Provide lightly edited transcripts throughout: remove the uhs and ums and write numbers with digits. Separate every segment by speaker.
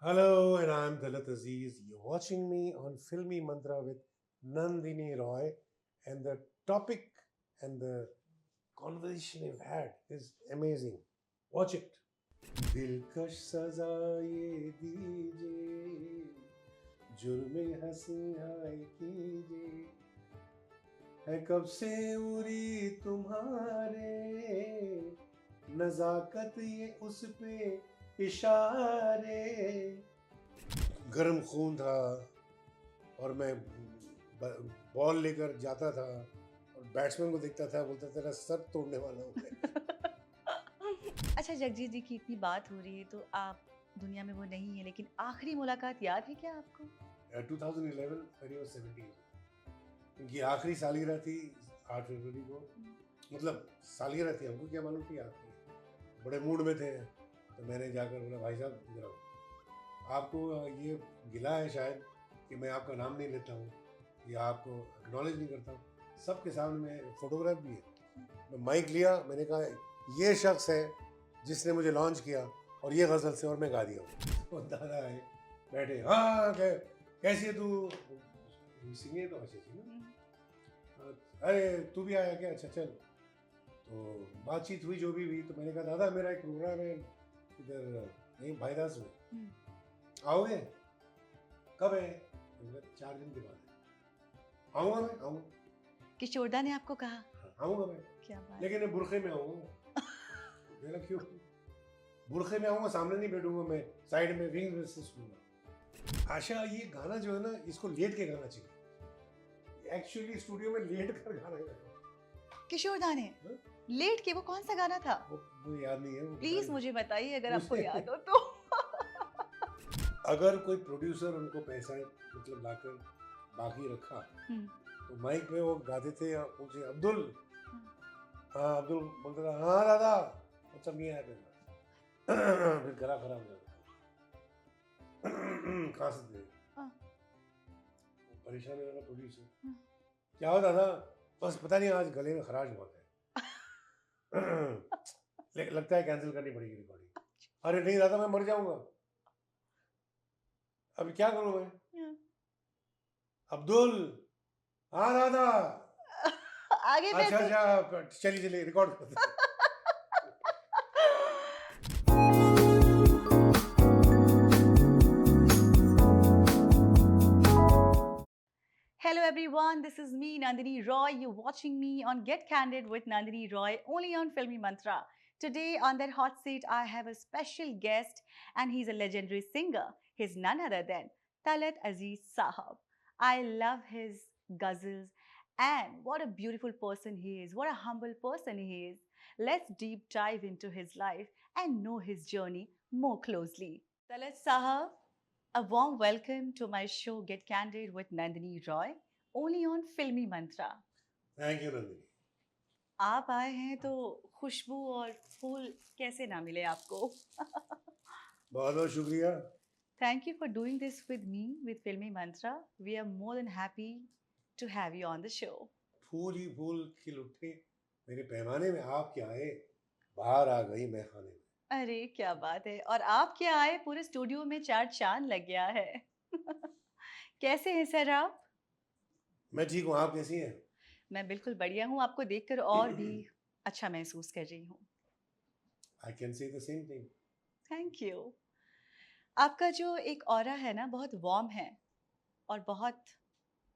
Speaker 1: Hello, and I'm Dalit Aziz. You're watching me on Filmy Mantra with Nandini Roy, and the topic and the conversation we've had is amazing. Watch it. दिलकश सजा ये दीजिए, जुर्मे हंसी हाय कीजिए, है कब से उरी तुम्हारे, नजाकत ये उस पे इशारे। गर्म खून था और मैं बॉल लेकर जाता था और बैट्समैन को देखता था, बोलता तेरा सर तोड़ने वाला हूँ मैं।
Speaker 2: अच्छा जगजीत जी की इतनी बात हो रही है तो आप दुनिया में वो नहीं है, लेकिन आखिरी मुलाकात याद है क्या आपको?
Speaker 1: 2011 when he was 17, उनकी आखिरी सालगिरह थी 8 फरवरी को। मतलब सालगिरह थी, हमको क्या मालूम थी आखिरी। बड़े मूड में थे तो मैंने जाकर बोला भाई साहब इधर आओ, आपको ये गिला है शायद कि मैं आपका नाम नहीं लेता हूँ या आपको एक्नॉलेज नहीं करता हूँ। सबके सामने में फोटोग्राफ भी है। मैं माइक लिया, मैंने कहा ये शख्स है जिसने मुझे लॉन्च किया और ये गज़ल से और मैं गा दिया हूँ। तो दादा आए बैठे, हाँ कैसी है तू, सिंगे तो अच्छी थी ना, अरे तू भी आया क्या, अच्छा चल। तो बातचीत हुई जो भी हुई, तो मैंने कहा दादा मेरा एक प्रोग्राम है इधर यहीं भाईदास में, आओगे? कब है? 4 दिन के बाद है। आऊँगा मैं, आऊँगा।
Speaker 2: किशोरदा ने आपको कहा?
Speaker 1: हाँ, आऊँगा मैं,
Speaker 2: क्या बात।
Speaker 1: लेकिन मैं बुरखे में आऊँगा। मैंने कहा क्यों? बुरखे में आऊँगा, सामने नहीं बैठूंगा मैं, साइड में विंग में से सुनूंगा। आशा ये गाना जो है ना, इसको लेट के गाना चाहिए। एक्चुअली स्टूडियो में लेट कर गाना है।
Speaker 2: किशोरदा ने
Speaker 1: हाँ?
Speaker 2: लेट के वो कौन सा गाना था?
Speaker 1: वो याद नहीं है, वो
Speaker 2: प्लीज मुझे बताइए अगर आपको
Speaker 1: मुझे-
Speaker 2: याद हो तो।
Speaker 1: अगर कोई प्रोड्यूसर उनको पैसा मतलब लाकर बाकी रखा तो माइक में वो गाते थे, मुझे अब्दुल, हाँ अब्दुल बोलता था हाँ दादा, मतलब नहीं आया फिर गला खराब हो जाता खांस दे। परेशान हो जाता प्रोड्यूसर, क्या हो दादा? बस पता नहीं आज गले में खराश बहुत है। लगता है कैंसिल करनी पड़ेगी रिकॉर्डिंग। अरे नहीं दादा मैं मर जाऊंगा, अभी क्या करूं मैं? अब्दुल, हाँ दादा।
Speaker 2: आगे
Speaker 1: अच्छा
Speaker 2: कैसे?
Speaker 1: अच्छा चलिए चलिए रिकॉर्ड करते हैं।
Speaker 2: Hello everyone, this is me Nandini Roy. You're watching me on Get Candid with Nandini Roy only on Filmy Mantra. Today on that hot seat I have a special guest and he's a legendary singer. He's none other than Talat Aziz Sahab. I love his ghazals and what a beautiful person he is. What a humble person he is. Let's deep dive into his life and know his journey more closely. Talat Sahab, a warm welcome to my show Get Candid with Nandini Roy, only on Filmy Mantra.
Speaker 1: Thank you Nandini.
Speaker 2: आप आए हैं तो खुशबू और फूल कैसे ना मिले आपको।
Speaker 1: बहुत बहुत शुक्रिया।
Speaker 2: Thank you for doing this with me with Filmy Mantra. We are more than happy to have you on the show.
Speaker 1: फूल ही फूल खिल उठे मेरे पैमाने में, आप क्या आए बाहर आ गई मैं खाने में।
Speaker 2: अरे क्या बात है, और आप क्या आए, पूरे स्टूडियो में चार चांद लग गया है। कैसे हैं सर आप?
Speaker 1: मैं ठीक हूँ, आप कैसी हैं?
Speaker 2: मैं बिल्कुल बढ़िया हूँ, आपको देखकर और भी अच्छा महसूस कर रही हूँ।
Speaker 1: I can say the same thing.
Speaker 2: Thank you. आपका जो एक ऑरा है ना, बहुत वार्म है और बहुत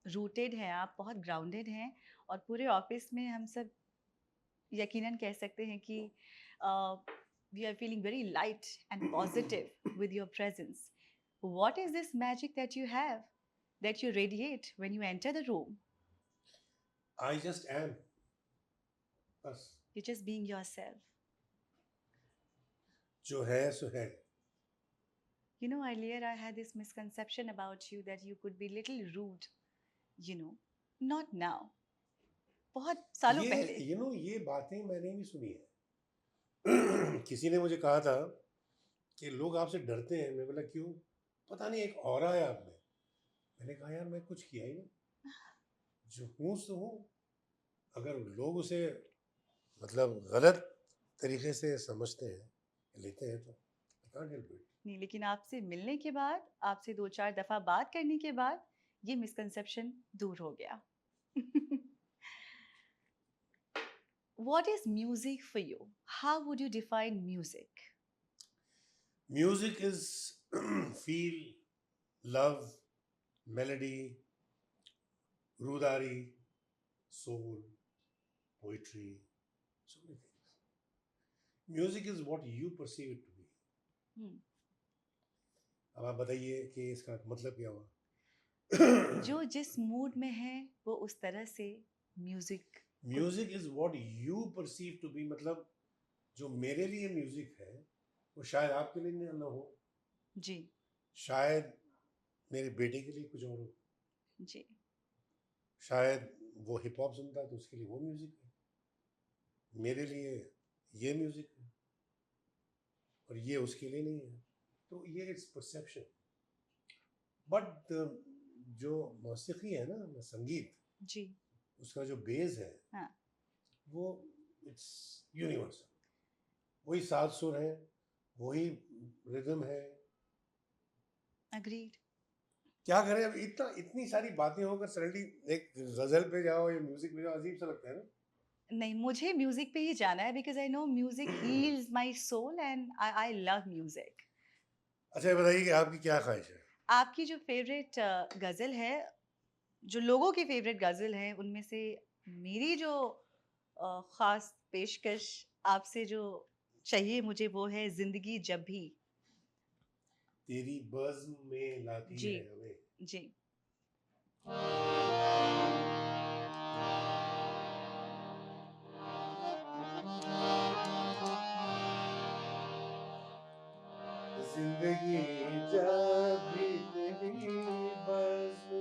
Speaker 2: रूटेड है, आप बहुत ग्राउंडेड हैं और पूरे ऑफिस में हम सब यकीनन कह सकते हैं कि we are feeling very light and positive with your presence. What is this magic that you have, that you radiate when you enter the room?
Speaker 1: I just am, बस
Speaker 2: You're just being yourself.
Speaker 1: जो है सो है।
Speaker 2: You know, earlier I had this misconception about you that you could be little rude, you know. Not now. बहुत सालों पहले.
Speaker 1: ये बातें मैंने भी सुनी है। किसी ने मुझे कहा था कि लोग आपसे डरते हैं। मैं बोला क्यों? पता नहीं एक ऑरा है आप में। मैंने कहा यार मैं कुछ किया ही नहीं, जो हूँ सो हूँ। अगर लोग उसे मतलब गलत तरीके से समझते हैं लेते हैं तो I can't help it.
Speaker 2: नहीं, लेकिन आपसे मिलने के बाद, आपसे 2-4 दफ़ा बात करने के बाद, ये मिसकंसेप्शन दूर हो गया। What is music for you? How would you define music?
Speaker 1: Music is feel, love, melody, rudari, soul, poetry, so many things. Music is what you perceive it to be.
Speaker 2: Hmm.
Speaker 1: अब आप बताइए कि इसका मतलब क्या हुआ?
Speaker 2: जो जिस मूड में है वो उस तरह से music
Speaker 1: music is what you perceive to be, मतलब जो मेरे लिए म्यूजिक है वो शायद आपके लिए ना हो,
Speaker 2: जी
Speaker 1: शायद मेरे बेटे के लिए कुछ और हो,
Speaker 2: जी
Speaker 1: शायद वो हिप हॉप सुनता है तो उसके लिए वो म्यूजिक है, मेरे लिए ये म्यूजिक है और ये उसके लिए नहीं है। तो ये इट्स परसेप्शन। बट जो मौसीकी है ना, संगीत,
Speaker 2: जी
Speaker 1: उसका जो बेस है
Speaker 2: हाँ
Speaker 1: वो इट्स यूनिवर्सल। वही सात सुर है, वही रिदम है।
Speaker 2: अग्रीड।
Speaker 1: क्या करें, अब इतनी सारी बातें होकर सडनली एक गजल पे जाओ या म्यूजिक पे जाओ, अजीब सा लगता है ना।
Speaker 2: नहीं, मुझे म्यूजिक पे ही जाना है because I know music heals my soul and I love music.
Speaker 1: अच्छा, ये बताइए कि आपकी क्या ख्वाहिश है?
Speaker 2: आपकी जो फेवरेट गजल है, जो लोगों की फेवरेट गजल है, उनमें से मेरी जो खास पेशकश आपसे जो चाहिए मुझे वो है जिंदगी जब भी।
Speaker 1: तेरी बज़्म में लाती
Speaker 2: जी
Speaker 1: है हमें।
Speaker 2: जी
Speaker 1: जिंदगी जब भी तेरी बज़्म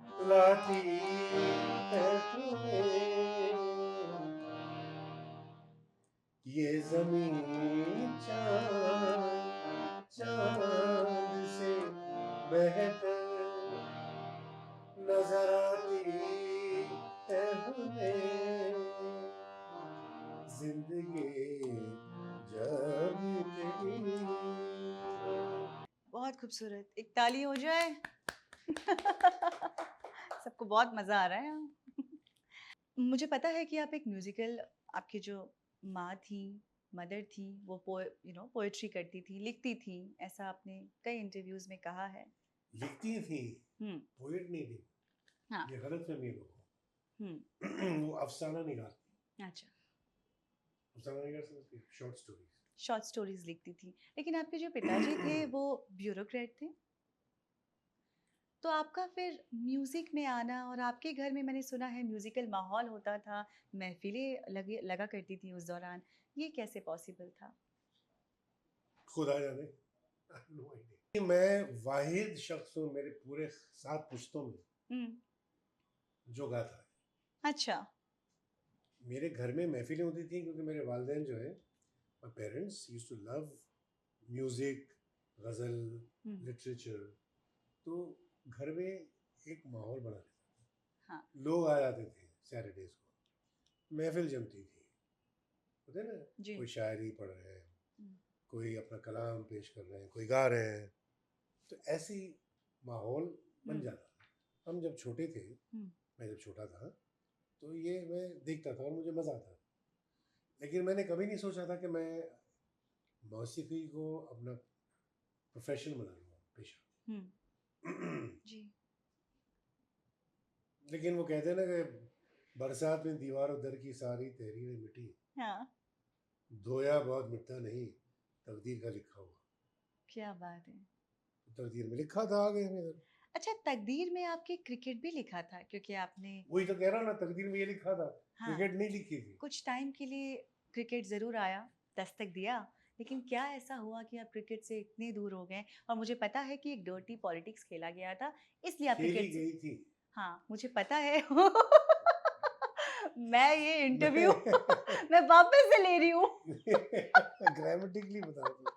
Speaker 1: में लाती है तुम्हें, ये ज़मीन चाँद चाँद से बेहतर नजर आती है हमें, जिंदगी जब तेरी।
Speaker 2: बहुत खूबसूरत, एक ताली हो जाए। सबको बहुत मजा आ रहा है। मुझे पता है कि आप एक म्यूजिकल, आपकी जो माँ थी, मदर थी, वो पोएट्री करती थी, लिखती थी, ऐसा आपने कई इंटरव्यूज में कहा है।
Speaker 1: लिखती थी,
Speaker 2: हम्म।
Speaker 1: पोएट नहीं थी।
Speaker 2: हाँ।
Speaker 1: ये गलत फहमी है लोगों
Speaker 2: हम्म।
Speaker 1: को। वो अफसाना निगारती,
Speaker 2: अच्छा।
Speaker 1: अफसाना निगार समझती, शॉर्ट स्टोरीज।
Speaker 2: शॉर्ट स्टोरीज लिखती थी, लेकिन आपके जो पिताजी थे वो ब्यूरोक्रेट थे, तो आपका फिर म्यूजिक में आना, और आपके घर में मैंने सुना है म्यूजिकल माहौल होता था, महफिलें लगा करती थी उस दौरान, ये कैसे पॉसिबल था?
Speaker 1: खुदा जाने, नो आइडिया। मैं वाहिद शख्स हूँ मेरे पूरे 7 पुश्तों में जो गाता है।
Speaker 2: अच्छा।
Speaker 1: मेरे घर में महफिलें होती थी क्योंकि मेरे वालिदैन जो है, my parents used to love music, ghazal, literature. तो घर में एक माहौल बना रहता था।
Speaker 2: हाँ।
Speaker 1: लोग आ जाते थे सैटरडेज को, महफिल जमती थी, होते ना,
Speaker 2: जी।
Speaker 1: कोई शायरी पढ़ रहे हैं, कोई अपना कलाम पेश कर रहे हैं, कोई गा रहे हैं, तो ऐसी माहौल बन जाता था। हम जब छोटे थे, मैं जब छोटा था तो ये मैं देखता था और मुझे मज़ा आता था, लेकिन मैंने कभी नहीं सोचा था कि मैं मौसीकी को अपना प्रोफेशन बना लूँगा, पेशा।
Speaker 2: जी।
Speaker 1: लेकिन वो कहते हैं ना कि बरसात में दीवारों दर की सारी तहरीरें मिटी,
Speaker 2: हाँ।
Speaker 1: धोया बहुत मिटता नहीं, तकदीर का लिखा हुआ।
Speaker 2: क्या बात है।
Speaker 1: तकदीर में लिखा था, आगे हमें इधर।
Speaker 2: अच्छा, तकदीर में आपके क्रिकेट भी लिखा था, क्योंकि आपने
Speaker 1: वही तो कह रहा हूँ ना, तकदीर में ये लिखा था।
Speaker 2: हाँ,
Speaker 1: क्रिकेट नहीं लिखी थी।
Speaker 2: कुछ टाइम के लिए क्रिकेट ज़रूर आया, दस्तक दिया, लेकिन क्या ऐसा हुआ कि आप क्रिकेट से इतने दूर हो गए? और मुझे पता है कि एक डर्टी पॉलिटिक्स खेला गया था, इसलिए आप
Speaker 1: खेली
Speaker 2: क्रिकेट से,
Speaker 1: गई थी।
Speaker 2: हाँ, मुझे पता है। मैं ये इंटरव्यू
Speaker 1: मैं
Speaker 2: मैं वापस से ले रही हूँ।
Speaker 1: ग्रामेटिकली बता रही हूँ,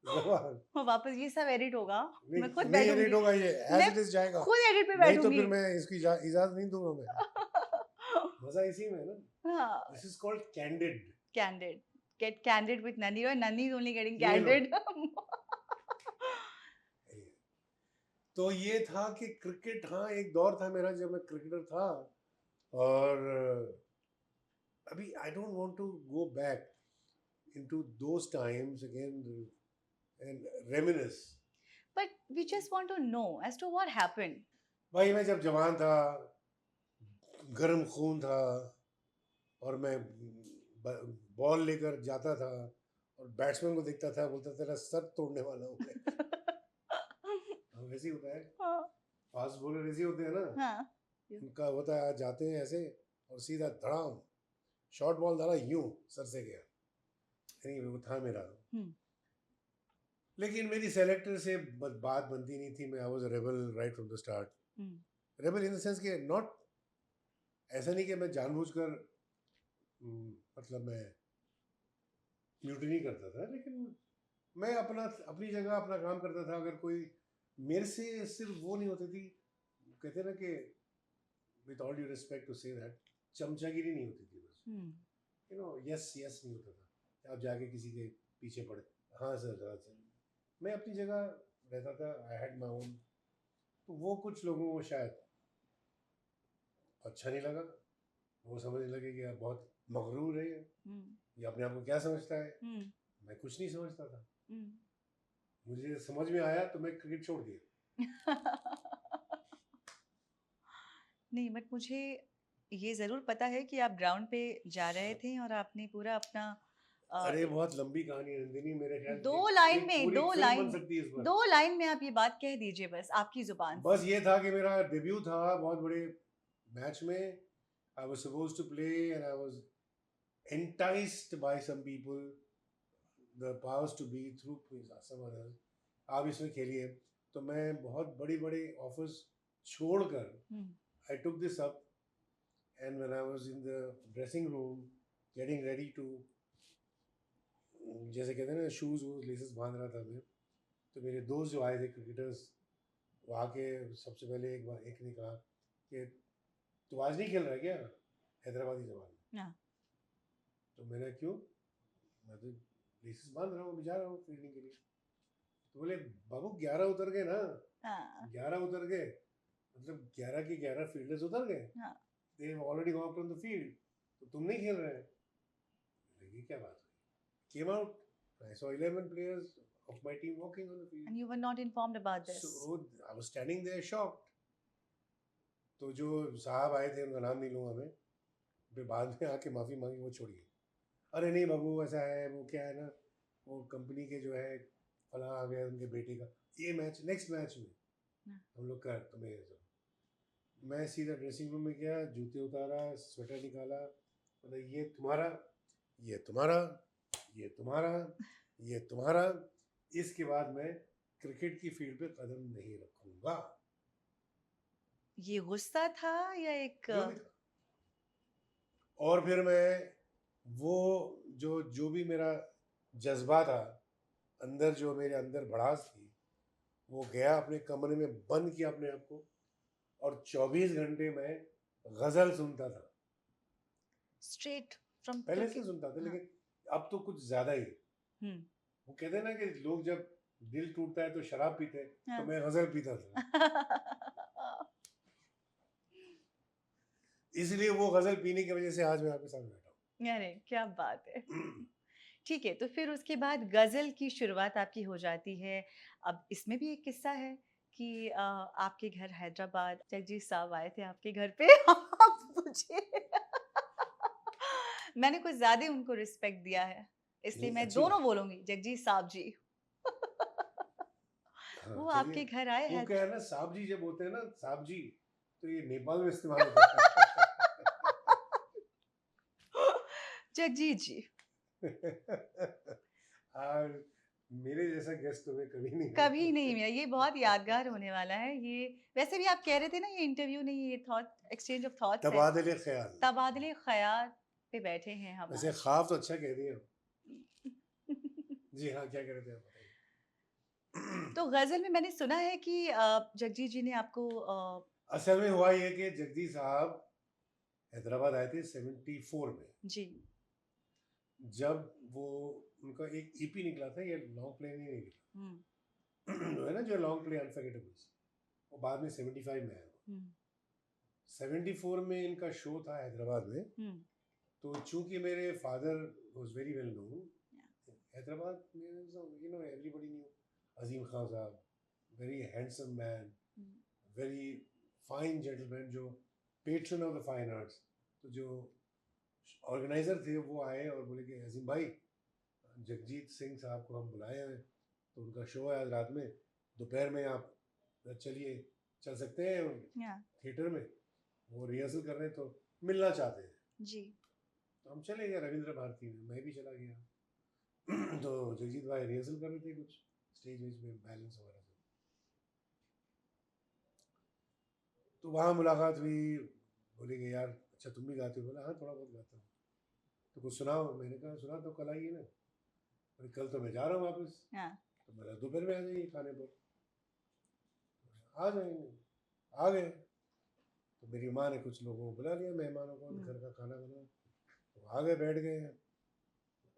Speaker 1: जबान।
Speaker 2: वापस ये सब एडिट होगा, मैं खुद
Speaker 1: नहीं एडिट
Speaker 2: बैठूंगी,
Speaker 1: होगा, ये एज
Speaker 2: मैं
Speaker 1: इट इज जाएगा।
Speaker 2: खुद एडिट पे
Speaker 1: नहीं तो
Speaker 2: बैठूंगी।
Speaker 1: फिर मैं इसकी इजाजत नहीं दूंगा मैं। मजा इसी में है ना।
Speaker 2: हाँ,
Speaker 1: this is called candid.
Speaker 2: Candid, Get Candid with Nandini Roy. Nandini is only getting
Speaker 1: ये लो।
Speaker 2: candid.
Speaker 1: तो ये था कि क्रिकेट, हाँ एक दौर था मेरा जब मैं क्रिकेटर था, और अभी I don't want to go back into those times again and reminisce.
Speaker 2: But we just want to know as to what happened.
Speaker 1: भाई मैं जब जवान था, गर्म खून था, और मैं बॉल लेकर जाता था और बैट्समैन को देखता था, बोलता तेरा सर तोड़ने वाला हूँ मैं। हाँ, वैसे ही होता है,
Speaker 2: हाँ,
Speaker 1: फास्ट बॉलर ऐसे होते हैं ना,
Speaker 2: हाँ,
Speaker 1: उनका होता है जाते हैं ऐसे और सीधा धड़ाम शॉर्ट बॉल डाला, यूं सर से गया। anyway, वो था मेरा।
Speaker 2: हम्म,
Speaker 1: लेकिन मेरी सेलेक्टर से बात बनती नहीं थी। मैं I was a rebel right from the start. Rebel in the sense कि नॉट, ऐसा नहीं कि मैं जानबूझकर मतलब मैं म्यूटिनी करता था, लेकिन मैं अपनी जगह अपना काम करता था। अगर कोई मेरे से सिर्फ वो नहीं होती थी, कहते हैं ना कि with all due respect to say that, चमचागिरी नहीं होती थी बस, यू नो, यस यस नहीं होता था। आप जाके किसी के पीछे पड़े, हाँ सर हाँ सर, मैं अपनी जगह रहता था। I had my own. तो वो कुछ लोगों को शायद अच्छा नहीं लगा, वो समझने लगे कि यार बहुत मगरूर है ये अपने आप को क्या समझता है। मैं कुछ नहीं समझता था। मुझे समझ में आया तो मैं क्रिकेट छोड़ दिया।
Speaker 2: नहीं, बट मुझे ये जरूर पता है कि आप ग्राउंड पे जा रहे थे और आपने पूरा अपना
Speaker 1: अरे बहुत लंबी कहानी है नंदिनी, मेरे ख्याल
Speaker 2: दो
Speaker 1: एक,
Speaker 2: लाइन
Speaker 1: एक
Speaker 2: में
Speaker 1: पूरी
Speaker 2: दो
Speaker 1: फिल्म
Speaker 2: लाइन
Speaker 1: बन
Speaker 2: में
Speaker 1: सकती है इस पर।
Speaker 2: दो लाइन में आप ये बात कह दीजिए बस आपकी जुबान
Speaker 1: बस ये था कि मेरा डेब्यू था बहुत बड़े मैच में। I was supposed to play and I was enticed by some people, the powers to be, through some others, आप इसमें खेलिए। तो मैं बहुत बड़ी बड़े ऑफर्स छोड़कर I took this up, and when I was in the dressing room getting ready to, जैसे कहते हैं ना शूज़ वूज लेसेस बांध रहा था मैं, तो मेरे दोस्त जो आए थे क्रिकेटर्स, वो आके सबसे पहले एक ने कहा कि तू आज नहीं खेल रहा है क्या हैदराबादी जबान में।
Speaker 2: हाँ।
Speaker 1: तो मैंने क्यों, मैं तो लेसेस बांध रहा हूँ, मैं जा रहा हूँ फील्डिंग के लिए। तो बोले बाबू 11 उतर गए ना। 11 उतर गए मतलब 11 के 11 फील्डर्स उतर गए, they have already gone from the field, तो तुम नहीं खेल रहे हैं। ये क्या बात हुई। Came out, I saw 11 players of my team walking on the field.
Speaker 2: And you were not informed about this.
Speaker 1: So I was standing there shocked. तो जो साहब आए थे, उनका नाम नहीं लूँगा मैं, फिर बाद में आके माफ़ी मांगी, वो छोड़िए। अरे नहीं बाबू ऐसा है, वो क्या है ना, वो कंपनी के जो है फला आ गया उनके बेटे का, ये मैच नेक्स्ट मैच में हम लोग का तुम्हें। मैं सीधा ड्रेसिंग रूम में गया, जूते उतारा, स्वेटर निकाला, मतलब ये तुम्हारा, ये तुम्हारा, ये तुम्हारा, ये तुम्हारा, इसके बाद मैं क्रिकेट की फील्ड पे कदम नहीं रखूंगा।
Speaker 2: ये गुस्सा था या एक
Speaker 1: जो भी था। और फिर मैं वो जो भी मेरा जज्बा था अंदर, जो मेरे अंदर भड़ास थी, वो गया अपने कमरे में, बंद किया अपने आप को, और 24 घंटे में गजल सुनता था।
Speaker 2: स्ट्रेट फ्रॉम
Speaker 1: पहले से सुनता था, लेकिन अब तो कुछ ज्यादा ही। वो कहते हैं ना कि लोग जब दिल टूटता है तो शराब पीते हैं, तो मैं गजल पीता था। इसलिए वो गजल पीने की वजह से आज मैं आपके साथ बैठा हूँ।
Speaker 2: अरे क्या बात है। ठीक है, तो फिर उसके बाद गजल की शुरुआत आपकी हो जाती है। अब इसमें भी एक किस्सा है कि आपके घर हैदराबाद जगजीत साहब आए थे आपके घर पे। मुझे मैंने कुछ ज्यादा ही उनको रिस्पेक्ट दिया है, इसलिए मैं दोनों बोलूंगी जगजीत साहब जी। वो आपके घर आए
Speaker 1: वो
Speaker 2: हैं।
Speaker 1: क्या है ना, साहब जी जब होते हैं ना, साहब जी, तो ये नेपाल में इस्तेमाल होता है।
Speaker 2: जगजीत जी।
Speaker 1: और मेरे जैसा गेस्ट तुम्हें
Speaker 2: कभी नहीं मिला। ये बहुत यादगार होने वाला है। ये वैसे भी आप कह रहे थे ना, ये इंटरव्यू नहीं, ये थॉट एक्सचेंज ऑफ थॉट्स है,
Speaker 1: तबादले ख्याल।
Speaker 2: तबादले ख्याल पे बैठे हैं हम।
Speaker 1: वैसे ख्वाब तो अच्छा कह दिया। जी हाँ, क्या कह रहे थे आप, बताइए।
Speaker 2: तो गजल में मैंने सुना है कि जगजीत जी ने आपको
Speaker 1: असल में हुआ ये कि जगजीत साहब हैदराबाद आए थे 74 में
Speaker 2: जी,
Speaker 1: जब वो उनका एक ईपी निकला था, ये लॉन्ग प्ले नहीं निकला जो है ना, जो लॉन्ग प्ले अनफॉरगेटेबल्स, वो बाद में 75 में आया। 74 में इनका शो था हैदराबाद में। तो चूंकि मेरे father was very well known Hyderabad में, you know everybody knew Azeem Khan sahab, very handsome man, very fine gentleman, जो patron of the fine arts. तो जो ऑर्गेनाइजर थे वो आए और बोले कि अजीम भाई, जगजीत सिंह साहब को हम बुलाए हैं, तो उनका शो है आज रात में, दोपहर में आप चलिए, चल सकते हैं थिएटर में, वो रिहर्सल कर रहे हैं तो मिलना चाहते हैं
Speaker 2: जी।
Speaker 1: तो हम चले गए रविंद्र भारती में, मैं भी चला गया तो जगजीत भाई रिहर्सल कर रहे थे कुछ स्टेज वेज में बैलेंस वगैरह से, तो वहाँ मुलाकात हुई। बोले कि यार अच्छा तुम भी गाते हो? बोला हाँ थोड़ा बहुत गाता हूँ। तो कुछ सुनाओ? मैंने कहा सुना तो कल आइए ना। बोले कल तो मैं जा रहा हूँ वापस। तो मेरा दोपहर में आ जाइए खाने पर। आ जाएंगे। आ गए तो मेरी माँ ने कुछ लोगों को बुला लिया, मेहमानों को, घर का खाना बना, तो आ गए, बैठ गए।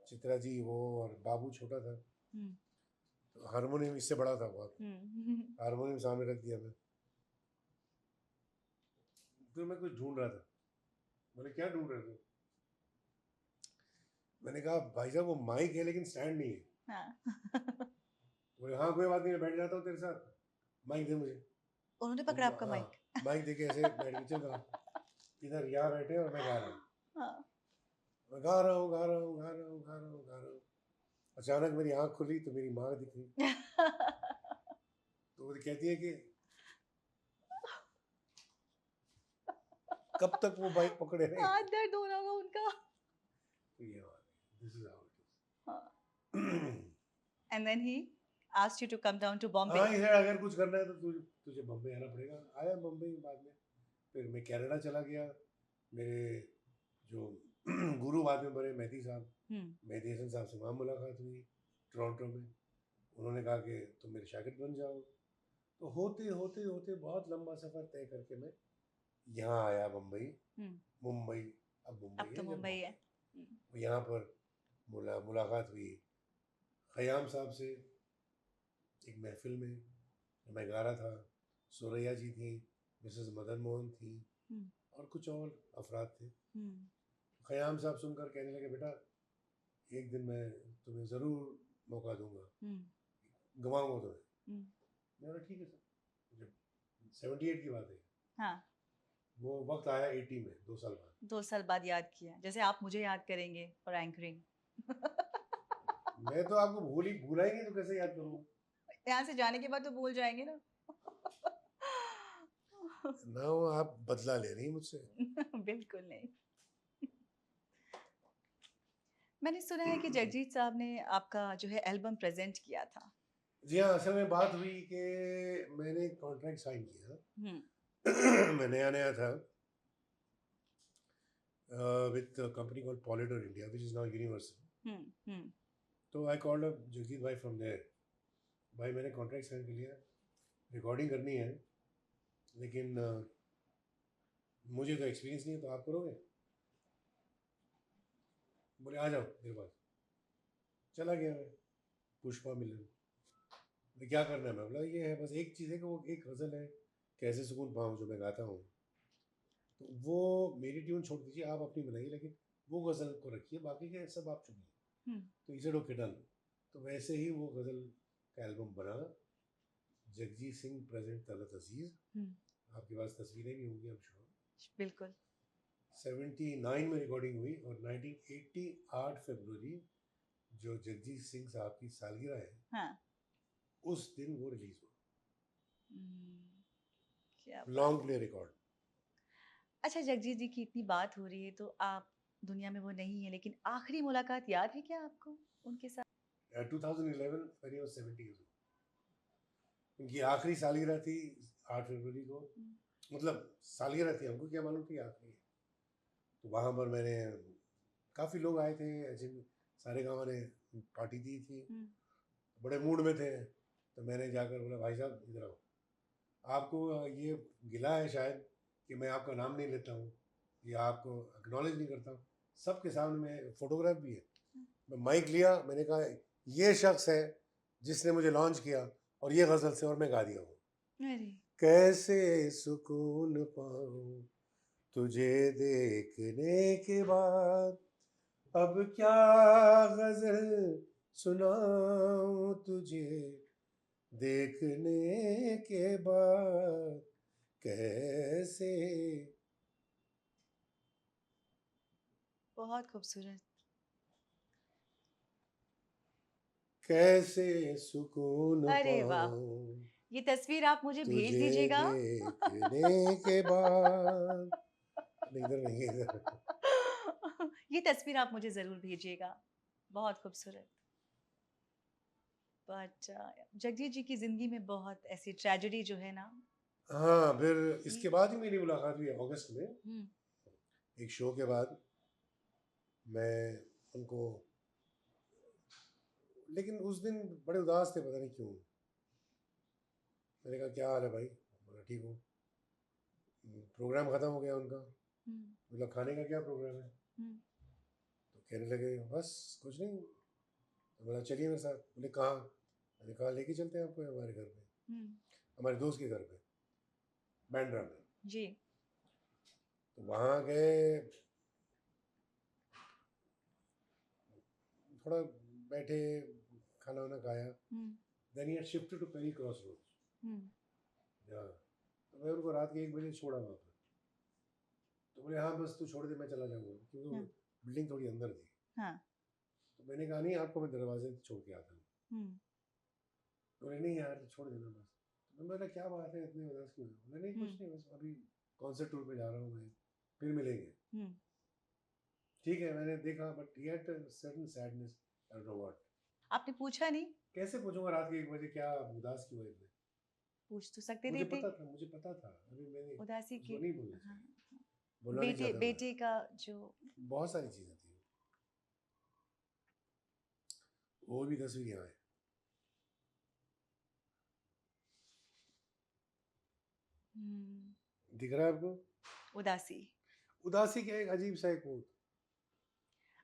Speaker 1: चित्रा जी वो और बाबू छोटा था, तो हारमोनियम इससे बड़ा था बहुत, हारमोनियम सामने रख दिया मैं। फिर मैं कुछ ढूंढ रहा था। मैंने क्या ढूंढ रहे थे? मैंने कहा भाई साहब वो माइक है लेकिन स्टैंड नहीं है। बोले हाँ कोई बात नहीं, मैं बैठ जाता हूँ तेरे साथ, माइक दे मुझे।
Speaker 2: उन्होंने पकड़ा आपका
Speaker 1: हाँ,
Speaker 2: माइक?
Speaker 1: माइक दे के ऐसे बैठ के चल रहा, इधर यहाँ बैठे और मैं गा रहा हूँ। मैं गा रहा हूँ गा रहा हूँ गा रहा हूँ गा रहा हूँ गा रहा हूँ। अचानक मेरी आंख खुली तो मेरी माँ दिखी। तो वो कहती है कि कब तक वो बाइक पकड़े रहे?
Speaker 2: हाथ दर्द हो रहा होगा उनका।
Speaker 1: तो ये बात है, this is how it is.
Speaker 2: And then he asked you to come down to Bombay.
Speaker 1: हाँ, इधर अगर कुछ करना है तो तुझे बम्बई आना पड़ेगा। आया बम्बई बाद में, फिर मैं कनाडा चला गया। मेरे जो गुरु बाद में बने मेहदी साहब, मेहदी हसन साहब से वहाँ मुलाकात हुई टोरंटो में। उन्होंने कहा कि तुम मेरे शागिर्द बन जाओ। तो होते होते होते बहुत लंबा सफ़र तय करके मैं यहाँ आया मुंबई। मुंबई अब मुंबई
Speaker 2: तो मुंबई है।
Speaker 1: यहाँ पर मुलाकात हुई ख़याम साहब से एक महफिल में, मैं गा रहा था। सुरैया जी थी, मिसेस मदन मोहन थी, और कुछ और अफराद थे। ख़याम साहब सुनकर कहने लगे बेटा एक दिन मैं तुम्हें ज़रूर मौका दूंगा, गवाऊंगा तुम्हें। मैं बोला ठीक है सर। जब 78 की बात है, हाँ, वो वक्त आया 80 में, 2 साल बाद।
Speaker 2: 2 साल बाद याद किया, जैसे आप मुझे याद करेंगे फॉर एंकरिंग।
Speaker 1: मैं तो आपको भूला ही नहीं तो कैसे याद करूँगा?
Speaker 2: यहाँ से जाने के बाद तो भूल जाएंगे ना।
Speaker 1: ना वो आप बदला ले रही मुझसे।
Speaker 2: बिल्कुल नहीं। मैंने सुना है कि जगजीत साहब ने आपका जो है एल्बम प्रेजेंट किया था।
Speaker 1: जी हाँ, असल में बात हुई कि मैंने कॉन्ट्रैक्ट साइन किया। मैं नया नया था with a company called Polydor India, which is now Universal. तो आई कॉल्ड अप जगजीत भाई फ्रॉम देयर। भाई मैंने कॉन्ट्रैक्ट साइन कर लिया, रिकॉर्डिंग करनी है, लेकिन मुझे तो एक्सपीरियंस नहीं है, तो आप करोगे? बोले आ जाओ मेरे पास। चला गया मैं पुष्पा मिलन। क्या करना है? मैं बोला ये है बस एक चीज़ है कि वो एक गज़ल है कैसे सुकून पाऊँ जो मैं गाता हूँ, तो वो मेरी ट्यून छोड़ दीजिए, आप अपनी बनाइए, लेकिन वो गज़ल को रखिए, बाकी के सब आप चुनिए। तो इसे ओके डन। तो वैसे ही वो गज़ल का एल्बम बना, जगजीत सिंह प्रेजेंट तलत अजीज़। आपके पास तस्वीरें भी होंगी, I'm sure।
Speaker 2: बिल्कुल।
Speaker 1: 79 में रिकॉर्डिंग हुई और 1988 फरवरी जो जगजीत सिंह साहब की सालगिरह है, हाँ, उस दिन वो रिलीज हुआ।
Speaker 2: क्या
Speaker 1: लॉन्ग प्ले रिकॉर्ड।
Speaker 2: अच्छा, जगजीत जी की इतनी बात हो रही है तो आप दुनिया में वो नहीं है, लेकिन आखिरी मुलाकात याद है क्या आपको उनके साथ?
Speaker 1: 2011 when he was 70 years old. उनकी आखिरी सालगिरह थी 8 फरवरी को। मतलब सालगिरह थी, हमको क्या मालूम थी आखिरी है। तो वहाँ पर मैंने काफ़ी लोग आए थे, सारे गाँव ने पार्टी दी थी, बड़े मूड में थे। तो मैंने जाकर बोला भाई साहब इधर आओ, आपको ये गिला है शायद कि मैं आपका नाम नहीं लेता हूँ या आपको एक्नॉलेज नहीं करता हूँ। सबके सामने में फोटोग्राफ भी है, मैं माइक लिया, मैंने कहा ये शख्स है जिसने मुझे लॉन्च किया और ये गज़ल से, और मैं गा दिया हूँ।
Speaker 2: अरे
Speaker 1: कैसे सुकून पाऊँ तुझे देखने के बाद, अब क्या गज़ल सुनाऊँ तुझे देखने के बाद, कैसे।
Speaker 2: बहुत खूबसूरत।
Speaker 1: कैसे सुकून
Speaker 2: अरे वाह!
Speaker 1: पाऊँ
Speaker 2: ये तस्वीर आप मुझे भेज
Speaker 1: तुझे
Speaker 2: दीजिएगा।
Speaker 1: देखने के बाद। नहीं, इधर नहीं, इधर।
Speaker 2: ये तस्वीर आप मुझे ज़रूर भेजिएगा। बहुत खूबसूरत। बट जगजीत जी की ज़िंदगी में बहुत ऐसी ट्रेजेडी जो है ना।
Speaker 1: हाँ, फिर
Speaker 2: ये
Speaker 1: इसके बाद ही मेरी मुलाकात हुई अगस्त में,
Speaker 2: हुँ,
Speaker 1: एक शो के बाद। मैं उनको, लेकिन उस दिन बड़े उदास थे, पता नहीं क्यों। मैंने कहा क्या हाल है भाई? बोला ठीक हूँ। प्रोग्राम ख़त्म हो गया उनका।
Speaker 2: हुँ,
Speaker 1: बोला खाने का क्या प्रोग्राम है?
Speaker 2: हुँ,
Speaker 1: तो कहने लगे बस कुछ नहीं। तो बोला चलिए मेरे साथ। बोले कहाँ? मैंने कहा लेके चलते हैं आपको हमारे घर पे,
Speaker 2: हुँ,
Speaker 1: हमारे दोस्त के घर पे, बैंड्रा में।
Speaker 2: जी।
Speaker 1: तो वहाँ गए, थोड़ा बैठे, खाना वाना खाया।
Speaker 2: हुँ,
Speaker 1: then he shifted to Perry cross road.
Speaker 2: हुँ,
Speaker 1: हाँ, तो मैं उनको रात के 1 बजे छोड़ा वहाँ पर। तो बोले हाँ बस तू छोड़ दे, मैं चला जाऊँगा, क्योंकि वो
Speaker 2: हाँ,
Speaker 1: बिल्डिंग थोड़ी अंदर थी।
Speaker 2: हाँ,
Speaker 1: तो मैंने कहा नहीं, आपको मैं दरवाजे से छोड़ के आता हूँ।
Speaker 2: हुँ,
Speaker 1: तो बोले नहीं यार छोड़ देना बस। तो मैं बोला क्या बात है, इतने उदास क्यों हो? बोले नहीं
Speaker 2: हुँ,
Speaker 1: कुछ नहीं, बस अभी कॉन्सर्ट टूर पे जा रहा हूँ मैं, फिर मिलेंगे।
Speaker 2: हुँ।
Speaker 1: ठीक है, मैंने देखा, but he had certain sadness, I don't know what.
Speaker 2: आपने पूछा नहीं?
Speaker 1: कैसे पूछूंगा रात के 1 बजे क्या उदास क्यों है इतने?
Speaker 2: पूछ तो सकते थे।
Speaker 1: मुझे पता था, अभी मैंने
Speaker 2: उदासी के
Speaker 1: उसको नहीं बोलना
Speaker 2: हाँ,
Speaker 1: चाहिए, बोलना नहीं चाहता था।
Speaker 2: बेटे का जो
Speaker 1: बहुत सारी चीज़ें थी, वो भी तस्वीर यहाँ है।
Speaker 2: हुँ,
Speaker 1: दिख रहा है आपको?
Speaker 2: उदासी।
Speaker 1: उदासी क्या, एक अजीब सा एक वो।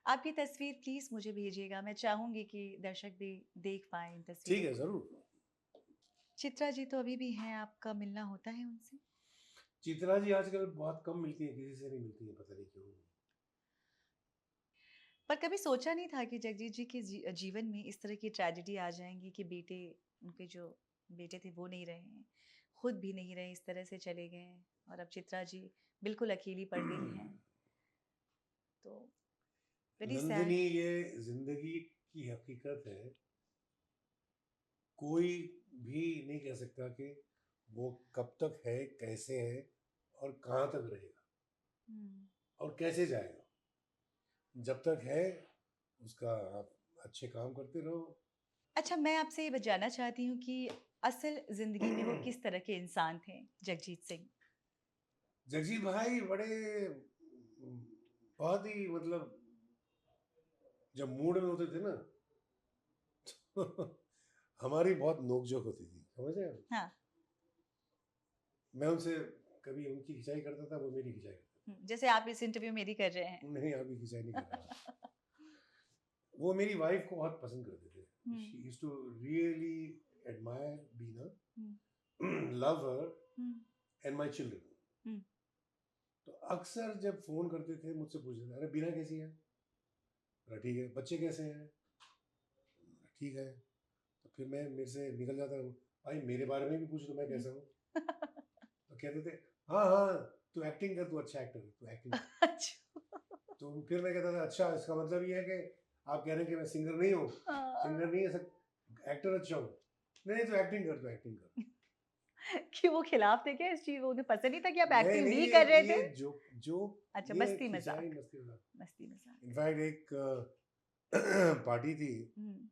Speaker 2: आप ये तस्वीर प्लीज़ मुझे भेजिएगा, मैं चाहूँगी कि दर्शक भी देख पाएँ इन
Speaker 1: ठीक
Speaker 2: तस्वीरों
Speaker 1: है,
Speaker 2: को।
Speaker 1: ज़रूर।
Speaker 2: चित्रा जी तो अभी भी हैं, आपका मिलना होता है उनसे?
Speaker 1: चित्रा जी आजकल बहुत कम मिलती है, किसी से नहीं मिलती है, पता नहीं क्यों।
Speaker 2: पर कभी सोचा नहीं था कि जगजीत जी के जीवन में इस तरह की ट्रेजेडी आ जाएँगी कि बेटे उनके जो बेटे थे वो नहीं रहे हैं, खुद भी नहीं रहे, इस तरह से चले गए हैं और अब चित्रा जी बिल्कुल अकेली पड़ गई हैं। तो वेरी
Speaker 1: नंदिनी,
Speaker 2: सैड।
Speaker 1: ये जिंदगी की हकीकत है। कोई भी नहीं कह सकता कि वो कब तक है, कैसे है, और कहाँ तक रहेगा,
Speaker 2: हुँ।
Speaker 1: और कैसे जाएगा। जब तक है उसका आप अच्छे काम करते रहो।
Speaker 2: अच्छा, मैं आपसे ये जानना चाहती हूँ कि असल ज़िंदगी में वो किस तरह के इंसान थे, जगजीत सिंह?
Speaker 1: जगजीत भाई बड़े बहुत ही मतलब, जब मूड में होते थे ना तो हमारी बहुत नोकझोंक होती थी, समझ रहे हैं?
Speaker 2: हाँ,
Speaker 1: मैं उनसे कभी उनकी खिंचाई करता था, वो मेरी खिंचाई करते
Speaker 2: जैसे आप इस इंटरव्यू मेरी कर रहे हैं।
Speaker 1: थे। नहीं, अभी खिंचाई नहीं कर रहा। वो मेरी वाइफ को बहुत पसंद करते थे।
Speaker 2: हुँ,
Speaker 1: she used to really admire Beena,
Speaker 2: hmm,
Speaker 1: love her
Speaker 2: hmm,
Speaker 1: and my children.
Speaker 2: हुँ,
Speaker 1: तो अक्सर जब फोन करते थे मुझसे पूछते थे अरे बीना कैसी है? बोला, ठीक है। बच्चे कैसे हैं? बोला, ठीक है। तो फिर मैं, मेरे से निकल जाता हूँ, भाई मेरे बारे में भी पूछ, तो मैं
Speaker 2: हुँ।
Speaker 1: कैसा हूँ? तो कहते थे हाँ हाँ, तू एक्टिंग कर, तू अच्छा एक्टर है, तू एक्टिंग कर।
Speaker 2: अच्छा।
Speaker 1: तो फिर मैं कहता था अच्छा, इसका मतलब ये है कि आप कह रहे हैं कि मैं सिंगर नहीं हूँ? सिंगर नहीं है सर, एक्टर अच्छा हूँ। नहीं नहीं, तू एक्टिंग कर, तू एक्टिंग कर।
Speaker 2: कि वो खिलाफ थे क्या इस चीज़ को? उन्हें पसंद नहीं था कि आप
Speaker 1: नहीं
Speaker 2: एक्टिंग
Speaker 1: नहीं,
Speaker 2: भी कर रहे थे?
Speaker 1: ये जो जो
Speaker 2: अच्छा,
Speaker 1: ये
Speaker 2: मस्ती
Speaker 1: खिंचाई
Speaker 2: मज़ाक,
Speaker 1: मस्ती मजाक।
Speaker 2: मस्ती मज़ाक।
Speaker 1: इनफैक्ट एक पार्टी थी,
Speaker 2: हुँ,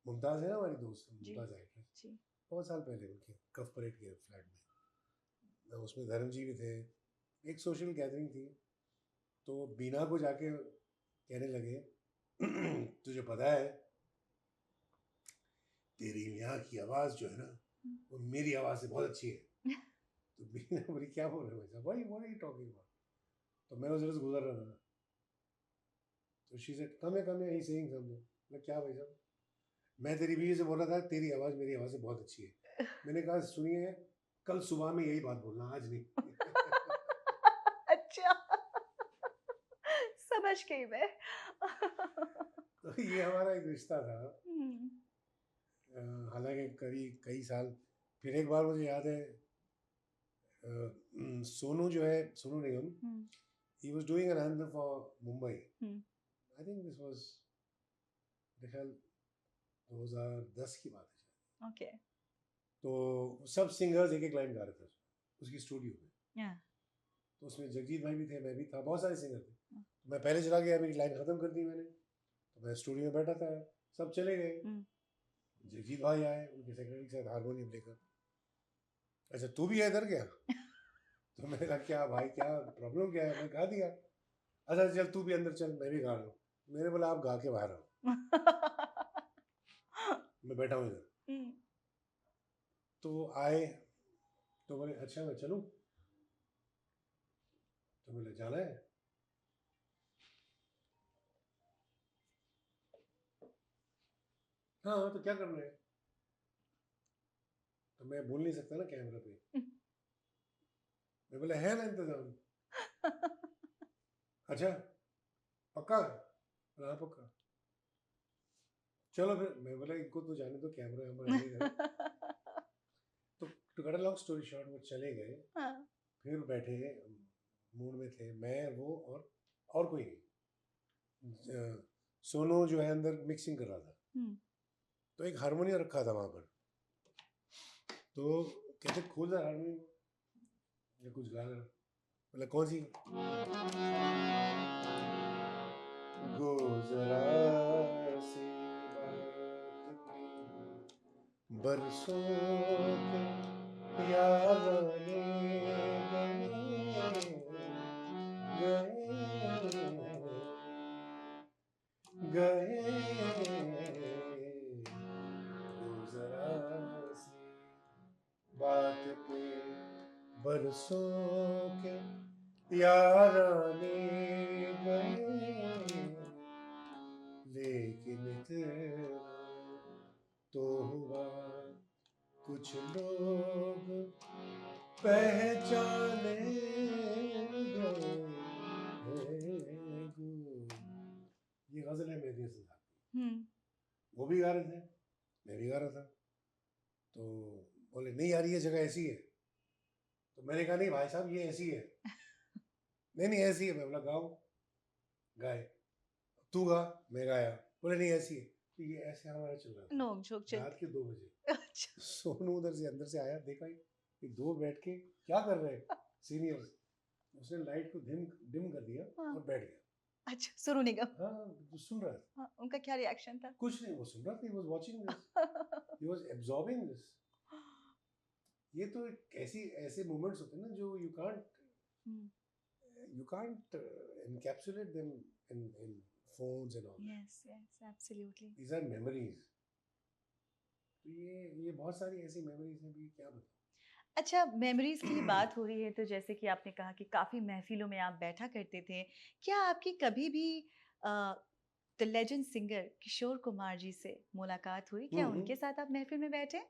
Speaker 1: मुमताज़ है ना हमारी दोस्त,
Speaker 2: जी,
Speaker 1: मुमताज़ एक्ट्रेस,
Speaker 2: जी,
Speaker 1: बहुत साल पहले उनके कफ परेड के फ्लैट में, उसमें धर्म जी भी थे। एक सोशल गैदरिंग थी, तो बीना को जाके कहने लगे तुझे पता है तेरी यहाँ की आवाज़ जो है ना,
Speaker 2: हुँ।
Speaker 1: वो मेरी आवाज़ से बहुत अच्छी है। तो बीना बोली क्या बोल रहे हो भाई साहब, what are you talking about? तो मैं उस तरह से गुजर रहा था, तो शी सेड कम है ही सेइंग समथिंग। मैं क्या भाई साहब, मैं तेरी बीवी से बोल रहा था तेरी आवाज़ मेरी आवाज़ से बहुत अच्छी है। मैंने कहा सुनिए कल सुबह में यही बात बोलना, आज नहीं।
Speaker 2: अच्छा। समझ गई मैं।
Speaker 1: तो ये हमारा एक रिश्ता था।
Speaker 2: हम्म,
Speaker 1: हालांकि कई साल फिर एक बार मुझे याद है, सोनू जो है, Sonu Nigam,
Speaker 2: hmm,
Speaker 1: he was doing an anthem for Mumbai.
Speaker 2: Hmm,
Speaker 1: I think this was ख्याल 2010 की बात है शायद।
Speaker 2: ओके।
Speaker 1: तो सब सिंगर्स एक एक लाइन गा रहे थे उसकी स्टूडियो में।
Speaker 2: या
Speaker 1: तो उसमें जगजीत भाई भी थे, मैं भी था, बहुत सारे सिंगर थे। तो मैं पहले चला गया, मेरी लाइन ख़त्म कर दी मैंने, तो मैं स्टूडियो में बैठा था, सब चले गए। जगजीत भाई आए उनके सेक्रेटरी के साथ हारमोनियम लेकर। अच्छा तू भी है इधर क्या? तो मैंने कहा क्या भाई, क्या प्रॉब्लम क्या है? मैं गा दिया। अच्छा चल तू भी अंदर चल, मैं भी गा रहा हूँ। मैंने बोला आप गा के बाहर आओ, मैं बैठा हूँ इधर। तो आए, तो बोले अच्छा मैं चलूँ? तो बोले जाना है? हाँ तो क्या करना है? तो मैं बोल नहीं सकता ना कैमरा पे। मैं बोला है ना इंतजाम। अच्छा पक्का? बोला, हाँ पक्का। चलो फिर, मैं बोला इनको तो जाने दो, कैमरा हम रहने दो। तो to cut a long story short, वो चले गए।
Speaker 2: हाँ,
Speaker 1: फिर बैठे, मूड में थे मैं, वो और कोई नहीं। सोनू जो है अंदर मिक्सिंग कर रहा था, तो एक हारमोनियम रखा था वहां पर। तो कहते खोल रहा हारमोनियम, या कुछ गा रहा। बोला कौन सी? गुजरा सी बात की बरसों के याद आने गए गुजरा सी बात पे बरसों के याद आने गए, लेकिन तेरा तो हुआ कुछ लोग पहचाने गए। ये गजल है मेहदी हसन साहब की। वो भी गा रहे थे, मैं भी गा रहा था। तो बोले नहीं यार ये जगह ऐसी है। तो मैंने कहा नहीं भाई साहब ये ऐसी है। नहीं नहीं ऐसी है। मैं बोला गाओ, गाए। तू गा, मैं गाया। बोले नहीं ऐसी है। तो ये ऐसे हमारा चल रहा था
Speaker 2: नोक झोंक चल
Speaker 1: रात के 2 बजे।
Speaker 2: अच्छा।
Speaker 1: सोनू उधर से अंदर से आया, देखा ये दो बैठ के क्या कर रहे हैं सीनियर्स। उसने लाइट को डिम कर दिया
Speaker 2: हाँ,
Speaker 1: और बैठ गया।
Speaker 2: अच्छा सोनू निगम।
Speaker 1: हाँ तो सुन रहा था।
Speaker 2: हाँ, उनका क्या रिएक्शन था?
Speaker 1: कुछ नहीं, वो सुन रहा था, he was watching this, he was absorbing this। ये तो ऐसी ऐसे मोमेंट्स होते हैं ना जो you can't encapsulate them in phones and all that।
Speaker 2: Yes, yes, absolutely.
Speaker 1: These are memories। तो ये बहुत सारी ऐसी मेमोरीज हैं भी, क्या बताऊं।
Speaker 2: अच्छा, मेमोरीज की बात हो रही है तो जैसे कि आपने कहा कि काफ़ी महफ़िलों में आप बैठा करते थे। क्या आपकी कभी भी the legend singer Kishore Kumar ji से मुलाकात हुई? क्या उनके साथ आप महफ़िल में बैठे?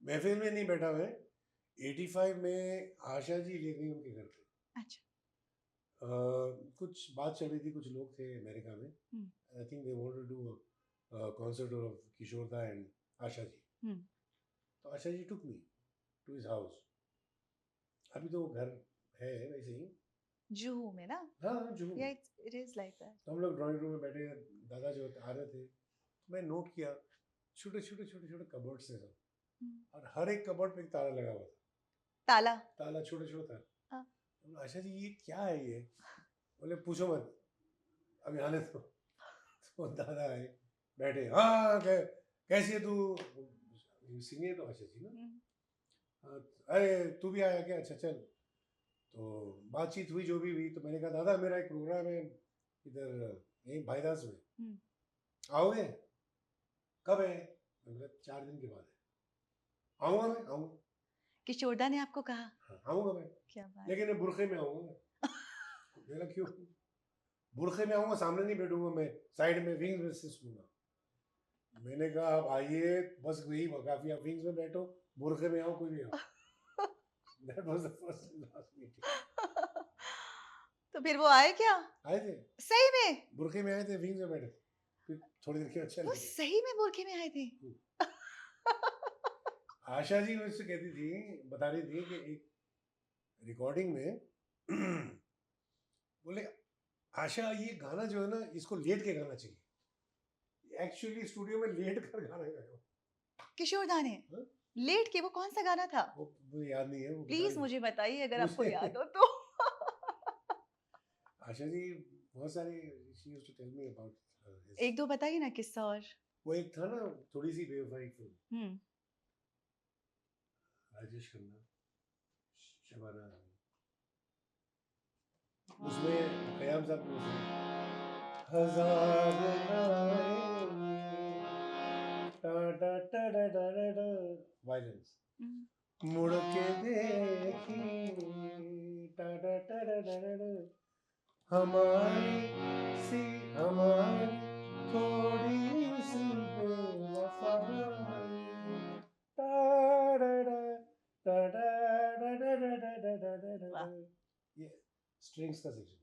Speaker 1: महफिल में नहीं बैठा मैं। 85 में आशा जी ले गई उनके घर पे।
Speaker 2: अच्छा।
Speaker 1: कुछ बात चल रही थी, कुछ लोग थे अमेरिका में। I think they wanted to do concert of Kishore da and Asha ji. तो Asha ji took me to his house. अभी तो वो घर है वैसे ही,
Speaker 2: जुहू में ना?
Speaker 1: हाँ जुहू
Speaker 2: या
Speaker 1: में।
Speaker 2: It is like that.
Speaker 1: तो हम लोग ड्राइंग रूम में बैठे, दादा जो आ रहे थे, तो मैं नोट किया छोटे छोटे छोटे छोटे कबर्ड्स थे सब, और हर एक कबर्ड पे एक ताला लगा हुआ था।
Speaker 2: ताला?
Speaker 1: ताला छोटा छोटा था।
Speaker 2: हाँ।
Speaker 1: तो आशा जी ये क्या है ये? बोले पूछो मत, अब यहाँ ले तो दादा आए, बैठे, हाँ कैसी है तू? सीनियर तो आशा जी ना। हाँ, अरे तू भी आया क्या? अच्छा चल। तो बातचीत हुई जो भी हुई। तो मैंने कहा दादा मेरा एक प्रोग्राम है इधर यहीं भाईदास में, आओगे? कब है? मैंने कहा 4 दिन के बाद है। आऊँगा मैं, आऊँगा।
Speaker 2: किशोरदा ने आपको कहा?
Speaker 1: हाँ आऊँगा मैं,
Speaker 2: क्या बात!
Speaker 1: लेकिन मैं बुरखे में आऊँगा मैं। मैंने कहा क्यों? बुरखे में आऊंगा, सामने नहीं बैठूंगा, मैं साइड में विंग्स में से सुनूंगा। मैंने कहा आप आइए, बस वही काफी, आप विंग्स में बैठो, बुरखे में आओ, कोई नहीं आओ। That was the first and last meeting.
Speaker 2: तो फिर वो आए क्या?
Speaker 1: आए थे,
Speaker 2: सही में?
Speaker 1: बुरखे में आए थे, विंग्स में बैठे, फिर थोड़ी देर के अच्छा
Speaker 2: वो
Speaker 1: लगे।
Speaker 2: सही में बुरखे में आए थे?
Speaker 1: आशा जी मुझसे कहती थी, बता रही थी कि एक रिकॉर्डिंग में बोले आशा ये गाना जो है ना, इसको लेट के गाना चाहिए। एक्चुअली स्टूडियो में लेट कर गाना गाया।
Speaker 2: किशोर दा ने
Speaker 1: हाँ?
Speaker 2: लेट के? वो कौन सा गाना था?
Speaker 1: वो मुझे याद नहीं है, वो
Speaker 2: प्लीज मुझे बताइए अगर आपको
Speaker 1: मुझे-
Speaker 2: याद हो तो।
Speaker 1: आशा जी बहुत सारी she used to tell me about his-
Speaker 2: एक दो बताइए ना किस्सा और।
Speaker 1: वो एक था ना, थोड़ी सी बेवफाई फिल्म,
Speaker 2: हम्म।
Speaker 1: राजेश खन्ना, शबाना आजमी। उसमें खयाम साहब ने उसे हजार आएंगे, टा टा टा टा टा टा टा, वायलेंस मुड़ के देखी, टा टा टा टा टा टा टा, हमारी सी हमारी थोड़ी सी बेवफाई, टा टा टा टा टा टा टा टा टा टा टा टा टा। ये स्ट्रिंग्स का सेक्शन था।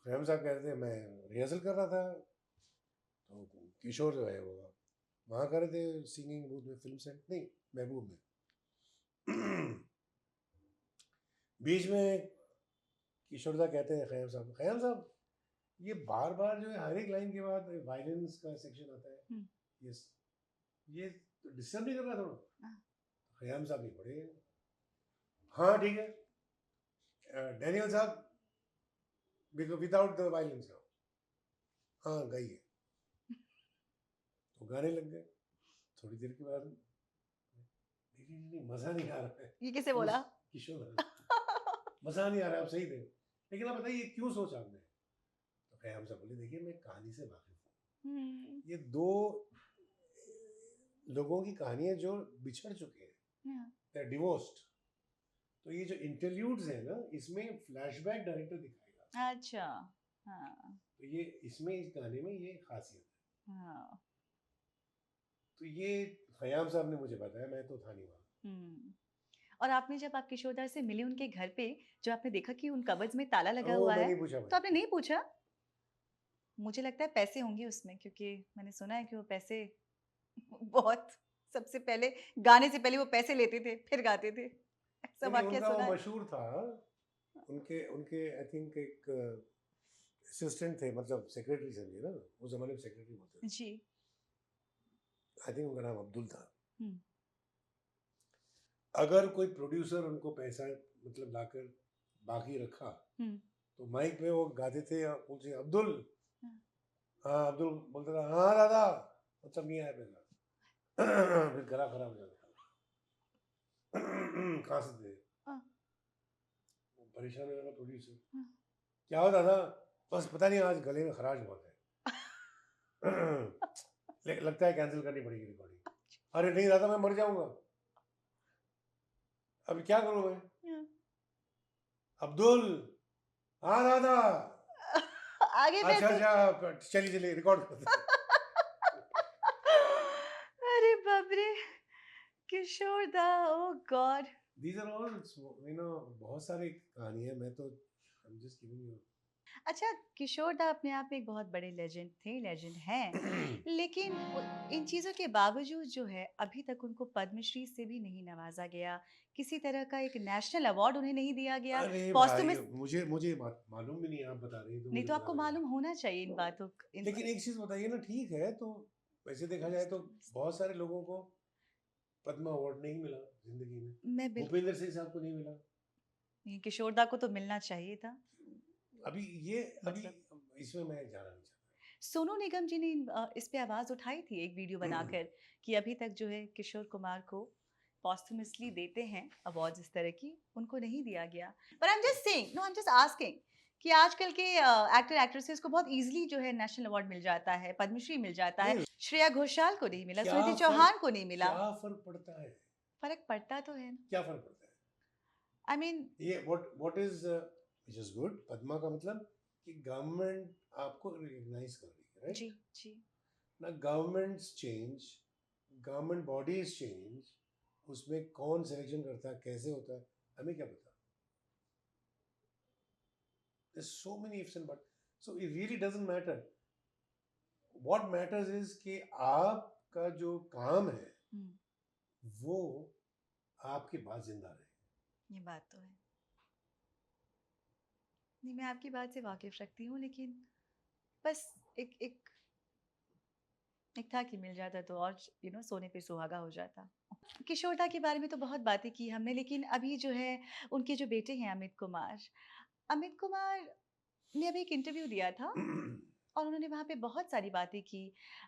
Speaker 1: खयाम साहब कहते थे, मैं रिहर्सल कर रहा था, तो किशोर जो है वो वहाँ कर रहे थे सिंगिंग बूथ में, फिल्म सेट नहीं, महबूब में। बीच में किशोरदा कहते हैं खयाम साहब ये बार बार जो है हर एक लाइन के बाद वायलेंस का सेक्शन आता है, ये तो डिस्टर्ब नहीं कर रहा थोड़ा? खयाम साहब नहीं पढ़े, हाँ ठीक है, डैनियल साहब विदाउट द वायलेंस गाओ, हाँ गाइए। तो गाने लग गए, थोड़ी देर के बाद नहीं मजा नहीं आ रहा है।
Speaker 2: ये किसे बोला?
Speaker 1: किशोर मजा नहीं आ रहा है, आप सही थे, लेकिन आप बताइए क्यों सोचा आपने? तो खयाम साहब बोले देखिए मैं कहानी से वाकिफ हूँ, ये दो लोगों की कहानियां जो बिछड़ चुके हैं, they're divorced, तो ये जो इंटरल्यूड्स है ना, इसमें फ्लैशबैक डायरेक्टर दिखाएगा।
Speaker 2: अच्छा हाँ।
Speaker 1: तो ये इसमें इस गाने में ये खासियत है।
Speaker 2: हाँ।
Speaker 1: तो ये खयाम साहब ने मुझे बताया, मैं तो था नहीं वहाँ।
Speaker 2: और आपने जब आप किशोरदा से मिले उनके घर पे, जो आपने देखा कि उन कबर्ड्स में ताला लगा
Speaker 1: ओ,
Speaker 2: हुआ
Speaker 1: मैं
Speaker 2: है,
Speaker 1: नहीं पूछा
Speaker 2: तो आपने नहीं पूछा? मुझे लगता है पैसे होंगे उसमें, क्योंकि मैंने सुना है कि वो पैसे बहुत, सबसे पहले गाने से पहले वो पैसे लेते थे फिर गाते थे, ऐसा वाक्य
Speaker 1: उनका
Speaker 2: सुना
Speaker 1: वो
Speaker 2: है।
Speaker 1: मशहूर था, उनके उनके आई थिंक एक असिस्टेंट थे, मतलब सेक्रेटरी समझिए ना, उस जमाने में सेक्रेटरी बोलते थे
Speaker 2: जी।
Speaker 1: आई थिंक उनका नाम अब्दुल था। अगर कोई प्रोड्यूसर उनको पैसा मतलब लाकर बाकी रखा, तो माइक पे वो गाते थे, पूछे अब्दुल, हाँ अब्दुल बोलता था हाँ दादा, मतलब नहीं आया पैसा। फिर गला खराब हो जाता था, कहाँ से दे, परेशान हो जाता प्रोड्यूसर, क्या हो दादा, बस पता नहीं आज गले में खराश बहुत है, लगता है कैंसिल करनी पड़ेगी रिकॉर्डिंग। अरे नहीं दादा मैं मर जाऊंगा, अभी क्या करूं मैं? अब्दुल, हाँ दादा,
Speaker 2: आगे
Speaker 1: अच्छा अच्छा चलिए चलिए रिकॉर्ड करते हैं।
Speaker 2: अरे बाप रे, किशोरदा, ओ God.
Speaker 1: These are all, you know, बहुत सारी कहानी है, मैं तो I'm just giving you.
Speaker 2: अच्छा, किशोरदा अपने आप में एक बहुत बड़े लेजेंड थे, लेजेंड हैं, लेकिन इन चीज़ों के बावजूद जो है अभी तक उनको पद्मश्री से भी नहीं नवाजा गया, किसी तरह का एक नेशनल अवार्ड उन्हें नहीं दिया गया।
Speaker 1: अरे भाई
Speaker 2: पॉस्टमस
Speaker 1: मुझे बात मालूम भी नहीं है, आप बता रही हैं तो
Speaker 2: नहीं
Speaker 1: मुझे
Speaker 2: तो आपको
Speaker 1: पता नहीं।
Speaker 2: मालूम होना चाहिए इन बातों
Speaker 1: लेकिन एक चीज बताइए ना, ठीक है तो वैसे देखा जाए तो बहुत सारे लोगों को पद्म अवार्ड नहीं मिला जिंदगी में,
Speaker 2: मैं
Speaker 1: भूपेंद्र सिंह साहब को नहीं मिला,
Speaker 2: नहीं, किशोरदा को तो मिलना चाहिए था।
Speaker 1: अभी ये अभी इसमें मैं जाना नहीं चाहता।
Speaker 2: सोनू निगम जी ने इस पे आवाज उठाई थी एक वीडियो बनाकर कि अभी तक जो है किशोर कुमार को पॉस्टमसली देते हैं अवार्ड्स इस तरह की, उनको नहीं दिया गया। पर I am just saying, no I am just asking कि आजकल के एक्टर एक्ट्रेसेस को बहुत इजीली जो है नेशनल अवार्ड मिल जाता है, पद्मश्री मिल जाता है, श्रेया घोषाल को नहीं मिला, स्मृति चौहान को नहीं मिला।
Speaker 1: क्या फर्क पड़ता है?
Speaker 2: फर्क पड़ता तो है ना।
Speaker 1: क्या फर्क पड़ता है?
Speaker 2: आई मीन
Speaker 1: ये what is which is good, Padma का मतलब कि गवर्नमेंट आपको रिकग्नाइज कर रही है, राइट?
Speaker 2: जी जी
Speaker 1: ना governments change, government bodies change, उसमें कौन सिलेक्शन करता है, कैसे होता है, हमें क्या पता? There's so many ifs and buts. So it really doesn't matter. What matters is कि आपका जो काम है वो आपके बाद जिंदा रहे.
Speaker 2: ये बात तो है. नहीं, मैं आपकी बात से वाकिफ रखती हूँ, लेकिन बस एक एक एक था कि मिल जाता तो और सोने पे सुहागा हो जाता. किशोर दा के बारे में तो बहुत बातें की हमने, लेकिन अभी जो है उनके जो बेटे हैं अमित कुमार ने अभी एक इंटरव्यू दिया था और उन्होंने वहाँ पे बहुत सारी बातें की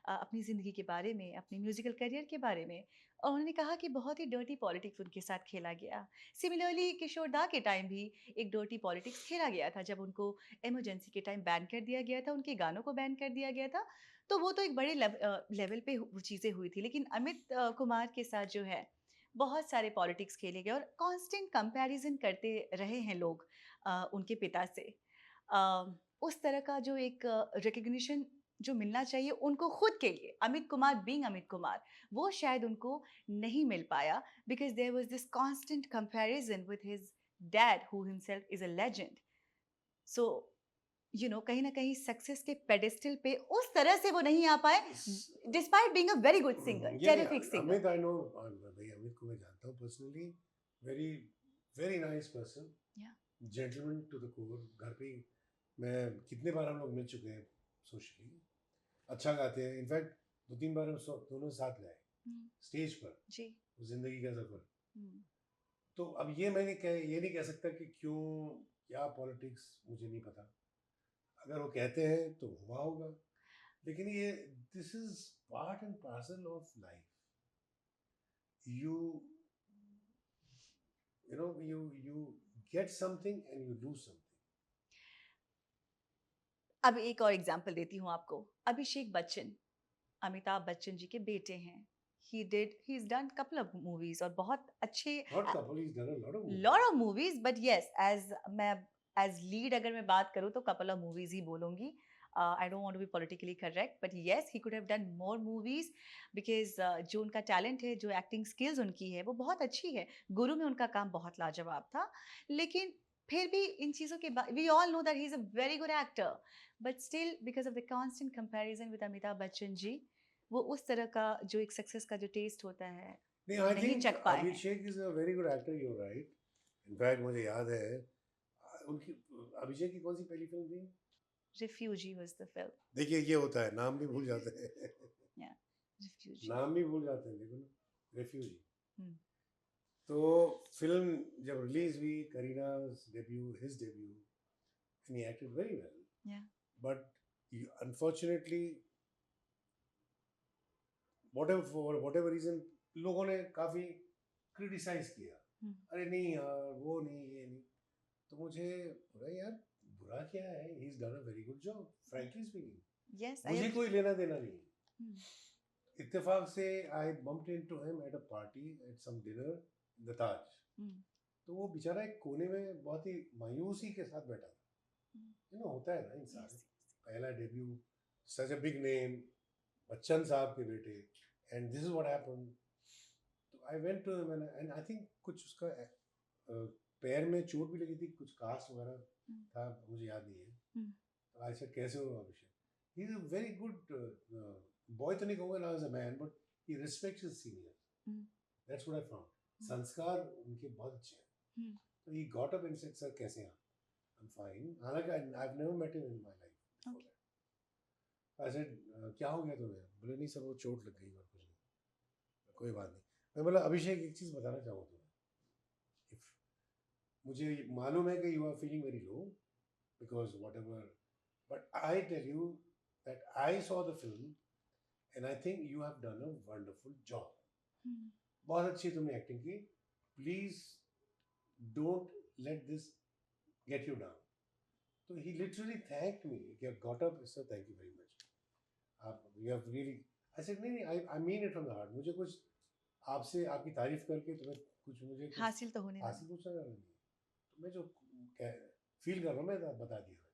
Speaker 2: अपनी ज़िंदगी के बारे में, अपने म्यूज़िकल करियर के बारे में, और उन्होंने कहा कि बहुत ही डर्टी पॉलिटिक्स उनके साथ खेला गया. सिमिलरली किशोर दा के टाइम भी एक डर्टी पॉलिटिक्स खेला गया था जब उनको इमरजेंसी के टाइम बैन कर दिया गया था, उनके गानों को बैन कर दिया गया था. तो वो तो एक बड़े लेवल पे वो चीज़ें हुई थी, लेकिन अमित कुमार के साथ जो है बहुत सारे पॉलिटिक्स खेले गए और कांस्टेंट कंपैरिजन करते रहे हैं लोग उनके पिता से. उस तरह का जो एक रिकग्निशन जो मिलना चाहिए उनको खुद के लिए, अमित कुमार बीइंग अमित कुमार, वो शायद उनको नहीं मिल पाया, because there was this constant comparison with his dad who himself is a legend. So कहीं ना कहीं सक्सेस के पेडेस्टल पे उस तरह से वो नहीं आ पाए, despite being a very good singer, terrific singer.
Speaker 1: Amit, I know भाई, अमित को मैं जानता हूँ personally. Very very nice person, gentleman to the core. घर पे मैं कितने बार हम लोग मिल चुके हैं सोशली. अच्छा गाते हैं. इनफैक्ट 2-3 बार हम दोनों साथ गए स्टेज पर
Speaker 2: जी.
Speaker 1: जिंदगी का सफर. तो अब ये ये नहीं कह सकता कि क्यों, क्या पॉलिटिक्स, मुझे नहीं पता. अगर वो कहते हैं तो हुआ होगा, लेकिन ये this is part and parcel of life. You you get something and you lose something.
Speaker 2: अब एक और एग्जांपल देती हूँ आपको. अभिषेक बच्चन, अमिताभ बच्चन जी के बेटे हैं. he's done couple of movies और बहुत अच्छे
Speaker 1: Not couple, he's done a
Speaker 2: lot of movies, but yes, as lead अगर मैं बात करूँ तो couple of movies ही बोलूँगी. I don't want to be politically correct, but yes, he could have done more movies because जो उनका talent है, जो acting skills उनकी है, वो बहुत अच्छी है. गुरु में उनका काम बहुत लाजवाब था, लेकिन फिर भी इन चीज़ों के बाद we all know that he's a very good actor, but still because of the constant comparison with Amitabh Bachchan ji, वो उस तरह का जो एक सक्सेस का जो टेस्ट होता है
Speaker 1: नहीं, I
Speaker 2: नहीं
Speaker 1: think
Speaker 2: चख पाए हैं.
Speaker 1: अभिषेक is a very good actor, you're right. In fact मुझे याद है उनकी, अभिषेक की कौन सी पहली फिल्म थी?
Speaker 2: Refugee was the film.
Speaker 1: देखिए ये होता है, नाम भी भूल जाते हैं.
Speaker 2: Yeah, Refugee.
Speaker 1: नाम भी भूल जाते हैं, देखो ना, रेफ्यूजी.
Speaker 2: Hmm.
Speaker 1: तो फिल्म जब रिलीज हुई, करीना's debut, his debut, and he acted very well.
Speaker 2: Yeah.
Speaker 1: But unfortunately, for whatever reason, लोगों ने काफी क्रिटिसाइज किया. अरे नहीं यार, वो नहीं, ये नहीं. तो मुझे बोला यार, बुरा क्या है? He's done a very good job, frankly speaking.
Speaker 2: Yes,
Speaker 1: मुझे कोई लेना देना नहीं.
Speaker 2: Hmm.
Speaker 1: इत्तेफाक से I bumped into him at a party at some dinner in the Taj. तो वो बेचारा एक कोने में बहुत ही मायूसी के साथ बैठा था. होता है ना इंसान, पहला debut, such a big name, Bachchan sahab के बेटे, and this is what happened. तो I went to him and I think कुछ उसका पैर में चोट भी लगी थी, कुछ कास्ट वगैरह था, मुझे याद नहीं है. तो आई सेड कैसे हो Abhishek? He is a very good boy, तो नहीं कहूँगा ना as a man, but he respects his senior. That's what I found. संस्कार उनके बहुत अच्छे हैं. तो he got up and said sir कैसे हैं आप? I'm fine. हालांकि I've never met him in my life.
Speaker 2: Okay.
Speaker 1: I said क्या हो गया तुम्हें? बोले नहीं सर, वो चोट लग गई और कुछ नहीं. कोई बात नहीं. मैं बोला अभिषेक एक चीज बताना चाहूँ तुम्हें. मुझे मालूम है कि you are feeling very low because whatever, but I tell you that I saw the film and I think you have done a wonderful job. बहुत अच्छी तुमने एक्टिंग की. Please don't let this get you down. So he literally thanked me. He got up and said, "Thank you very much. You have really." I said, "नहीं, I mean it from the heart. मुझे कुछ आपसे आपकी तारीफ करके तुम्हें कुछ
Speaker 2: हासिल तो होने
Speaker 1: हासिल कुछ नहीं. तो मैं जो फील कर रहा हूँ मैं बता दिया मैंने.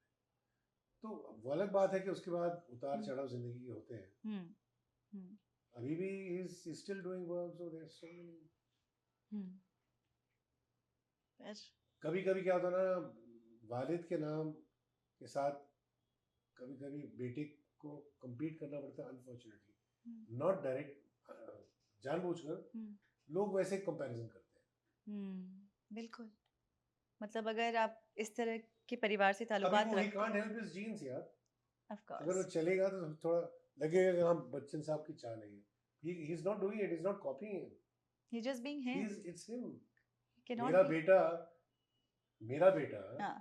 Speaker 1: तो वो अलग बात है कि उसके बाद उतार
Speaker 2: हम्म,
Speaker 1: चढ़ाव जिंदगी के होते हैं.
Speaker 2: हम्म, हम्म,
Speaker 1: अभी भी is still doing work, so there so many.
Speaker 2: Hmm, फिर
Speaker 1: कभी कभी क्या होता है ना, वालिद के नाम के साथ कभी कभी बेटे को compete करना पड़ता है, अनफॉर्चुनेटली.
Speaker 2: हम्म,
Speaker 1: नॉट डायरेक्ट, जानबूझकर
Speaker 2: हम्म,
Speaker 1: लोग वैसे कंपैरिजन करते
Speaker 2: बिल्कुल. मतलब अगर आप इस तरह के परिवार से
Speaker 1: हैं. अभी
Speaker 2: ताल्लुकात
Speaker 1: वो ही
Speaker 2: रखते
Speaker 1: कांट
Speaker 2: हैं,
Speaker 1: हेल्प हिज जीन्स यार.
Speaker 2: ऑफ
Speaker 1: अगर वो
Speaker 2: कोर्स,
Speaker 1: चलेगा तो थोड़ा लगेगा कि हाँ बच्चन साहब की चाल है ये. He is not doing it, is not copying it.
Speaker 2: He just being
Speaker 1: he
Speaker 2: him,
Speaker 1: is, it's him.
Speaker 2: Can not
Speaker 1: मेरा
Speaker 2: बी.
Speaker 1: बेटा, मेरा बेटा,
Speaker 2: हाँ.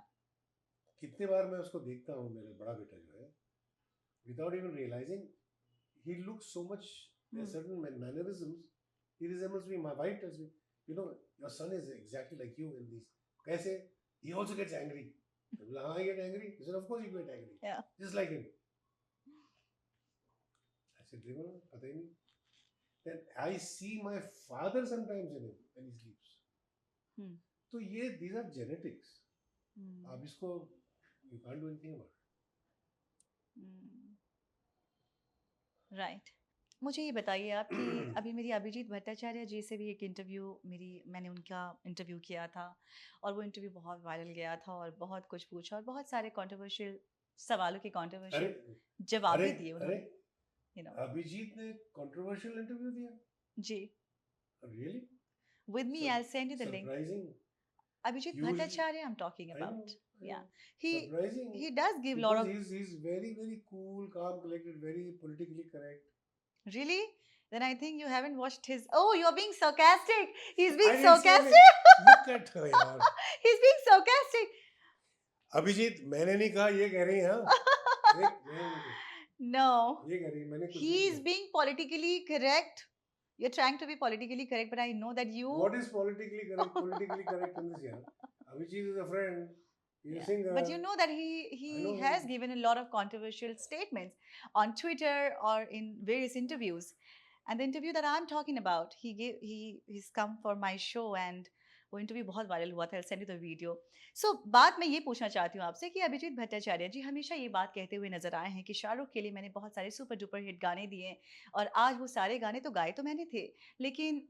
Speaker 1: कितने बार मैं उसको देखता हूँ, मेरा बड़ा बेटा जो है, without even realizing, he looks so much, there are
Speaker 2: hmm,
Speaker 1: certain mannerisms, he resembles me. My wife tells me, you know, your son is exactly like you in these. कैसे? He also gets angry. I will, I get angry. He said, of course you get angry.
Speaker 2: yeah.
Speaker 1: Just like him. I said, "Devana, पता ही नहीं." Then I see my father sometimes in him when he sleeps.
Speaker 2: हम्म,
Speaker 1: तो ये, these are genetics.
Speaker 2: हम्म,
Speaker 1: आप इसको, you can't do anything about it.
Speaker 2: Right. मुझे ये बताइए आप कि अभी मेरी अभिजीत भट्टाचार्य जी से भी एक इंटरव्यू, मैंने उनका इंटरव्यू किया था और वो इंटरव्यू बहुत वायरल गया था और बहुत कुछ पूछा और बहुत सारे कंट्रोवर्शियल सवालों के
Speaker 1: अरे
Speaker 2: कंट्रोवर्शियल जवाब
Speaker 1: अरे
Speaker 2: भी दिए
Speaker 1: अरे,
Speaker 2: उन्होंने, यू नो.
Speaker 1: अभिजीत ने कंट्रोवर्शियल इंटरव्यू दिया?
Speaker 2: जी.
Speaker 1: Really?
Speaker 2: With me I send you the link.
Speaker 1: Surprising.
Speaker 2: Abhijit
Speaker 1: Usually,
Speaker 2: Bhattacharya I am talking
Speaker 1: I know,
Speaker 2: about.
Speaker 1: I
Speaker 2: yeah.
Speaker 1: know.
Speaker 2: He
Speaker 1: Surprising
Speaker 2: he does give lot
Speaker 1: because
Speaker 2: of.
Speaker 1: he's very cool, calm, collected, very politically correct.
Speaker 2: Really? Then I think you haven't watched his. Oh, you're being sarcastic. He's
Speaker 1: I
Speaker 2: being
Speaker 1: didn't say anything.
Speaker 2: sarcastic.
Speaker 1: Look at her, यार.
Speaker 2: He's being sarcastic.
Speaker 1: Abhijit, मैंने नहीं कहा, ये कह रही है. हाँ.
Speaker 2: No.
Speaker 1: ये कह रही है, मैंने कुछ नहीं
Speaker 2: He's
Speaker 1: किया.
Speaker 2: being politically correct. You're trying to be politically correct, but I know that you.
Speaker 1: What is politically correct? Politically correct in this, यार. Abhijit is a friend. He's a
Speaker 2: Yeah.
Speaker 1: singer.
Speaker 2: But you know that
Speaker 1: I
Speaker 2: he
Speaker 1: know
Speaker 2: has
Speaker 1: him.
Speaker 2: given a lot of controversial statements on Twitter or in various interviews. And the interview that I'm talking about, he's come for my show and वो interview बहुत viral हुआ था. I'll send you the video. So बात मैं ये पूछना चाहती हूँ आपसे कि अभिजीत भट्टाचार्य जी हमेशा ये बात कहते हुए नजर आए हैं कि शाहरुख के लिए मैंने बहुत सारे सुपर डुपर हिट गाने दिए और आज वो सारे गाने तो गाए तो मैंने थे, लेकिन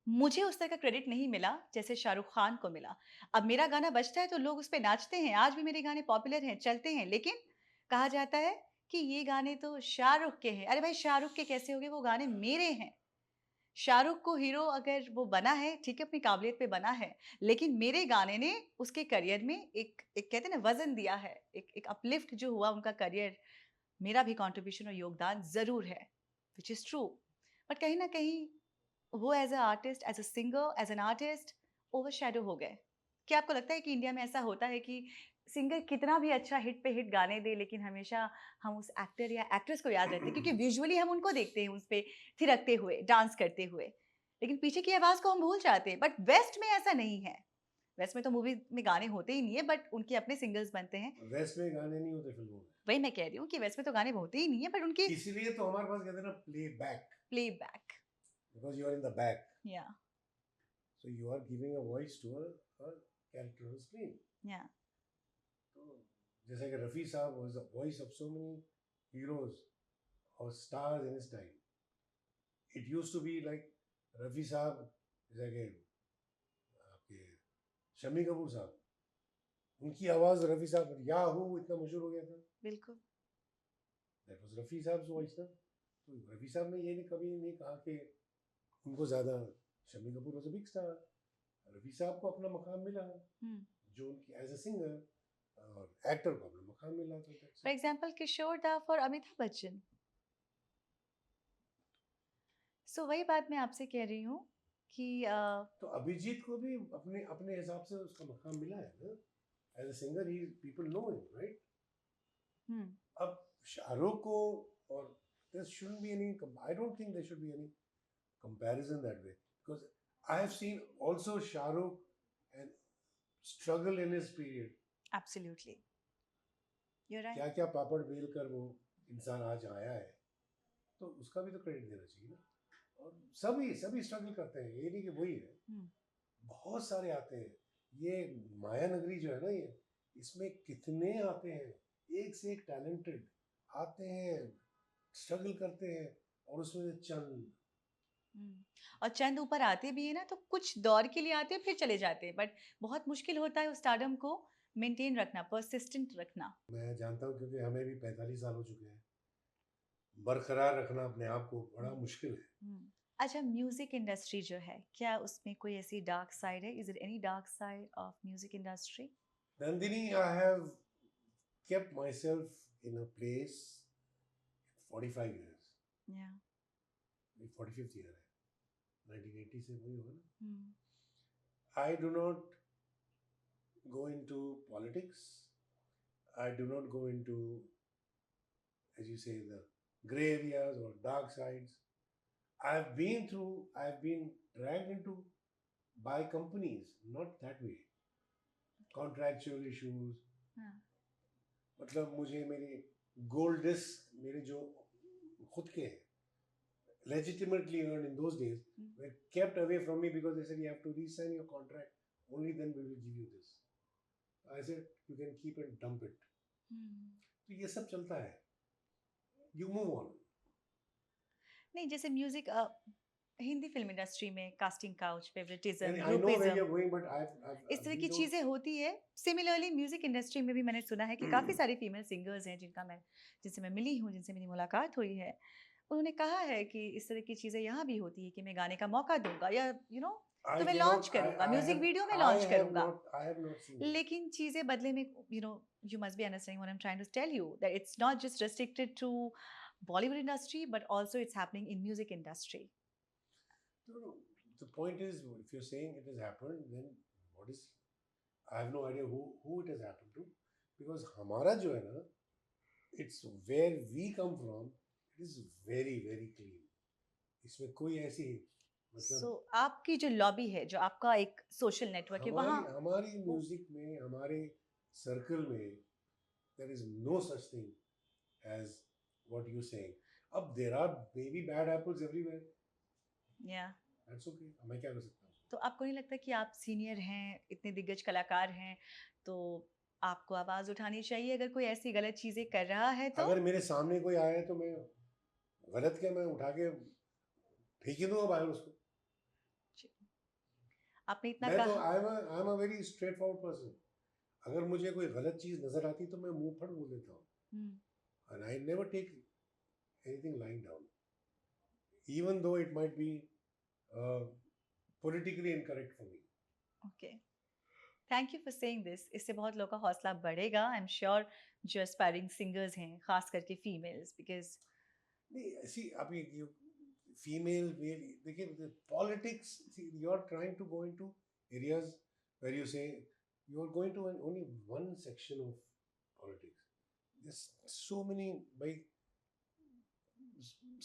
Speaker 2: मुझे उस तरह का क्रेडिट नहीं मिला जैसे शाहरुख खान को मिला. अब मेरा गाना बजता है तो लोग उस पे नाचते हैं, आज भी मेरे गाने पॉपुलर हैं, चलते हैं, लेकिन कहा जाता है कि ये गाने तो शाहरुख के हैं. अरे भाई, शाहरुख के कैसे हो गए? वो गाने मेरे हैं. शाहरुख को हीरो अगर वो बना है, ठीक है, अपनी काबिलियत पे बना है, लेकिन मेरे गाने ने उसके करियर में एक एक कहते हैं ना वजन दिया है, एक एक अपलिफ्ट जो हुआ उनका करियर. मेरा भी कंट्रीब्यूशन और योगदान ज़रूर है, व्हिच इज़ ट्रू. बट कहीं न कहीं वो as a artist, as a singer, as an artist overshadow हो गए. क्या आपको लगता है कि इंडिया में ऐसा होता है कि सिंगर कितना भी अच्छा हिट पे हिट गाने दे, लेकिन हमेशा हम उस एक्टर या एक्ट्रेस को याद रखते हैं क्योंकि विजुअली हम उनको देखते हैं उस पे थिरकते हुए, डांस करते हुए, लेकिन पीछे की आवाज़ को हम भूल जाते हैं. बट वेस्ट में ऐसा नहीं है. वेस्ट में तो मूवी में गाने होते ही नहीं है, बट उनके अपने सिंगर्स बनते हैं.
Speaker 1: वेस्ट में गाने नहीं होते फिल्मों में.
Speaker 2: वही मैं कह रही हूँ कि वेस्ट में तो गाने होते ही नहीं है, बट उनके
Speaker 1: इसीलिए तो हमारे पास कहते हैं ना play back.
Speaker 2: Playback.
Speaker 1: Because you are in the back.
Speaker 2: या.
Speaker 1: So you are giving a voice to a character on screen.
Speaker 2: या.
Speaker 1: तो जैसे कि रफ़ी साहब was the voice of so many heroes or stars in his time. It used to be like Rafi साहब, जैसे कि आपके शम्मी कपूर साहब, उनकी आवाज़ रफ़ी साहब याहू इतना मशहूर हो गया था.
Speaker 2: बिल्कुल.
Speaker 1: That was रफ़ी साहब वॉइस था. तो रफ़ी साहब ने ये कभी नहीं कहा कि उनको ज़्यादा, Shammi Kapoor was a big star. Rafi साहब को अपना मकाम मिला जो उनकी एज अ सिंगर, और एक्टर को अपना मकाम मिला.
Speaker 2: फॉर एग्जाम्पल किशोर दा फॉर अमिताभ बच्चन. सो वही बात मैं आपसे कह रही हूँ कि
Speaker 1: तो अभिजीत को भी अपने अपने हिसाब से उसका मकाम मिला है ना. एज अ सिंगर ही, पीपल नो हिम, राइट. अब शाहरुख को, और there shouldn't be any, I don't think there should be any comparison that way, because I have seen also Shahrukh and struggle in his period.
Speaker 2: Absolutely you are
Speaker 1: क्या
Speaker 2: right.
Speaker 1: क्या पापड़ बेल कर वो इंसान आज आया है, तो उसका भी तो क्रेडिट देना चाहिए ना. और सभी सभी स्ट्रगल करते हैं, ये नहीं कि वही है. बहुत सारे आते हैं. ये माया नगरी जो है ना, ये इसमें कितने आते हैं एक से एक टैलेंटेड आते हैं, स्ट्रगल करते हैं, और उसमें से चंद
Speaker 2: और चंद ऊपर आते भी है ना तो कुछ दौर के लिए आते हैं फिर चले जाते हैं, बट बहुत मुश्किल होता है उस स्टारडम को मेंटेन रखना, परसिस्टेंट रखना।
Speaker 1: मैं जानता हूँ, क्योंकि हमें भी 45 साल हो चुके हैं। बरकरार रखना अपने आप को बड़ा
Speaker 2: हम्म,
Speaker 1: मुश्किल है।
Speaker 2: हम्म। अच्छा, म्यूजिक इंडस्ट्री जो है, क्या उसमें कोई ऐसी डार्क साइड है? Is it any dark side of music industry?
Speaker 1: Nandini, I have kept myself in a place 45 years.
Speaker 2: या
Speaker 1: 45th year है, 1980 से वही होगा ना। I do not go into politics. I do not go into, as you say, the gray areas or dark sides. I've been dragged into by companies, not that way. Contractual issues. मतलब मुझे मेरे gold disc, मेरे जो खुद के हैं, legitimately earned in those days, were kept away from me because they said you have to re-sign your contract. Only then we will give you this. I said you can keep and dump it. तो ये सब चलता है. You move on.
Speaker 2: नहीं, जैसे music Hindi film industry में casting couch, favouritism,
Speaker 1: And I know where
Speaker 2: groupism,
Speaker 1: you're going, but
Speaker 2: इस तरह
Speaker 1: we
Speaker 2: की
Speaker 1: don't.
Speaker 2: चीजें होती है। सिमिलरली म्यूजिक इंडस्ट्री में भी मैंने सुना है कि काफी सारी फीमेल सिंगर्स हैं जिनसे मैं मिली हूँ, जिनसे मेरी मुलाकात हुई है। उन्होंने कहा है कि इस तरह की चीजें यहाँ भी होती है कि मैं गाने का मौका दूंगा या
Speaker 1: I
Speaker 2: तो मैं
Speaker 1: cannot.
Speaker 2: लॉन्च करूंगा, म्यूजिक वीडियो में लॉन्च करूंगा,
Speaker 1: I have not seen it.
Speaker 2: लेकिन चीजें बदले में you must be understanding what I'm trying to tell you, that it's not just restricted to Bollywood industry but also it's happening in music industry.
Speaker 1: No. The point is, if you're saying it has happened, then what is? I have no idea who it has happened to, because हमारा जो है ना, it's where we come from. It is very very clean. इसमें कोई ऐसी मतलब
Speaker 2: So आपकी जो लॉबी है, जो आपका एक सोशल नेटवर्क है, वहाँ
Speaker 1: हमारी म्यूजिक में, हमारे सर्कल में, there is no such thing as what you're saying. अब there are maybe bad apples everywhere.
Speaker 2: या
Speaker 1: That's okay. अब मैं क्या कर सकता हूँ?
Speaker 2: तो आपको नहीं लगता कि आप सीनियर हैं, इतने दिग्गज कलाकार हैं, तो आपको आवाज उठानी चाहिए अगर कोई ऐसी गलत चीजें कर रहा है तो?
Speaker 1: अगर मेरे सामने कोई आया है तो मैं गलत क्या, मैं उठा के फेंक ही दूंगा बाहर उसको।
Speaker 2: आपने इतना
Speaker 1: मैं तो
Speaker 2: कहा।
Speaker 1: आई am a very straight forward person. अगर मुझे कोई गलत चीज नजर आती तो मैं मुंह फट बोल देता हूँ। And I never take anything lying down, even though it might be politically incorrect for me.
Speaker 2: Okay, thank you for saying this. इससे बहुत लोगों का हौसला बढ़ेगा, आई एम श्योर, जो एस्पायरिंग सिंगर्स हैं, खास करके फीमेल्स, बिकॉज
Speaker 1: नहीं, see, अभी you female male, देखिए politics, see, you're trying to go into areas where you say you're going to only one section of politics. There's so many by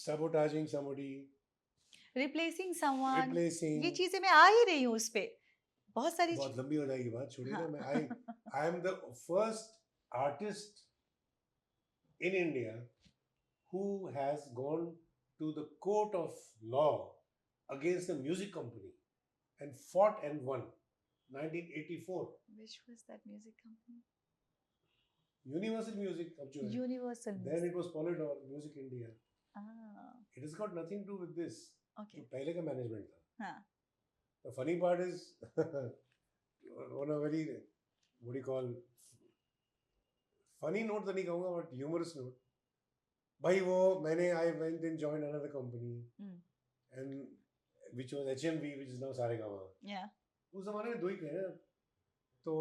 Speaker 1: sabotaging somebody,
Speaker 2: replacing someone,
Speaker 1: replacing.
Speaker 2: ये चीजें मैं आ ही रही हूँ उस पे, बहुत सारी
Speaker 1: बहुत लंबी हो जाएगी बात, छोड़िए
Speaker 2: हाँ।
Speaker 1: ना। मैं I am the first artist in India who has gone to the court of law against the music company and fought and won. 1984.
Speaker 2: Which was that music company?
Speaker 1: Universal Music अब जो है,
Speaker 2: Universal
Speaker 1: then
Speaker 2: Music.
Speaker 1: it was Polydor Music India.
Speaker 2: Ah,
Speaker 1: It has got nothing to do with this.
Speaker 2: okay.
Speaker 1: जो पहले का management था.
Speaker 2: हाँ.
Speaker 1: The funny part is on a very, what do you call, funny note तो नहीं कहूँगा, but humorous note. भाई वो मैंने I went and joined another company and which was HMV, which is now Saregama.
Speaker 2: Yeah.
Speaker 1: उस जमाने में दो ही थे ना, तो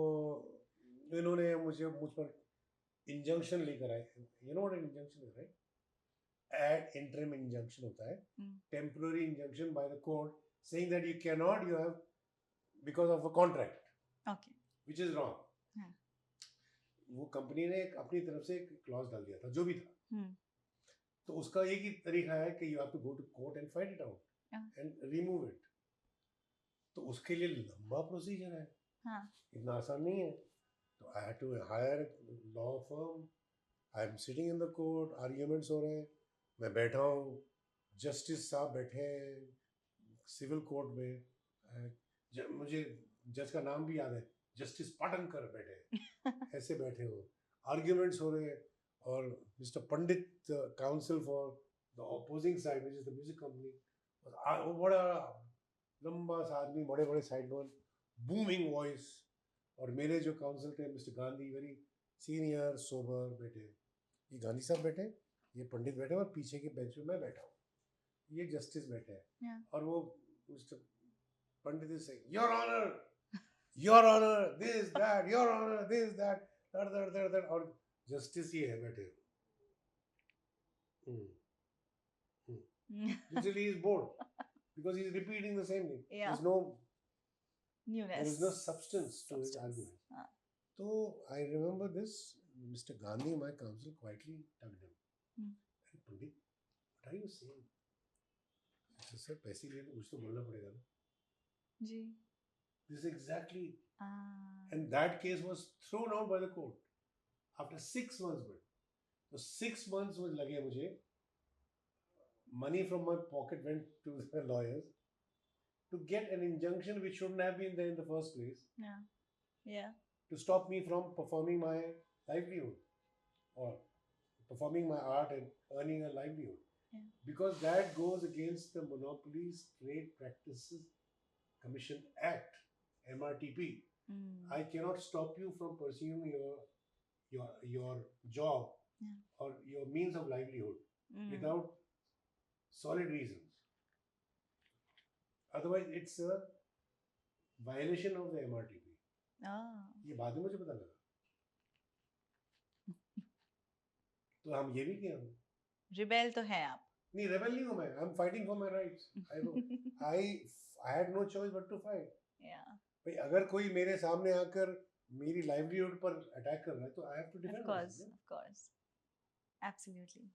Speaker 1: इन्होंने मुझ पर इंजंक्शन लेकर आए। You know what injunction is, right? An interim injunction होता है, temporary injunction by the court saying that you can not, you have because of a contract,
Speaker 2: okay,
Speaker 1: which is wrong. वो कंपनी ने अपनी तरफ से एक क्लॉज डाल दिया था, जो भी था। तो उसका एक ही तरीका है कि you have to go to court and fight it out and remove it. तो उसके लिए लंबा प्रोसीजर है, इतना आसान नहीं है। तो I had to hire law firm, I am sitting in the court, arguments हो रहे हैं, मैं बैठा हूँ, जस्टिस साहब बैठे हैं सिविल कोर्ट में, मुझे जज का नाम भी याद है, जस्टिस पाटनकर बैठे हैं ऐसे बैठे हो, arguments हो रहे हैं और Mr. Pandit, the counsel for the opposing side, which is the music company, वो बड़ा लंबा सा आदमी, बड़े बड़े साइडबोन, booming voice, और मेरे जो काउंसिल थे mister Gandhi, very senior sober, बैठे, ये गांधी साहब बैठे, ये पंडित बैठे और पीछे के बेंच पे मैं बैठा हूँ, ये जस्टिस बैठे हैं,
Speaker 2: Yeah.
Speaker 1: और वो mister Pandit is saying, your honor, this that, your honor, this that, that, और जस्टिस ये है बैठे, literally he is bored because he is repeating the same thing.
Speaker 2: Yeah.
Speaker 1: There is no substance to his argument. So I remember this, Mr. Gandhi, my counsel, quietly tugged him. Pandit, what are you saying? I said, sir, पैसे लिए तो कुछ तो बोलना पड़ेगा ना.
Speaker 2: जी.
Speaker 1: This is exactly. And that case was thrown out by the court after 6 months. So 6 months was लगे मुझे. Money from my pocket went to the lawyers to get an injunction which shouldn't have been there in the first place.
Speaker 2: Yeah.
Speaker 1: To stop me from performing my livelihood or performing my art and earning a livelihood.
Speaker 2: Yeah.
Speaker 1: Because that goes against the Monopolies Trade Practices Commission Act, MRTP. I cannot stop you from pursuing your job or your means of livelihood without solid reasons. Otherwise, it's a violation of the MRTP. ये बाद में मुझे पता लगा. तो हम ये भी किए हम.
Speaker 2: रिबेल तो है आप.
Speaker 1: नहीं, रेबेल नहीं हूँ मैं. I'm fighting for my rights. I had no choice but to fight.
Speaker 2: Yeah.
Speaker 1: भाई अगर कोई मेरे सामने आकर मेरी livelihood पर अटैक कर रहा है तो I have to defend myself.
Speaker 2: Of course. Absolutely.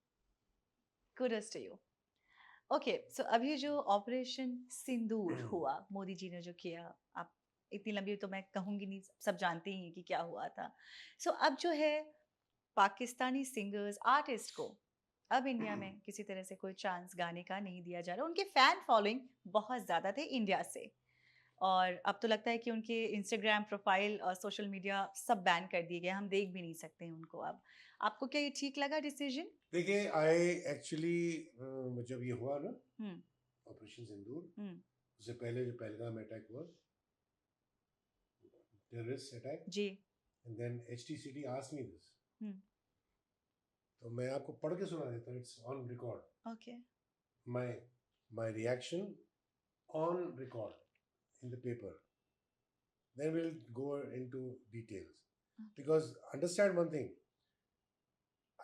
Speaker 2: Kudos to you. Okay, so अभी जो ऑपरेशन सिंदूर हुआ, मोदी जी ने जो किया, आप इतनी लंबी तो मैं कहूँगी नहीं, सब जानते ही हैं कि क्या हुआ था. So अब जो है पाकिस्तानी सिंगर्स, आर्टिस्ट को अब इंडिया में किसी तरह से कोई चांस गाने का नहीं दिया जा रहा. उनके फैन फॉलोइंग बहुत ज़्यादा थे इंडिया से, और अब तो लगता है कि उनके इंस्टाग्राम प्रोफाइल और सोशल मीडिया सब बैन कर दिए गए, हम देख भी नहीं सकते हैं उनको. अब आपको क्या ये ठीक लगा डिसीजन?
Speaker 1: देखिए, आई एक्चुअली जब ये हुआ ना ऑपरेशन सिंदूर, उससे पहले जो पहलगाम अटैक हुआ, टेररिस्ट अटैक
Speaker 2: जी,
Speaker 1: and then HTCD asked me this, तो मैं आपको पढ़ के सुना देता हूँ. It's on record.
Speaker 2: Okay.
Speaker 1: my reaction on record in the paper. Then we'll go into details. Because understand one thing,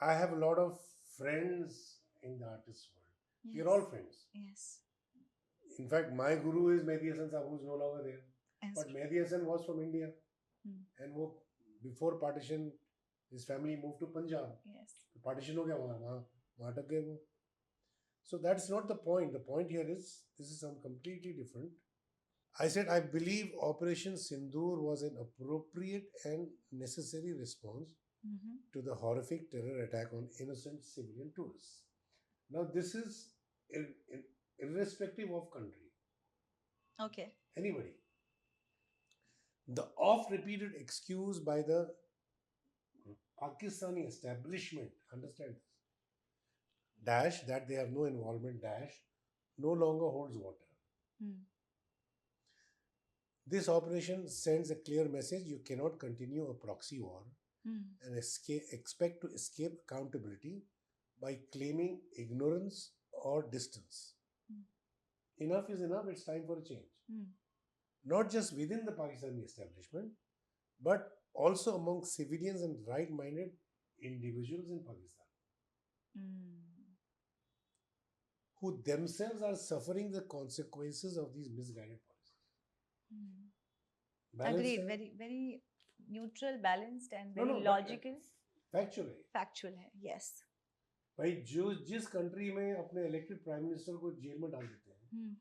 Speaker 1: I have a lot of friends in the artist world.
Speaker 2: Yes.
Speaker 1: We're all friends.
Speaker 2: Yes.
Speaker 1: In fact, my guru is Mehdi Hasan Sahab, who's no longer there.
Speaker 2: Yes.
Speaker 1: But Mehdi Hasan was from India. And before partition, his family moved to Punjab.
Speaker 2: Yes.
Speaker 1: Partition ho gaya wahan atak gaye wo. So that's not the point. The point here is, this is some completely different. I said, I believe Operation Sindoor was an appropriate and necessary response to the horrific terror attack on innocent civilian tourists. Now, this is irrespective of country.
Speaker 2: Okay.
Speaker 1: Anybody. The oft-repeated excuse by the Pakistani establishment, understand this, dash, that they have no involvement, dash, no longer holds water. This operation sends a clear message: you cannot continue a proxy war and expect to escape accountability by claiming ignorance or distance. Enough is enough, it's time for a change. Not just within the Pakistani establishment, but also among civilians and right-minded individuals in Pakistan, who themselves are suffering the consequences of these misguided policies.
Speaker 2: Agreed. Very, very neutral, balanced, and very logical.
Speaker 1: Factual
Speaker 2: है. Yes.
Speaker 1: भाई जिस country में अपने elected prime minister को jail में डाल देते हैं,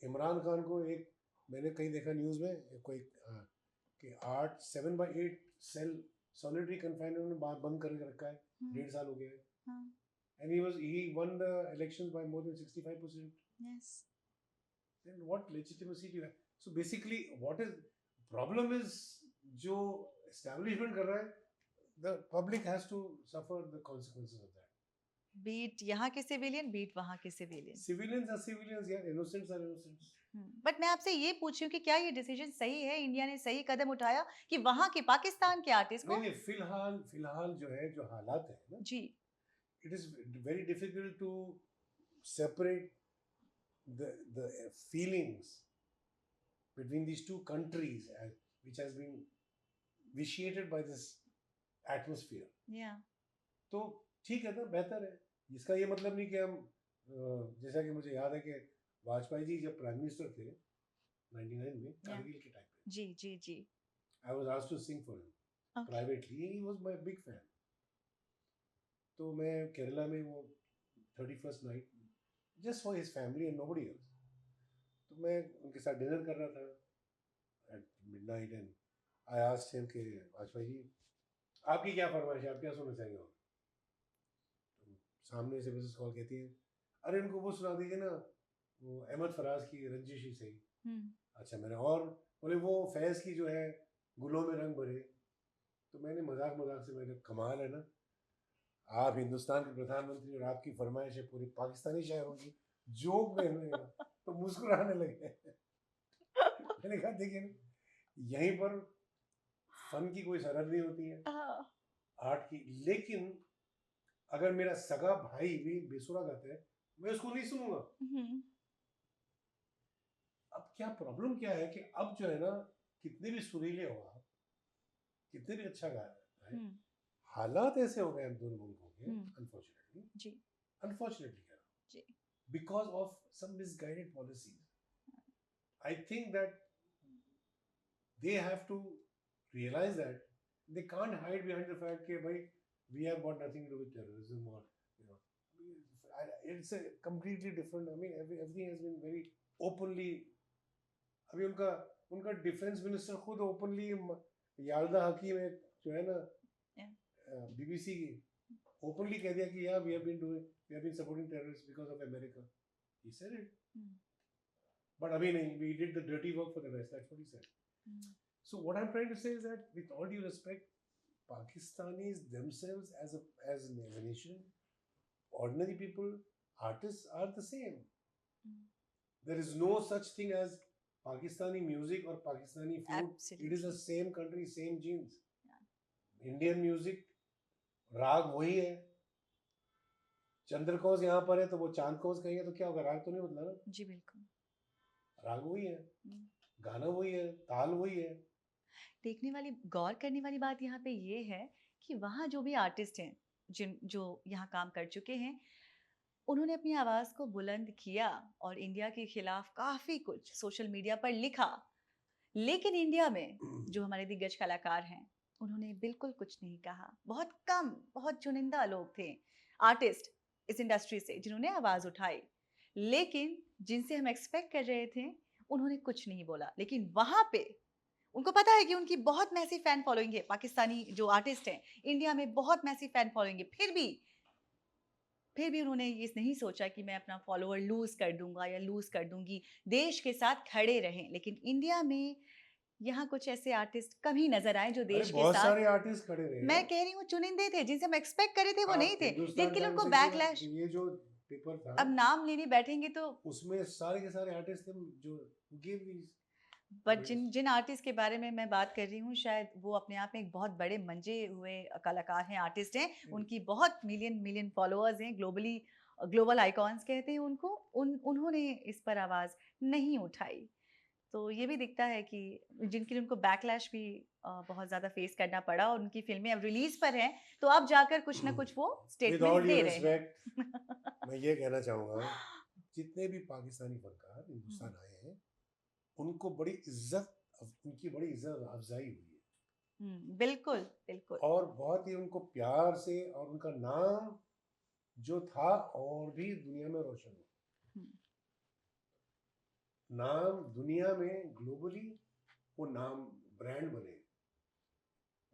Speaker 1: इमरान खान को एक मैंने कहीं देखा न्यूज़ में कोई कि 7/8 सेल सॉलिटरी कन्फाइनमेंट में बंद करके रखा है, 1.5 साल हो गया है, and he won the elections by more than 65%.
Speaker 2: Yes.
Speaker 1: Then what legitimacy do you have? So basically, what is problem is जो establishment कर रहा है, the public has to suffer the consequences of that.
Speaker 2: Be it यहाँ के civilian, be it वहाँ के civilian.
Speaker 1: Civilians are civilians, yeah, innocents are innocents.
Speaker 2: But मैं आपसे ये पूछ रही हूँ कि क्या ये डिसीजन सही है, इंडिया ने सही कदम उठाया कि वहाँ के पाकिस्तान के आर्टिस्ट को?
Speaker 1: नहीं, फिलहाल जो है, जो हालात है ना,
Speaker 2: जी,
Speaker 1: it is very difficult to separate the feelings between these two countries, which has been vitiated by this atmosphere.
Speaker 2: या
Speaker 1: तो ठीक है ना, बेहतर है। इसका ये मतलब नहीं कि हम जैसा कि मुझे याद है कि वाजपेयी जी जब प्राइम मिनिस्टर थे 99 में, कारगिल के टाइम पे,
Speaker 2: जी जी जी,
Speaker 1: I was asked to sing for him privately, he was my big fan. तो मैं केरला में वो 31st night just for his family and nobody else, तो मैं उनके साथ डिनर कर रहा था at midnight and I asked him कि वाजपेयी जी आपकी क्या फरमाइश है, आप क्या सुनना चाहेंगे? और सामने से मिसेस कॉल कहती है, अरे इनको वो सुना दीजिए ना, वो अहमद फराज की रंजिश ही सही। अच्छा, मैंने और बोले वो फैज़ की जो है गुलों में रंग भरे। तो मैंने मजाक से, मैंने कमाल है ना, आप हिंदुस्तान के प्रधानमंत्री और आपकी फरमाइश है पूरी पाकिस्तानी शायरों की, जोक में तो मुस्कुराने लगे। मैंने कहा देखिए ना, यहीं पर फन की कोई सरहद नहीं होती है, आर्ट की। लेकिन अगर मेरा सगा भाई भी बेसुरा गाता है, मैं उसको नहीं सुनूंगा। अब क्या प्रॉब्लम क्या है कि अब जो है ना, कितने भी सुरीले हो आप, कितने भी अच्छा गा रहे हैं, हालात ऐसे हो गए हैं दोनों मुल्कों के, अनफॉर्चुनेटली
Speaker 2: जी,
Speaker 1: अनफॉर्चुनेटली कह रहा हूँ
Speaker 2: जी,
Speaker 1: because of some misguided policies. I think that they have to realize that they can't hide behind the fact that भाई we have got nothing to do with terrorism, or you know it's a completely different, I mean everything has been very openly। अभी उनका defence minister खुद openly याल्दा हकीम है जो है ना BBC की, openly कह दिया कि yeah we have been supporting terrorists because of America, he said it। but अभी नहीं, we did the dirty work for the rest, that's what he said। So what I'm trying to say is that with all due respect, Pakistanis themselves as a nation, ordinary people, artists are the same। There is no such thing as Pakistani music or Pakistani food।
Speaker 2: Absolutely।
Speaker 1: It is the same country, same genes। Indian music, राग वही है। चंद्रकोस यहाँ पर है तो वो चांदकोस कहेंगे तो क्या होगा, राग तो नहीं बदला ना।
Speaker 2: जी बिल्कुल,
Speaker 1: राग वही है, गाना वही है, ताल वही है।
Speaker 2: देखने वाली, गौर करने वाली बात यहाँ पे ये है कि वहाँ जो भी आर्टिस्ट हैं, जो यहाँ काम कर चुके हैं, उन्होंने अपनी आवाज़ को बुलंद किया और इंडिया के खिलाफ काफ़ी कुछ सोशल मीडिया पर लिखा। लेकिन इंडिया में जो हमारे दिग्गज कलाकार हैं, उन्होंने बिल्कुल कुछ नहीं कहा। बहुत कम, बहुत चुनिंदा लोग थे आर्टिस्ट इस इंडस्ट्री से जिन्होंने आवाज़ उठाई, लेकिन जिनसे हम एक्सपेक्ट कर रहे थे उन्होंने कुछ नहीं बोला। लेकिन वहाँ पे उनको पता है कि उनकी बहुत मैसिव फैन फॉलोइंग है, पाकिस्तानी जो आर्टिस्ट हैं इंडिया में बहुत मैसिव फैन फॉलोइंग है, फिर भी उन्होंने ये नहीं सोचा कि मैं अपना फॉलोअर लूज कर दूंगा या लूज कर दूंगी, देश के साथ खड़े रहें। लेकिन इंडिया में यहाँ कुछ ऐसे आर्टिस्ट कम ही नजर आए जो देश के
Speaker 1: बहुत
Speaker 2: साथ,
Speaker 1: सारे आर्टिस्ट खड़े रहे।
Speaker 2: मैं कह रही हूँ चुनिंदे थे, जिनसे हम एक्सपेक्ट कर रहे थे वो नहीं थे, जिनके लिए उनको बैकलैश,
Speaker 1: ये जो पेपर था
Speaker 2: अब नाम लेने बैठेंगे तो
Speaker 1: उसमें सारे के सारे आर्टिस्ट थे जो गिव दीस।
Speaker 2: बट जिन आर्टिस्ट के बारे में मैं बात कर रही हूँ, शायद वो अपने आप में एक बहुत बड़े मंजे हुए कलाकार हैं, आर्टिस्ट हैं, उनकी बहुत मिलियन फॉलोअर्स हैं, ग्लोबल आइकॉन्स कहते हैं उनको, उन्होंने इस पर आवाज़ नहीं उठाई। तो ये भी दिखता है कि जिनके लिए उनको बैकलैश भी बहुत ज़्यादा फेस करना पड़ा, और उनकी फिल्में अब रिलीज पर हैं तो अब जाकर कुछ ना कुछ वो स्टेटमेंट दे रहे हैं।
Speaker 1: मैं ये कहना चाहूँगा, जितने भी पाकिस्तानी फनकार हिंदुस्तान आए हैं उनको बड़ी इज्जत, उनकी बड़ी इज्जत अफजाई हुई है।
Speaker 2: बिल्कुल बिल्कुल,
Speaker 1: और बहुत ही उनको प्यार से, और उनका नाम जो था और भी दुनिया में रोशन हो, नाम दुनिया में ग्लोबली वो नाम ब्रांड बने।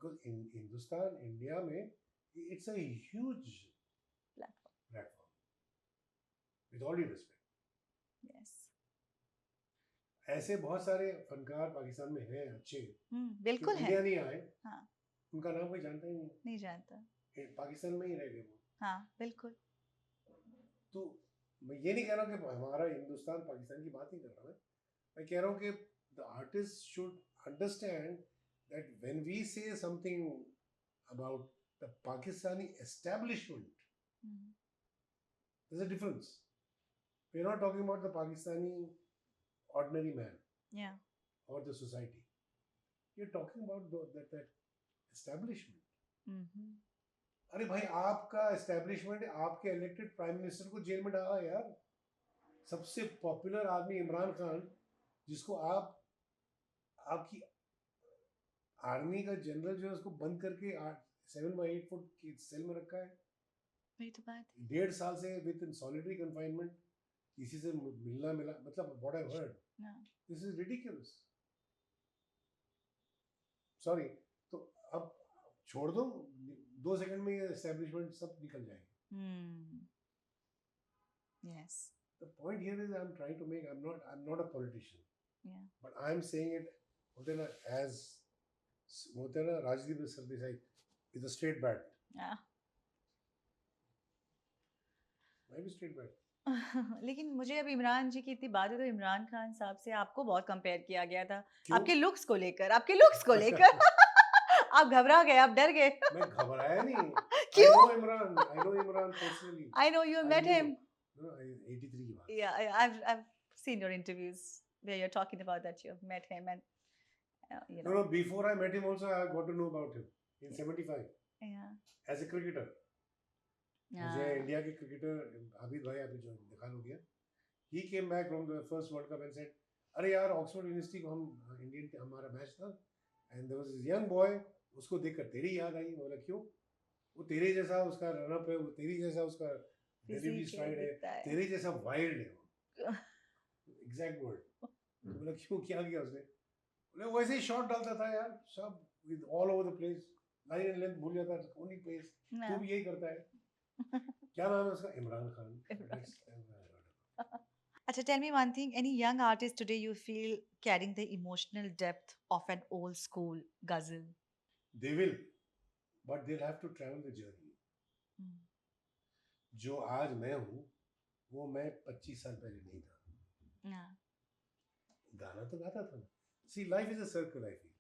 Speaker 1: बिकॉज हिंदुस्तान इंडिया में it's a huge platform, with all due respect.
Speaker 2: Yes,
Speaker 1: ऐसे बहुत सारे फनकार पाकिस्तान में हैं अच्छे,
Speaker 2: बिल्कुल है।
Speaker 1: इंडिया नहीं आए,
Speaker 2: हाँ,
Speaker 1: उनका नाम कोई जानता ही नहीं,
Speaker 2: नहीं जानता।
Speaker 1: पाकिस्तान में ही रह गए वो।
Speaker 2: हाँ बिल्कुल।
Speaker 1: तो मैं ये नहीं कह रहा कि हमारा हिंदुस्तान पाकिस्तान की बात नहीं कर रहा मैं कह रहा हूँ कि the artist should understand that when we say something about the Pakistani establishment, there's a difference. We're not talking about the Pakistani ordinary man
Speaker 2: Yeah.
Speaker 1: or the society. You're talking about that establishment.
Speaker 2: Mm-hmm.
Speaker 1: अरे भाई आपका establishment आपके elected prime minister को jail में डाला यार। सबसे popular आदमी इमरान खान, जिसको आपकी आर्मी का जनरल जो है उसको बंद करके 7x8 फुट की सेल में रखा है।
Speaker 2: वही तो बात है।
Speaker 1: 1.5 साल से विद इन सॉलिटरी कन्फाइनमेंट, किसी से मिलना मिला, मतलब what I heard, this is ridiculous. Sorry, तो अब छोड़ दो, 2 सेकंड में ये एस्टेब्लिशमेंट सब निकल जाएंगे।
Speaker 2: Yes.
Speaker 1: The point here is I'm trying to make, I'm not a politician.
Speaker 2: Yeah.
Speaker 1: But I'm saying it होते ना, as होते ना Rajdeep Sardesai is a straight bat.
Speaker 2: Yeah.
Speaker 1: मैं भी straight bat.
Speaker 2: लेकिन मुझे अब इमरान जी की इतनी बात है तो इमरान खान साहब से आपको बहुत कंपेयर किया गया था।
Speaker 1: क्यों?
Speaker 2: आपके लुक्स को लेकर, आपके लुक्स को लेकर आप घबरा गए, आप डर गए।
Speaker 1: मैं घबराया नहीं।
Speaker 2: क्यों?
Speaker 1: I know Imran personally.
Speaker 2: I know you met him.
Speaker 1: No, 83 की बात।
Speaker 2: Yeah, I've seen your interviews where you're talking about that you've met him and you know.
Speaker 1: No, before I met him also I got to know about him in 75.
Speaker 2: Yeah.
Speaker 1: As a cricketer. मुझे India के cricketer Abid भाई, अभी जो इंतकाल हो गया, he came back from the first World Cup and said, अरे यार ऑक्सफोर्ड यूनिवर्सिटी को हम इंडियन हमारा मैच था and there was this young boy, उसको देखकर तेरी याद आई। बोला क्यों? वो तेरे जैसा उसका रनअप है, वो तेरी जैसा उसका डिलीवरी स्ट्राइड है, तेरे जैसा वाइल्ड है वो, एग्जैक्ट वर्ड। बोला क्यों, क्या किया उसने? बोले वैसे ही शॉट डालता था यार, सब with all over the place, line and length भूल जाता है, ओनली प्लेस, तू भी यही करता है। क्या नाम है उसका? इमरान खान।
Speaker 2: अच्छा, tell me one thing, any young artist today you feel carrying the emotional depth of an old school ghazal?
Speaker 1: They will, but they'll have to travel the journey. जो आज मैं हूँ वो मैं 25 साल पहले नहीं था। गाना तो गाता था। See, life is a circle, I feel.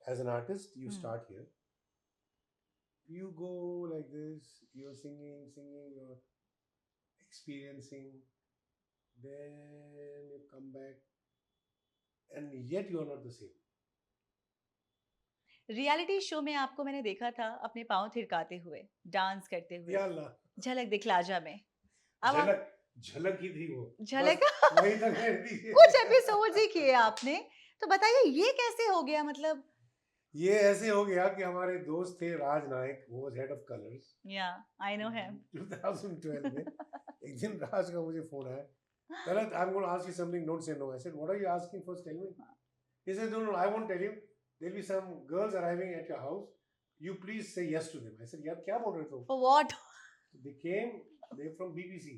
Speaker 1: As an artist, you start here. You go like this, you're singing, you're experiencing, then you come back, and yet you are not the same.
Speaker 2: Reality show में आपको मैंने देखा था अपने पाँव थिरकाते हुए, dance करते हुए,
Speaker 1: या अल्लाह,
Speaker 2: झलक दिखला जा में।
Speaker 1: झलक ही थी वो,
Speaker 2: झलक
Speaker 1: वही तक है।
Speaker 2: कुछ एपिसोड्स ही किए आपने, तो बताइए ये कैसे हो गया? मतलब
Speaker 1: ये ऐसे हो गया कि हमारे दोस्त थे राज नायक, वो वाज हेड ऑफ कलर्स।
Speaker 2: या आई नो हिम।
Speaker 1: 2012 में एक दिन राज का मुझे फोन आया, Talat, I'm going to ask you something, don't say no. I said, what are you asking? First tell me. He said, no, I won't tell you. There'll be some girls arriving at your house. You please say yes to them. I said, yaar kya bol rahe ho?
Speaker 2: For what?
Speaker 1: They came, they're from BBC.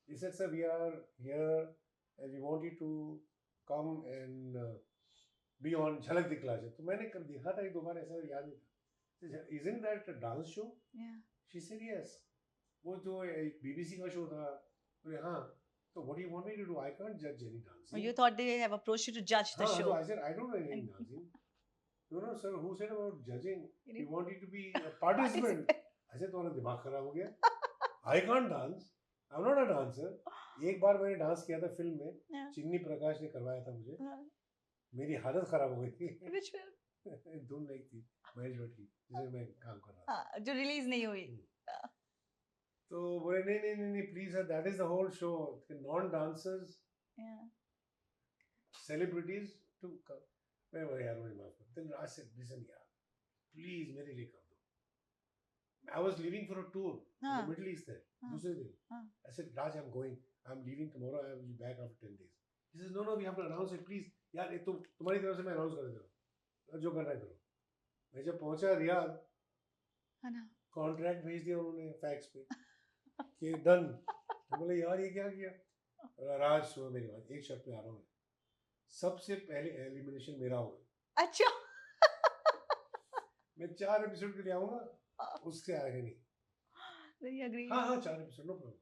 Speaker 1: They said, sir, we are here and we want you to come and be on Jhalak Dikhla Ja. तो मैंने कब देखा था एक दो बार, ऐसा याद नहीं था। Isn't that a dance show?
Speaker 2: Yeah.
Speaker 1: She said yes. वो जो एक BBC का शो था, बोले हाँ। So what do you want me to do? I can't judge any dancing.
Speaker 2: You thought they have approached you to judge the show.
Speaker 1: So I said, I don't know any dancing. No, sir, who said about judging? We want you to be a participant. I said, तुम्हारा दिमाग खराब हो गया? I can't dance. I'm not a dancer. एक बार मैंने dance किया था film में, चिन्नी प्रकाश ने करवाया था मुझे, मेरी हालत खराब हो गई थी।
Speaker 2: Which film?
Speaker 1: धुन नहीं थी, महेश भट्ट की, जिसमें मैं काम कर रहा था।
Speaker 2: जो रिलीज नहीं हुई।
Speaker 1: तो बोले नहीं please sir, that is the whole show, non dancers, celebrities to come. मैं बोला यार मुझे माफ कर। देन राज सेड, लिसन यार प्लीज मेरे लिए कर दो। I was leaving for a tour in the Middle East है दूसरे दिन। I said Raj I am going, I am leaving tomorrow, I will be back after 10 days। He said no we have to announce it please. यार तुम्हारी तरफ से मैं announce कर देता हूं, जो करना है करो। मैं जब पहुंचा रियाद, है ना, कॉन्ट्रैक्ट भेज दिया उन्होंने फैक्स पे कि डन। बोले यार ये क्या किया? राज सुनो मेरी बात, एक शर्त पे आ रहा हूँ, सबसे पहले एलिमिनेशन मेरा होगा।
Speaker 2: अच्छा।
Speaker 1: मैं 4 एपिसोड के लिए आऊंगा, उससे आगे नहीं।
Speaker 2: नहीं एग्री।
Speaker 1: हाँ हाँ 4 एपिसोड नो प्रॉब्लम।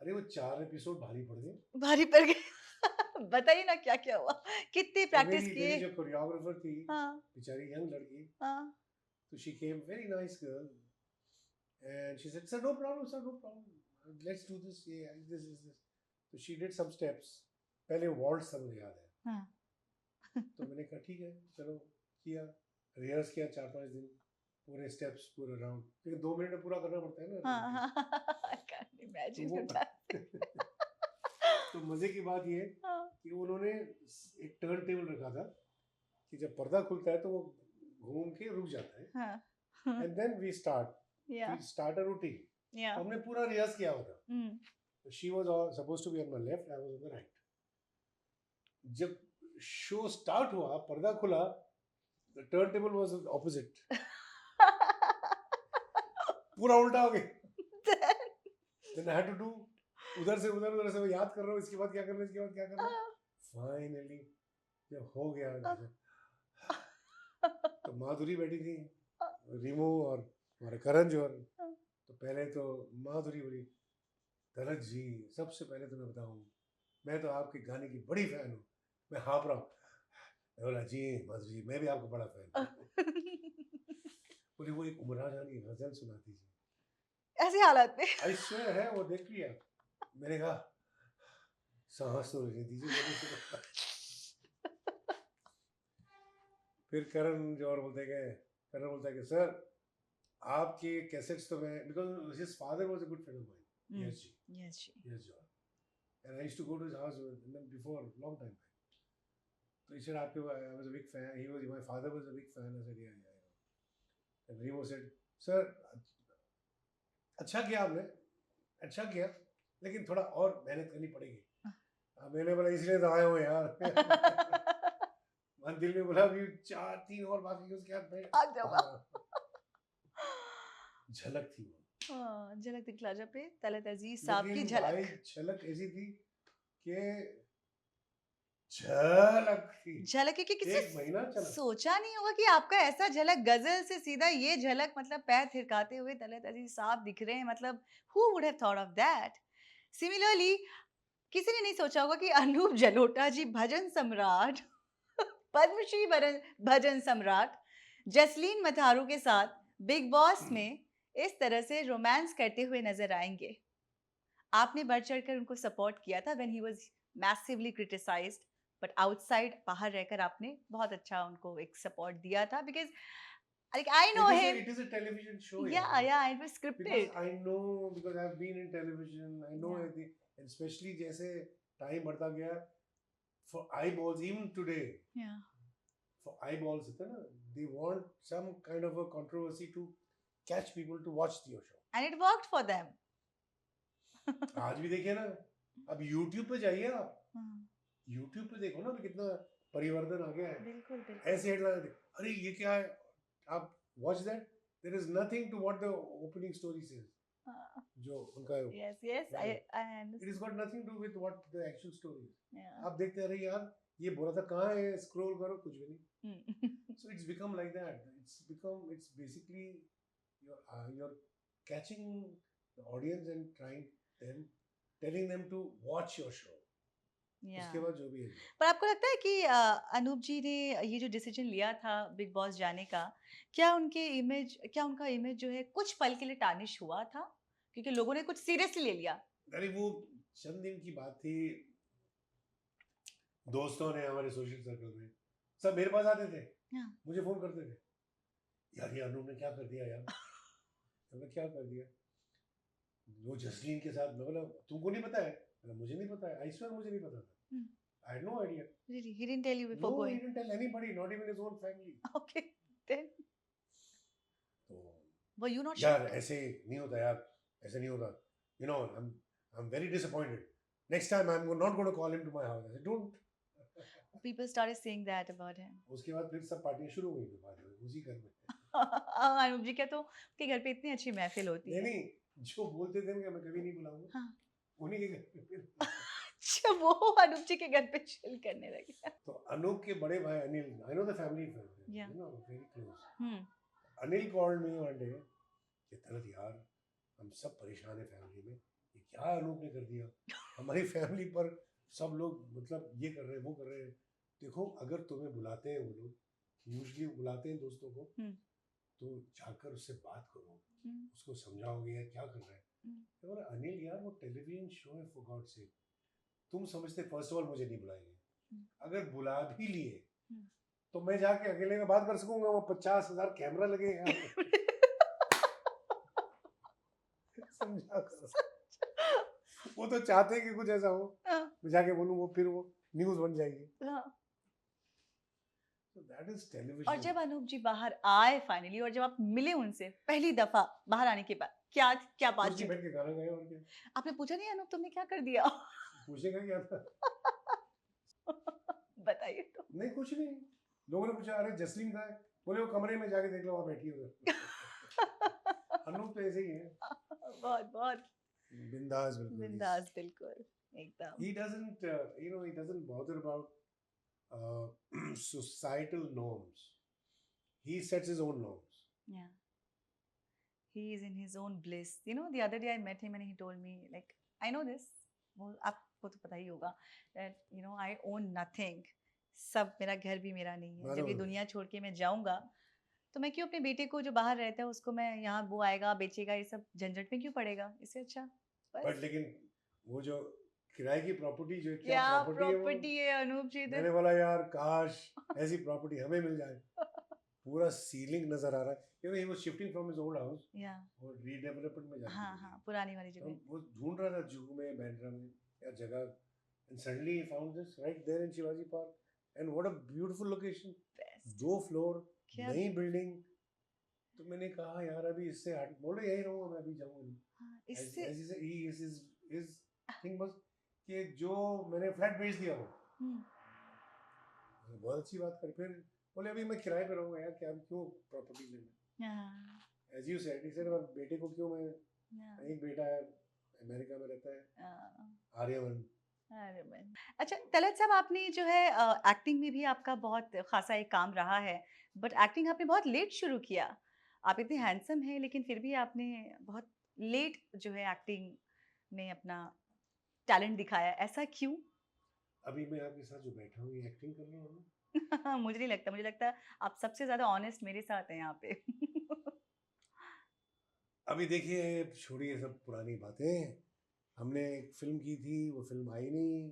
Speaker 1: अरे वो 4 एपिसोड भारी पड़ गए।
Speaker 2: भारी पड़ गए। बताइए ना क्या क्या हुआ, कितनी
Speaker 1: तो
Speaker 2: प्रैक्टिस
Speaker 1: मेरी
Speaker 2: किए?
Speaker 1: जो कोरियोग्राफर थी,
Speaker 2: हाँ
Speaker 1: बेचारी यंग लड़की,
Speaker 2: हाँ
Speaker 1: तो she came very nice girl and she said, sir, no problem, sir, no problem, let's do this, yeah, this is this. So she did some steps, पहले waltz सब मुझे याद है,
Speaker 2: हाँ
Speaker 1: तो मैंने कहा ठीक है चलो, किया, रिहर्स किया 4-5 दिन, पूरे स्टेप्स पूरे राउंड, क्योंकि 2 मिनट में पूरा करना पड़ता है ना।
Speaker 2: हाँ हाँ I can't
Speaker 1: तो
Speaker 2: imagine
Speaker 1: वो
Speaker 2: that.
Speaker 1: तो मजे की बात ये
Speaker 2: हाँ
Speaker 1: कि उन्होंने एक टर्न टेबल रखा था कि जब पर्दा खुलता है तो वो घूम के रुक जाता है,
Speaker 2: हाँ
Speaker 1: and then we
Speaker 2: yeah
Speaker 1: start a routine.
Speaker 2: yeah.
Speaker 1: तो हमने पूरा रिहर्स किया हुआ था।
Speaker 2: Mm.
Speaker 1: She was supposed to be on my left, I was on the right. जब शो स्टार्ट हुआ, पर्दा खुला, the turn table was opposite, पूरा उल्टा हो गया। Then I had to do उधर से उधर से, मैं याद कर रहा हूँ इसके बाद क्या करना है, इसके बाद क्या करना है। फाइनली जब हो गया, तो माधुरी बैठी थी, रीमू और हमारे करण जौहर। तो पहले तो माधुरी बोली, धनज जी सबसे पहले तो मैं बताऊं, मैं तो आपके गाने की बड़ी फैन हूँ। मैं हाँप रहा हूँ, मैं बोला जी माधुरी जी मैं भी आपको बड़ा फैन हूँ। बोली वो एक उमरा जान की गजल सुना दीजिए।
Speaker 2: ऐसी हालत में
Speaker 1: आई स्वेयर है वो देख लिया। मैंने कहा सांस तो लेने दीजिए। फिर करण जौहर बोलते गए, करण बोलता है कि सर आपके कैसेट्स तो मैं, because his father was a good friend of mine, yes जी,
Speaker 2: yes जी
Speaker 1: yes George, and I used to go to his house before long time back. तो he said आपके, I was a big fan, he was, my father was a big fan. I said yeah. And Remo said sir अच्छा किया आपने, अच्छा किया, लेकिन थोड़ा और मेहनत करनी पड़ेगी। मैंने बोला इसलिए तो आए हो यार। मन दिल में बोला अभी 4-3 और बाकी उसके बाद मैं
Speaker 2: आ जाऊंगा।
Speaker 1: झलक थी वो।
Speaker 2: हाँ झलक दिखला जा पे तलत अजीज साहब की
Speaker 1: लेकिन भाई
Speaker 2: झलक।
Speaker 1: झलक ऐसी थी कि झलक थी,
Speaker 2: झलक क्योंकि किसी
Speaker 1: 1 महीना चला।
Speaker 2: सोचा नहीं होगा कि आपका ऐसा झलक गजल से सीधा ये झलक मतलब पैर थिरकाते हुए तलत अजीज साहब दिख रहे हैं, मतलब who would have thought of that? Similarly, किसी ने नहीं सोचा होगा कि अनूप जलोटा जी भजन सम्राट, पद्मश्री भजन सम्राट जसलीन मथारू के साथ बिग बॉस में इस तरह से रोमांस करते हुए नजर आएंगे। आपने बढ़ चढ़कर उनको सपोर्ट किया था when he was massively criticized, but outside बाहर रहकर आपने बहुत अच्छा उनको एक सपोर्ट दिया था because like I know him.
Speaker 1: It is a television show.
Speaker 2: Yeah, it was
Speaker 1: Because
Speaker 2: scripted.
Speaker 1: I know, because I've been in television, I know
Speaker 2: Yeah.
Speaker 1: everything, and especially जैसे time बढ़ता गया, for eyeballs, even today,
Speaker 2: Yeah.
Speaker 1: for eyeballs होता है ना, they want some kind of a controversy to catch people to watch your show.
Speaker 2: And it worked for them.
Speaker 1: आज भी देखिए ना, अब YouTube पे जाइए आप,
Speaker 2: हाँ,
Speaker 1: YouTube पे देखो ना अभी कितना परिवर्तन आ गया है।
Speaker 2: बिल्कुल बिल्कुल।
Speaker 1: ऐसे हेडलाइन, अरे ये क्या है, आप watch that, there is nothing to what the opening story says.
Speaker 2: हाँ,
Speaker 1: जो उनका
Speaker 2: yes, I
Speaker 1: it
Speaker 2: understand.
Speaker 1: has got nothing to do with what the actual story is.
Speaker 2: Yeah.
Speaker 1: आप देखते रहे यार ये बोला था कहाँ है, स्क्रॉल करो कुछ भी नहीं।
Speaker 2: Hmm.
Speaker 1: So it's become like that. It's basically you're catching the audience and telling them to watch your show.
Speaker 2: Yeah.
Speaker 1: उसके बाद जो भी है।
Speaker 2: पर आपको लगता है कि अनूप जी ने ये जो डिसीजन लिया था बिग बॉस जाने का, क्या उनका इमेज जो है कुछ पल के लिए टार्निश हुआ था क्योंकि लोगों ने कुछ सीरियसली ले लिया?
Speaker 1: अरे वो चंद दिन की बात थी, दोस्तों ने हमारे सोशल सर्कल में सब मेरे पास आते थे,
Speaker 2: हाँ।
Speaker 1: मुझे फोन करते थे, यार ये अनूप ने क्या कर दिया यार। हमने क्या कर दिया, वो जसलीन के साथ। मैं बोला तुमको नहीं पता है? मुझे नहीं पता है, आई स्वेयर मुझे नहीं पता था। I had no idea.
Speaker 2: Really? He didn't tell you before
Speaker 1: No,
Speaker 2: going?
Speaker 1: he didn't tell anybody, not even his own family.
Speaker 2: Okay, then
Speaker 1: तो
Speaker 2: were you not
Speaker 1: यार
Speaker 2: shocked?
Speaker 1: ऐसे नहीं होता यार, ऐसे नहीं होता। You know, I'm very disappointed. Next time I'm not going to call him to my house. I said, don't.
Speaker 2: People started saying that about him.
Speaker 1: उसके बाद फिर सब पार्टियां शुरू हुई थी बाद में उसी घर में।
Speaker 2: अनूप जी क्या तो उनके घर पे इतनी अच्छी महफिल होती है।
Speaker 1: नहीं, जो बोलते थे मैं कभी नहीं बुलाऊंगा।
Speaker 2: हाँ।
Speaker 1: उन्हीं के घर पे फिर
Speaker 2: अच्छा, वो अनूप जी के घर पे चिल करने लगे।
Speaker 1: तो अनूप के बड़े भाई Anil, I know the family,
Speaker 2: Yeah.
Speaker 1: You know, very close.
Speaker 2: Hmm.
Speaker 1: Anil called me one day कि तरत यार, हम सब परेशान है फैमिली में, ये क्या अनूप ने कर दिया हमारी फैमिली पर, सब लोग मतलब ये कर रहे हैं वो कर रहे हैं। देखो अगर तुम्हें बुलाते हैं वो लोग, यूजली बुलाते हैं दोस्तों को,
Speaker 2: हम्म।
Speaker 1: तो जाकर उससे बात करो,
Speaker 2: हम्म।
Speaker 1: उसको समझाओगे यार क्या कर रहा है।
Speaker 2: हम्म।
Speaker 1: तो बोला, अनिल यार वो टेलीविजन शो है, फॉर गॉड से तुम समझते फर्स्ट ऑफ ऑल मुझे नहीं बुलाएंगे, अगर बुला भी लिए
Speaker 2: हम्म।
Speaker 1: तो मैं जाके अकेले में बात कर सकूंगा, वो 50,000 कैमरा लगे हैं यहाँ पे। समझा करो, वो तो चाहते हैं कि कुछ ऐसा हो,
Speaker 2: हाँ,
Speaker 1: मैं जाके बोलूँ वो फिर वो न्यूज बन जाएगी।
Speaker 2: हाँ।
Speaker 1: दैट इज
Speaker 2: और
Speaker 1: टेलीविजन।
Speaker 2: जब अनूप जी बाहर आए फाइनली, और जब आप मिले उनसे पहली दफा बाहर आने के बाद, क्या क्या
Speaker 1: कुछ नहीं,
Speaker 2: बातचीत?
Speaker 1: बैठ के गाना गाया और क्या,
Speaker 2: आपने पूछा नहीं अनूप तुमने क्या कर दिया?
Speaker 1: पूछेगा क्या था।
Speaker 2: बताइए तो।
Speaker 1: नहीं कुछ नहीं, लोगों ने पूछा अरे जसलीन कहाँ है, बोले वो कमरे में जाके देख लो वहाँ बैठी है उधर। अनूप तो ऐसे ही है,
Speaker 2: बहुत बहुत
Speaker 1: बिंदास बिल्कुल।
Speaker 2: बिंदास, बिल्कुल एकदम।
Speaker 1: He doesn't, he doesn't bother about societal norms. He sets his own norms.
Speaker 2: Yeah. He is in his own bliss. You know, the other day I met him and he told me, like, I know this. वो आपको तो पता ही होगा that you know I own nothing. सब मेरा घर भी मेरा नहीं है। जब ये
Speaker 1: बराबर।
Speaker 2: दुनिया छोड़ के मैं जाऊंगा तो मैं क्यों अपने बेटे को जो बाहर रहता है उसको मैं यहाँ वो आएगा बेचेगा, ये सब झंझट में क्यों पड़ेगा, इससे अच्छा
Speaker 1: बट
Speaker 2: बस।
Speaker 1: लेकिन वो जो किराए की प्रॉपर्टी जो है, क्या
Speaker 2: क्या
Speaker 1: प्रॉपर्टी है वो,
Speaker 2: प्रॉपर्टी है अनूप जी
Speaker 1: मैंने
Speaker 2: इधर।
Speaker 1: बोला यार काश ऐसी प्रॉपर्टी हमें मिल जाए। पूरा सीलिंग नजर आ रहा है, क्योंकि he was shifting from his old house
Speaker 2: या
Speaker 1: और रीडेवलपमेंट में जाने
Speaker 2: हाँ
Speaker 1: के लिए।
Speaker 2: हाँ, पुरानी वाली
Speaker 1: तो
Speaker 2: जगह।
Speaker 1: वो ढूंढ रहा था जुहू में, बैंड्रा में या जगह, एंड सडनली ही found this right there in Shivaji park, and what a beautiful location,
Speaker 2: best.
Speaker 1: 2 floor,
Speaker 2: क्या
Speaker 1: नई बिल्डिंग। तो मैंने कहा यार अभी इससे हट, बोले यही रहूंगा मैं, अभी जाऊंगा नहीं।
Speaker 2: हाँ, इससे
Speaker 1: ऐसे से ही इज थिंग बस कि जो मैंने फ्लैट बेच दिया वो,
Speaker 2: हम्म,
Speaker 1: मैंने बहुत अच्छी बात करी। फिर बोले अभी मैं किराए पे रहूंगा यार, क्या क्यों प्रॉपर्टी लेना।
Speaker 2: हाँ,
Speaker 1: as you said, he said बेटे को क्यों, मैं
Speaker 2: हाँ,
Speaker 1: एक बेटा है अमेरिका में रहता है,
Speaker 2: हाँ।
Speaker 1: आर्यवन।
Speaker 2: अरे मैं अच्छा तलत साहब, आपने जो है एक्टिंग में भी आपका बहुत खासा एक काम रहा है, बट एक्टिंग आपने बहुत लेट शुरू किया। आप इतने हैंडसम हैं लेकिन फिर भी आपने बहुत लेट जो है एक्टिंग में अपना टैलेंट दिखाया, ऐसा क्यों?
Speaker 1: अभी मैं आपके साथ जो बैठा हूँ ये एक्टिंग कर रहा हूँ।
Speaker 2: मुझे नहीं लगता, मुझे लगता है आप सबसे ज्यादा ऑनेस्ट मेरे साथ हैं यहाँ पे।
Speaker 1: अभी देखिए छोड़िए सब पुरानी बातें, हमने एक फिल्म की थी, वो फिल्म आई नहीं,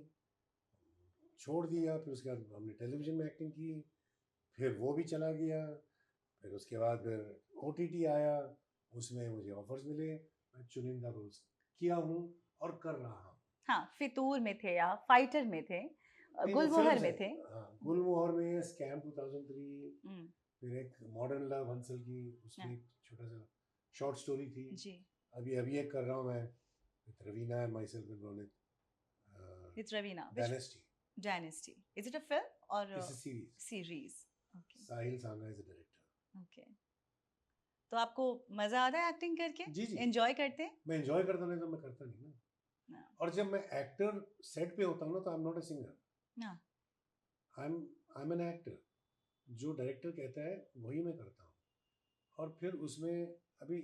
Speaker 1: छोड़ दिया। फिर उसके बाद हमने टेलीविजन में एक्टिंग की, फिर वो भी चला गया। फिर उसके बाद फिर OTT आया, उसमें मुझे ऑफर्स मिले, मैं चुनिंदा रोल्स किया हूँ और कर रहा हूँ।
Speaker 2: हाँ, फितूर में थे आप, फाइटर में थे,
Speaker 1: नहीं वो
Speaker 2: गुलमोहर
Speaker 1: फिल्म्स
Speaker 2: में
Speaker 1: है।
Speaker 2: थे।
Speaker 1: हाँ, गुलमोहर में, स्कैम 2003,
Speaker 2: हम्म,
Speaker 1: फिर एक मॉडर्न लव हंसल की, उसमें
Speaker 2: हाँ,
Speaker 1: एक छोटा सा शॉर्ट स्टोरी थी।
Speaker 2: जी।
Speaker 1: अभी एक कर रहा हूँ मैं with Raveena and my self and Ronit,
Speaker 2: It's Ravina. Which
Speaker 1: dynasty.
Speaker 2: Dynasty? Is it a film or a
Speaker 1: it's a series,
Speaker 2: series? Okay.
Speaker 1: Sahil Sanga is a director.
Speaker 2: Okay. तो आपको मजा आता है एक्टिंग करके?
Speaker 1: जी जी,
Speaker 2: एंजॉय करते हैं?
Speaker 1: मैं एंजॉय करता, नहीं तो मैं करता नहीं ना।
Speaker 2: हाँ,
Speaker 1: और जब मैं एक्टर सेट पे होता हूँ ना, तो I am not a singer,
Speaker 2: हाँ,
Speaker 1: आई एम एन एक्टर। जो डायरेक्टर कहता है वही मैं करता हूँ। और फिर उसमें अभी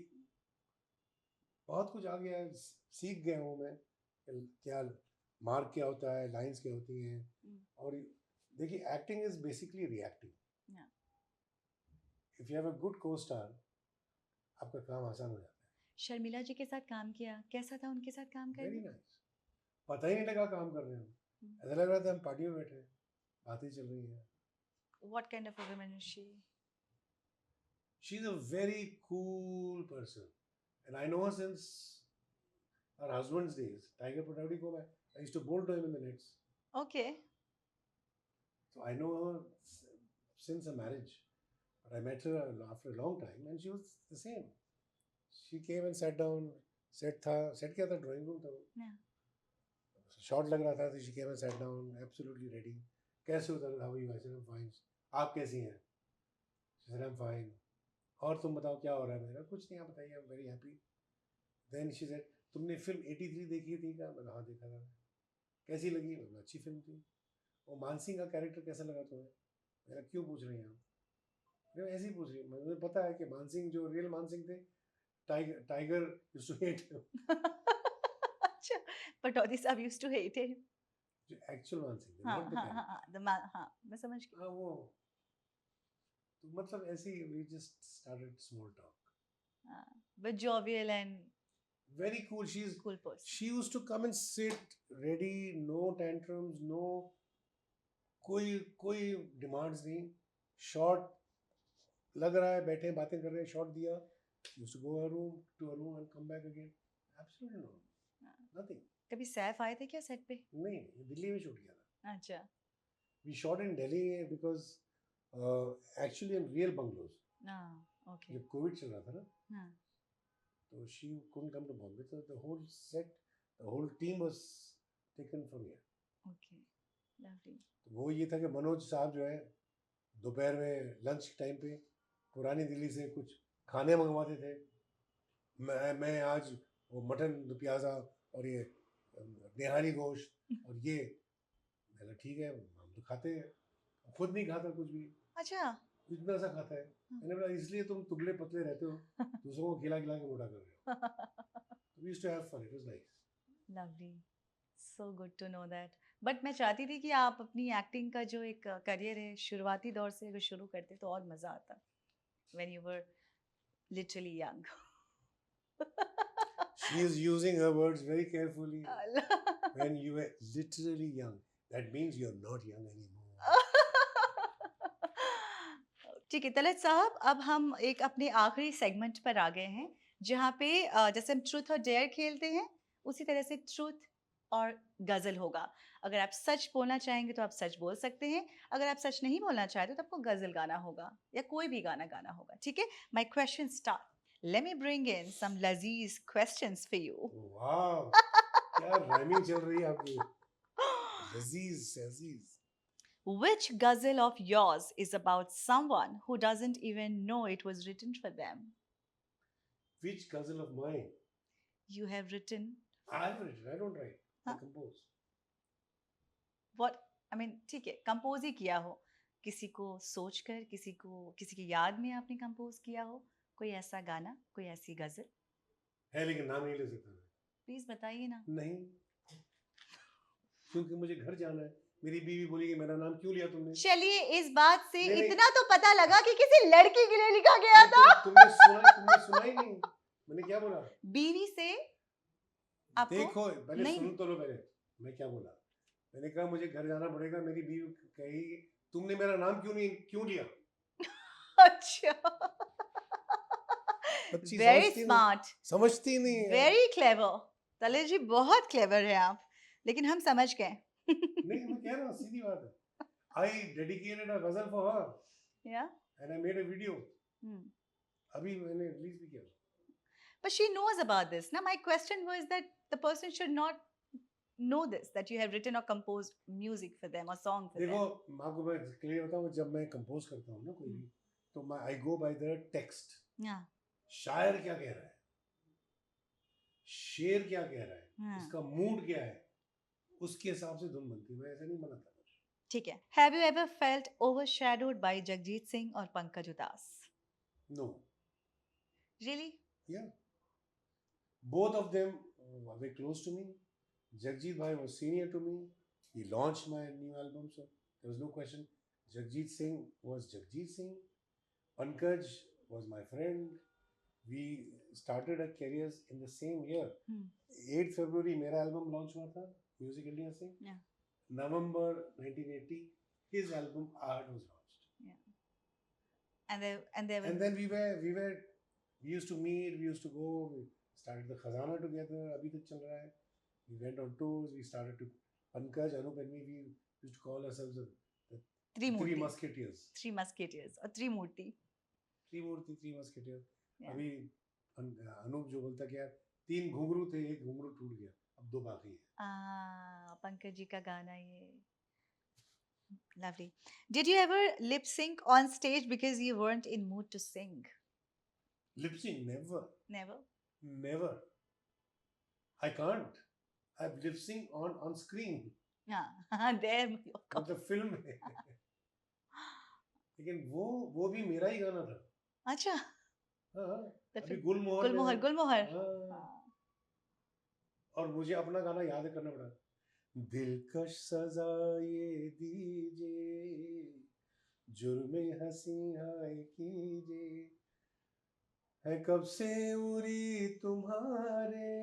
Speaker 1: बहुत कुछ आ गया है, सीख गया हूँ मैं क्या मार्क क्या होता है, लाइंस क्या होती हैं।
Speaker 2: हम्म,
Speaker 1: और देखिए एक्टिंग इज बेसिकली रिएक्टिंग।
Speaker 2: हाँ।
Speaker 1: If you have a good को स्टार, आपका काम आसान हो जाता
Speaker 2: शर्मिला जी के साथ काम किया, कैसा था उनके साथ काम
Speaker 1: है। वेरी
Speaker 2: करना?
Speaker 1: नाइस, पता ही नहीं लगा काम कर रहे हैं, ऐसा लग रहा था हम पार्टी में बैठे हैं, बातें चल रही हैं।
Speaker 2: What kind of a woman is she?
Speaker 1: She is a very cool person, and I know her since her husband's days. Tiger Pataudi ko main, I used to bowl to him in the nets.
Speaker 2: Okay.
Speaker 1: So I know her since her marriage. But I met her after a long time and she was the same. She came and sat down, set क्या था, drawing room था वो,
Speaker 2: Yeah.
Speaker 1: Short लग रहा था, तो she came and sat down, absolutely ready. कैसे हो how are you? I said I'm fine. आप कैसी हैं? She said I'm fine. और तुम बताओ क्या हो रहा है मेरा? कुछ नहीं, आप बताइए, I'm very happy. Then she said तुमने फिल्म 83 देखी थी क्या? मैंने हाँ देखा था। कैसी लगी? मैंने अच्छी फिल्म थी। वो मानसिंह का कैरेक्टर कैसा लगा तुम्हें? मेरा क्यों पूछ रही हैं आप? मैं ऐसे ही पूछ रही हूँ, मुझे पता है कि मानसिंह जो रियल मानसिंह थे, टाइगर यूज्ड टू हेट
Speaker 2: अच्छा, पटौदी साहब यूज्ड टू हेट हिम।
Speaker 1: जो एक्चुअल मानसिंह थे,
Speaker 2: हाँ
Speaker 1: नॉट द
Speaker 2: हाँ हाँ
Speaker 1: कैरेक्टर।
Speaker 2: हाँ, हाँ मैं समझ गई।
Speaker 1: हाँ वो, तो मतलब ऐसे ही we just started small talk.
Speaker 2: But jovial and
Speaker 1: Very cool.
Speaker 2: cool person.
Speaker 1: She used to come and sit ready, no tantrums, no कोई कोई डिमांड्स नहीं। शॉट लग रहा है, बैठे बातें कर रहे हैं, शॉट दिया, used to go to her room and come back again. Absolutely no, nothing.
Speaker 2: कभी सैफ आए थे क्या सेट पे?
Speaker 1: नहीं, ये दिल्ली में शूट किया था।
Speaker 2: अच्छा।
Speaker 1: We shot in Delhi because actually in real bungalows.
Speaker 2: Okay.
Speaker 1: जब कोविड चल रहा था ना,
Speaker 2: हाँ,
Speaker 1: तो she couldn't come to Bombay, so the whole set, the whole team was taken from here.
Speaker 2: Okay, lovely.
Speaker 1: तो वो ये था कि मनोज साहब जो है दोपहर में लंच टाइम पे पुरानी दिल्ली से कुछ खाने मंगवाते थे। मैं आज वो मटन दो प्याज़ा और ये निहारी गोश्त और ये, मैंने ठीक है हम तो खाते हैं, खुद नहीं खाता कुछ भी,
Speaker 2: अच्छा।
Speaker 1: इतना सा खाता है। मैंने बोला इसलिए तुम दुबले पतले रहते हो, दूसरों को खिला खिला के मोटा कर रहे हो। We used to have fun, it was nice.
Speaker 2: Lovely, so good to know that. But मैं चाहती थी कि आप अपनी एक्टिंग का जो एक करियर है शुरुआती दौर से अगर शुरू करते तो और मज़ा आता, when you were literally young.
Speaker 1: She is using her words very carefully. When you were literally young, that means you're not young anymore.
Speaker 2: ठीक है तलत साहब, अब हम एक अपने आखिरी सेगमेंट पर आ गए हैं जहाँ पे जैसे हम ट्रूथ और डेयर खेलते हैं उसी तरह से ट्रूथ और गजल होगा। अगर आप सच बोलना चाहेंगे तो आप सच बोल सकते हैं, अगर आप सच नहीं बोलना चाहते तो आपको गजल गाना होगा या कोई भी गाना गाना होगा। ठीक है, my question start. Let me bring in some लजीज क्वेश्चंस फॉर यू।
Speaker 1: वाह, क्या राइमिंग चल रही है आपकी। लजीज लजीज।
Speaker 2: Which ghazal of yours is about someone who doesn't even know it was written for them?
Speaker 1: Which ghazal of mine?
Speaker 2: You have written
Speaker 1: I've written, I don't write, I
Speaker 2: Huh?
Speaker 1: compose.
Speaker 2: what? I mean, ठीक है, compose ही किया हो, किसी को सोचकर, किसी को किसी की याद में आपने कंपोज किया हो, कोई ऐसा गाना, कोई ऐसी गजल,
Speaker 1: है लेकिन नाम नहीं ले सकता मैं।
Speaker 2: प्लीज बताइए ना।
Speaker 1: नहीं, क्योंकि मुझे घर जाना है। मेरी बीवी बोलेगी मेरा नाम क्यों लिया तुमने?
Speaker 2: चलिए, इस बात से
Speaker 1: नहीं,
Speaker 2: इतना तो पता लगा कि किसी लड़की के लिए लिखा गया
Speaker 1: अरे
Speaker 2: था।
Speaker 1: तुमने सुना ही नहीं। मैंने क्या बोला?
Speaker 2: बीवी से आपको
Speaker 1: देखो पहले
Speaker 2: नहीं।
Speaker 1: सुन तो लो पहले, मैं क्या बोला। मैंने कहा मुझे घर जाना पड़ेगा, मेरी बीवी कहेगी तुमने मेरा नाम क्यों लिया?
Speaker 2: अच्छा,
Speaker 1: बच्ची
Speaker 2: वेरी
Speaker 1: समझती नहीं,
Speaker 2: स्मार्ट,
Speaker 1: समझती नहीं है।
Speaker 2: Very clever. तले जी बहुत क्लेवर है आप, लेकिन हम समझ गए।
Speaker 1: नहीं, मैं कह रहा हूँ सीधी बात है। I dedicated a ghazal for her
Speaker 2: Yeah.
Speaker 1: and I made a video.
Speaker 2: Hmm.
Speaker 1: अभी मैंने रिलीज भी किया।
Speaker 2: But she knows about this. Now, my question was that the person should not know this, that you have written or composed music for them or song for
Speaker 1: देखो
Speaker 2: them.
Speaker 1: माँ को मैं clear बताऊँ, जब मैं compose करता हूँ ना कोई भी, तो मैं आई गो बाय द टेक्स्ट।
Speaker 2: Yeah.
Speaker 1: शायर क्या कह रहा है, शेर क्या कह रहा है,
Speaker 2: हाँ।
Speaker 1: इसका मूड क्या है, उसके हिसाब से धुन बनती है। मैं ऐसा नहीं बनाता।
Speaker 2: ठीक है। Have you ever felt overshadowed by Jagjit Singh or Pankaj Udas?
Speaker 1: No.
Speaker 2: Really?
Speaker 1: Yeah. Both of them were very close to me. Jagjit Bhai was senior to me. He launched my new album, so there was no question. Jagjit Singh was Jagjit Singh. Pankaj was my friend. We started our careers in the same year. 8 February मेरा album launch हुआ था Music India से.
Speaker 2: Yeah.
Speaker 1: November 1980 his album Art was launched.
Speaker 2: Yeah. And
Speaker 1: then we used to meet, we used to go, we started the Khazana together, अभी तक चल रहा है. We went on tours, we started to, Pankaj, Anup and me, we used to call ourselves the Three Musketeers.
Speaker 2: Three Musketeers or Three Murti.
Speaker 1: Three Musketeers.
Speaker 2: Yeah.
Speaker 1: अभी अनूप जो बोलता कि यार 3 घुंघरू थे, एक घुंघरू टूट गया, अब 2 बाकी हैं।
Speaker 2: पंकज जी का गाना ये। Lovely. Did you ever lip sync on stage because you weren't in mood to sing?
Speaker 1: Lip sync? Never.
Speaker 2: Never?
Speaker 1: Never. I can't. I've lip sync on screen,
Speaker 2: हाँ there
Speaker 1: मतलब फिल्म में. लेकिन वो भी मेरा ही गाना था.
Speaker 2: अच्छा
Speaker 1: हाँ,
Speaker 2: तो
Speaker 1: अभी
Speaker 2: फिर
Speaker 1: गुलमोहर
Speaker 2: गुलमोहर
Speaker 1: में.
Speaker 2: गुलमोहर
Speaker 1: हाँ,
Speaker 2: हाँ,
Speaker 1: और मुझे अपना गाना याद करना पड़ा. दिलकश सजा ये दीजिए, जुर्मे हंसी हाय कीजिए, है कब से उरी तुम्हारे,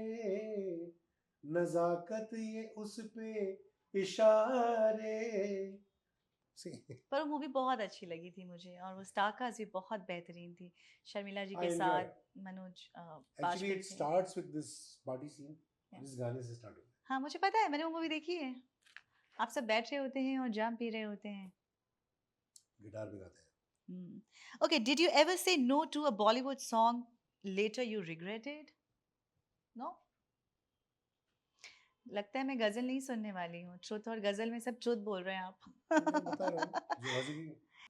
Speaker 1: नजाकत ये उस पे इशारे. See,
Speaker 2: पर वो मूवी बहुत अच्छी लगी थी मुझे और वो स्टारकास्ट भी बहुत बेहतरीन थी शर्मिला जी
Speaker 1: I
Speaker 2: के
Speaker 1: enjoy
Speaker 2: साथ
Speaker 1: it.
Speaker 2: Manoj
Speaker 1: Actually,
Speaker 2: Bajpayee
Speaker 1: it
Speaker 2: थे
Speaker 1: starts with this party scene.
Speaker 2: Yeah.
Speaker 1: जिस गाने से स्टार्ट होता
Speaker 2: हाँ मुझे पता है मैंने वो मूवी देखी है आप सब बैठ रहे होते हैं और जाम पी रहे होते हैं
Speaker 1: है, गिटार पे गाते हैं.
Speaker 2: Okay, did you ever say no to a Bollywood song later you regretted? No? लगता है मैं गजल नहीं सुनने वाली हूँ ट्रुथ और गजल में सब ट्रुथ बोल रहे हैं आप
Speaker 1: मैं बता रहा हूँ जो हंसी की.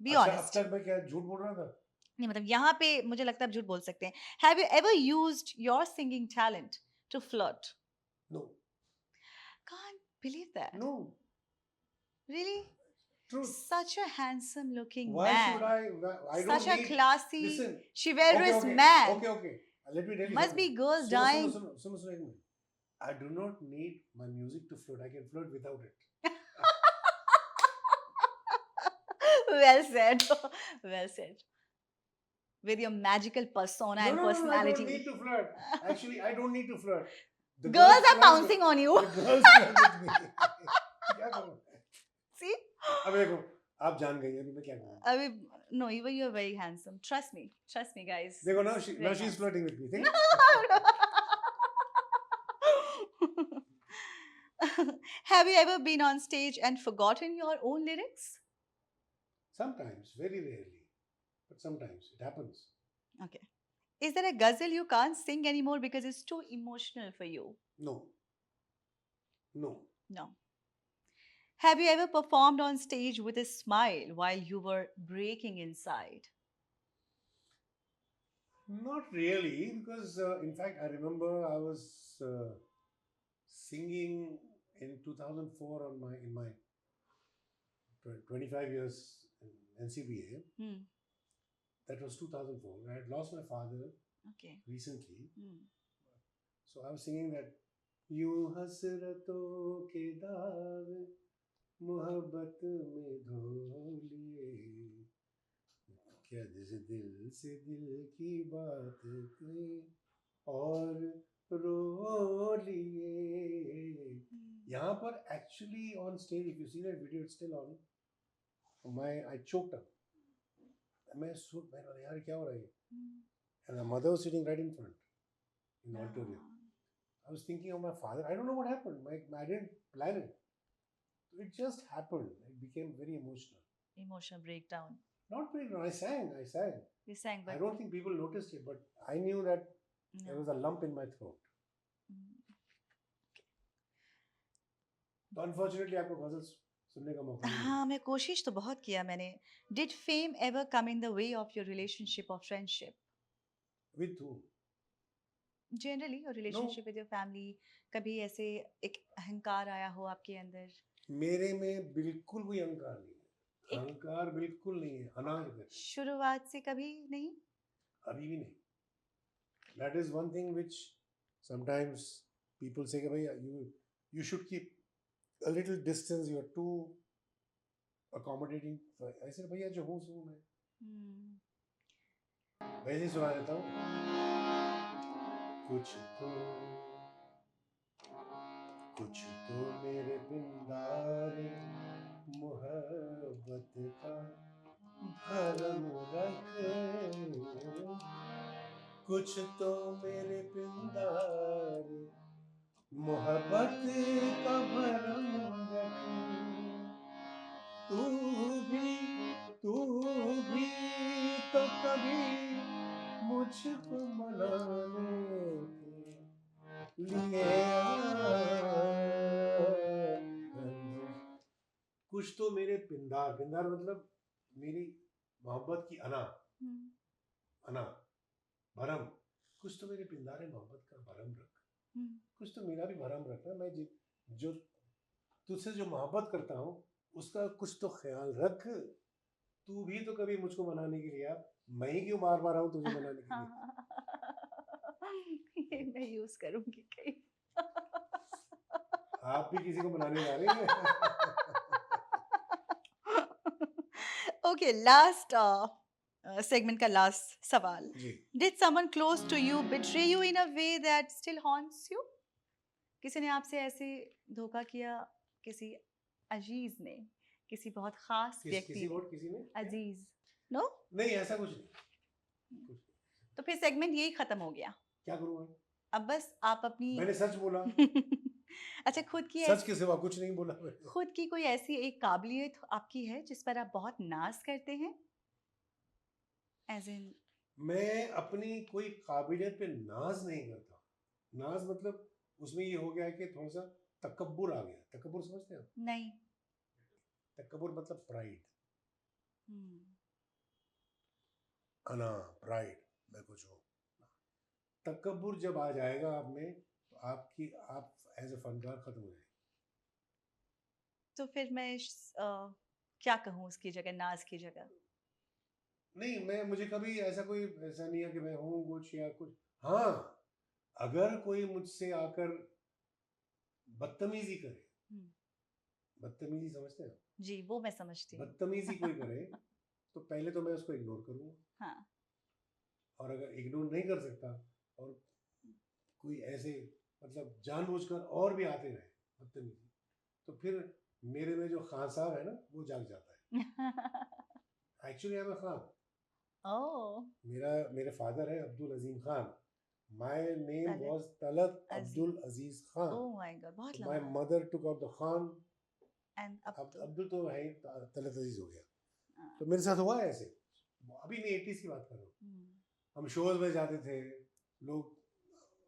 Speaker 2: बी
Speaker 1: अच्छा, अब
Speaker 2: ऑनेस्ट
Speaker 1: तक मैं क्या झूठ बोल रहा था?
Speaker 2: नहीं मतलब यहाँ पे मुझे लगता है आप झूठ बोल सकते हैं have you ever used your singing talent to flirt
Speaker 1: No,
Speaker 2: can't believe that
Speaker 1: no.
Speaker 2: really
Speaker 1: Truth.
Speaker 2: such a handsome looking
Speaker 1: Why should
Speaker 2: man
Speaker 1: I don't
Speaker 2: such a
Speaker 1: need.
Speaker 2: classy
Speaker 1: Listen.
Speaker 2: chivalrous
Speaker 1: Okay.
Speaker 2: man
Speaker 1: Okay. Let me tell you
Speaker 2: must
Speaker 1: something.
Speaker 2: be girls
Speaker 1: सुनो
Speaker 2: dying
Speaker 1: एक minute. I do not need my music to float. I can float without it.
Speaker 2: well said well said with your magical persona and
Speaker 1: No, I don't
Speaker 2: personality
Speaker 1: need to flirt. Actually, I don't need to flirt. The
Speaker 2: girls are
Speaker 1: flirt
Speaker 2: pouncing on you
Speaker 1: The girls flirt with me. क्या करूं?
Speaker 2: see
Speaker 1: अब देखो, आप जान गई अभी मैं क्या करूं?
Speaker 2: Abhi, no even you're very handsome trust me guys
Speaker 1: देखो now
Speaker 2: Very
Speaker 1: she's
Speaker 2: handsome.
Speaker 1: flirting with me.
Speaker 2: No,
Speaker 1: Think?
Speaker 2: no. Have you ever been on stage and forgotten your own lyrics?
Speaker 1: Sometimes, very rarely, but sometimes it happens.
Speaker 2: Okay. Is there a ghazal you can't sing anymore because it's too emotional for you?
Speaker 1: No.
Speaker 2: No. Have you ever performed on stage with a smile while you were breaking inside?
Speaker 1: Not really, because in fact I remember I was singing in 2004 in my 25 years in NCBA.
Speaker 2: Hmm.
Speaker 1: That was 2004. I had lost my father
Speaker 2: Okay.
Speaker 1: recently,
Speaker 2: Hmm.
Speaker 1: so I was singing that. यूं हसरतों के दाग मोहब्बत में धो लिए, क्या जिस दिल से दिल की बात कही और रो लिए. यहाँ पर actually on stage, if you see that video, it's still on. I choked up. मैं यार क्या हो रहा है? And my mother was sitting right in front in the auditorium. I was thinking of my father. I don't know what happened. I didn't plan it. It just happened. It became very emotional.
Speaker 2: Emotional breakdown.
Speaker 1: Not breakdown. I sang.
Speaker 2: You sang, but
Speaker 1: I don't think people noticed it, but I knew that there was a lump in my throat. तो unfortunately आपको गजल सुनने का मौका नहीं
Speaker 2: हाँ मैं कोशिश तो बहुत किया मैंने. Did fame ever come in the way of your relationship or friendship?
Speaker 1: With who?
Speaker 2: Generally, your relationship with your family. कभी ऐसे एक अहंकार आया हो आपके अंदर?
Speaker 1: मेरे में बिल्कुल कोई अहंकार नहीं है.
Speaker 2: एक
Speaker 1: अहंकार बिल्कुल नहीं है. अनाहंकार.
Speaker 2: शुरुआत से कभी नहीं?
Speaker 1: अभी भी नहीं. That is one thing which sometimes people say कि भाई you should keep a little distance. You are too accommodating. ऐसे भैया जो हूँ सो मैं वैसे ही सुना देता हूँ. कुछ तो मेरे बिंदारे मोहब्बत का भरम रख. कुछ तो मेरे बिंदारे मोहब्बत का भरम रख. तू भी तो कभी मुझको मनाने के लिए कुछ तो मेरे पिंदार. पिंदार मतलब मेरी मोहब्बत की अना भरम. कुछ तो मेरे पिंदार है मोहब्बत का भरम रख. कुछ तो मेरा भी भरम रखना। मैं जो तुझसे जो मोहब्बत करता हूँ उसका कुछ तो ख्याल रख। तू भी तो कभी मुझको मनाने के लिए आ, मैं ही क्यों बार बार आऊँ तुझे मनाने के लिए।
Speaker 2: ये मैं यूज करूंगी कहीं।
Speaker 1: आप भी किसी को मनाने जा रही हैं।
Speaker 2: ओके, लास्ट सेगमेंट का लास्ट सवाल।
Speaker 1: जी।
Speaker 2: Did someone close to you betray you in a way that still haunts you? किसी ने आपसे ऐसे धोखा किया, किसी अजीज ने, किसी बहुत खास व्यक्ति
Speaker 1: किसी
Speaker 2: ने?
Speaker 1: वोट किसी ने क्या?
Speaker 2: अजीज? नो?
Speaker 1: नहीं ऐसा कुछ नहीं। कुछ
Speaker 2: तो फिर सेगमेंट यही खत्म हो गया।
Speaker 1: क्या करूँ मैं?
Speaker 2: अब बस आप अपनी
Speaker 1: मैंने सच बोला।
Speaker 2: अच्छा, खुद की
Speaker 1: सच के सिवा कुछ नहीं बोला मैंने।
Speaker 2: खुद की कोई ऐसी एक काबिलियत आपकी है जिस पर आप बहुत नाज करते हैं? एज इन
Speaker 1: मैं अपनी कोई काबिलियत पे नाज नहीं करता। नाज मतलब उसमें ये हो गया है कि थोड़ा सा तकब्बुर आ गया। तकब्बुर समझते हैं आप?
Speaker 2: नहीं।
Speaker 1: तकब्बुर मतलब प्राइड,
Speaker 2: हम्म,
Speaker 1: अना, प्राइड, मैं कुछ हूँ। तकब्बुर जब आ जाएगा आप में तो आप एज ए फनकार खत्म हो जाएंगे।
Speaker 2: तो फिर मैं क्या कहूँ उसकी जगह, नाज की जगह?
Speaker 1: नहीं, मैं मुझे कभी ऐसा कोई ऐसा नहीं है कि मैं हूँ कुछ या कुछ। हाँ, अगर कोई मुझसे आकर बदतमीजी करे,
Speaker 2: हम्म,
Speaker 1: बदतमीजी समझते हैं आप?
Speaker 2: जी, वो मैं समझती हूँ।
Speaker 1: बदतमीजी कोई करे तो पहले तो मैं उसको इग्नोर करूँगा।
Speaker 2: हाँ।
Speaker 1: और अगर इग्नोर नहीं कर सकता और कोई ऐसे मतलब जानबूझकर और भी आते रहे बदतमीजी, तो फिर मेरे में जो खान साहब है ना वो जाग जाता है। Actually I am a Khan.
Speaker 2: Oh,
Speaker 1: मेरे फादर है Abdul Azeem Khan. My name
Speaker 2: Talat
Speaker 1: was Talat
Speaker 2: Aziz.
Speaker 1: Abdul Aziz Khan.
Speaker 2: Oh my God, बहुत
Speaker 1: माय
Speaker 2: लंबा।
Speaker 1: Mother took out the Khan.
Speaker 2: And अब
Speaker 1: अब
Speaker 2: तो
Speaker 1: अब्दुल तो है ही, तलत अजीज हो गया।
Speaker 2: हाँ,
Speaker 1: तो मेरे साथ हुआ है ऐसे। अभी नहीं, 80s की बात कर रहा हूँ। हम शोज में जाते थे, लोग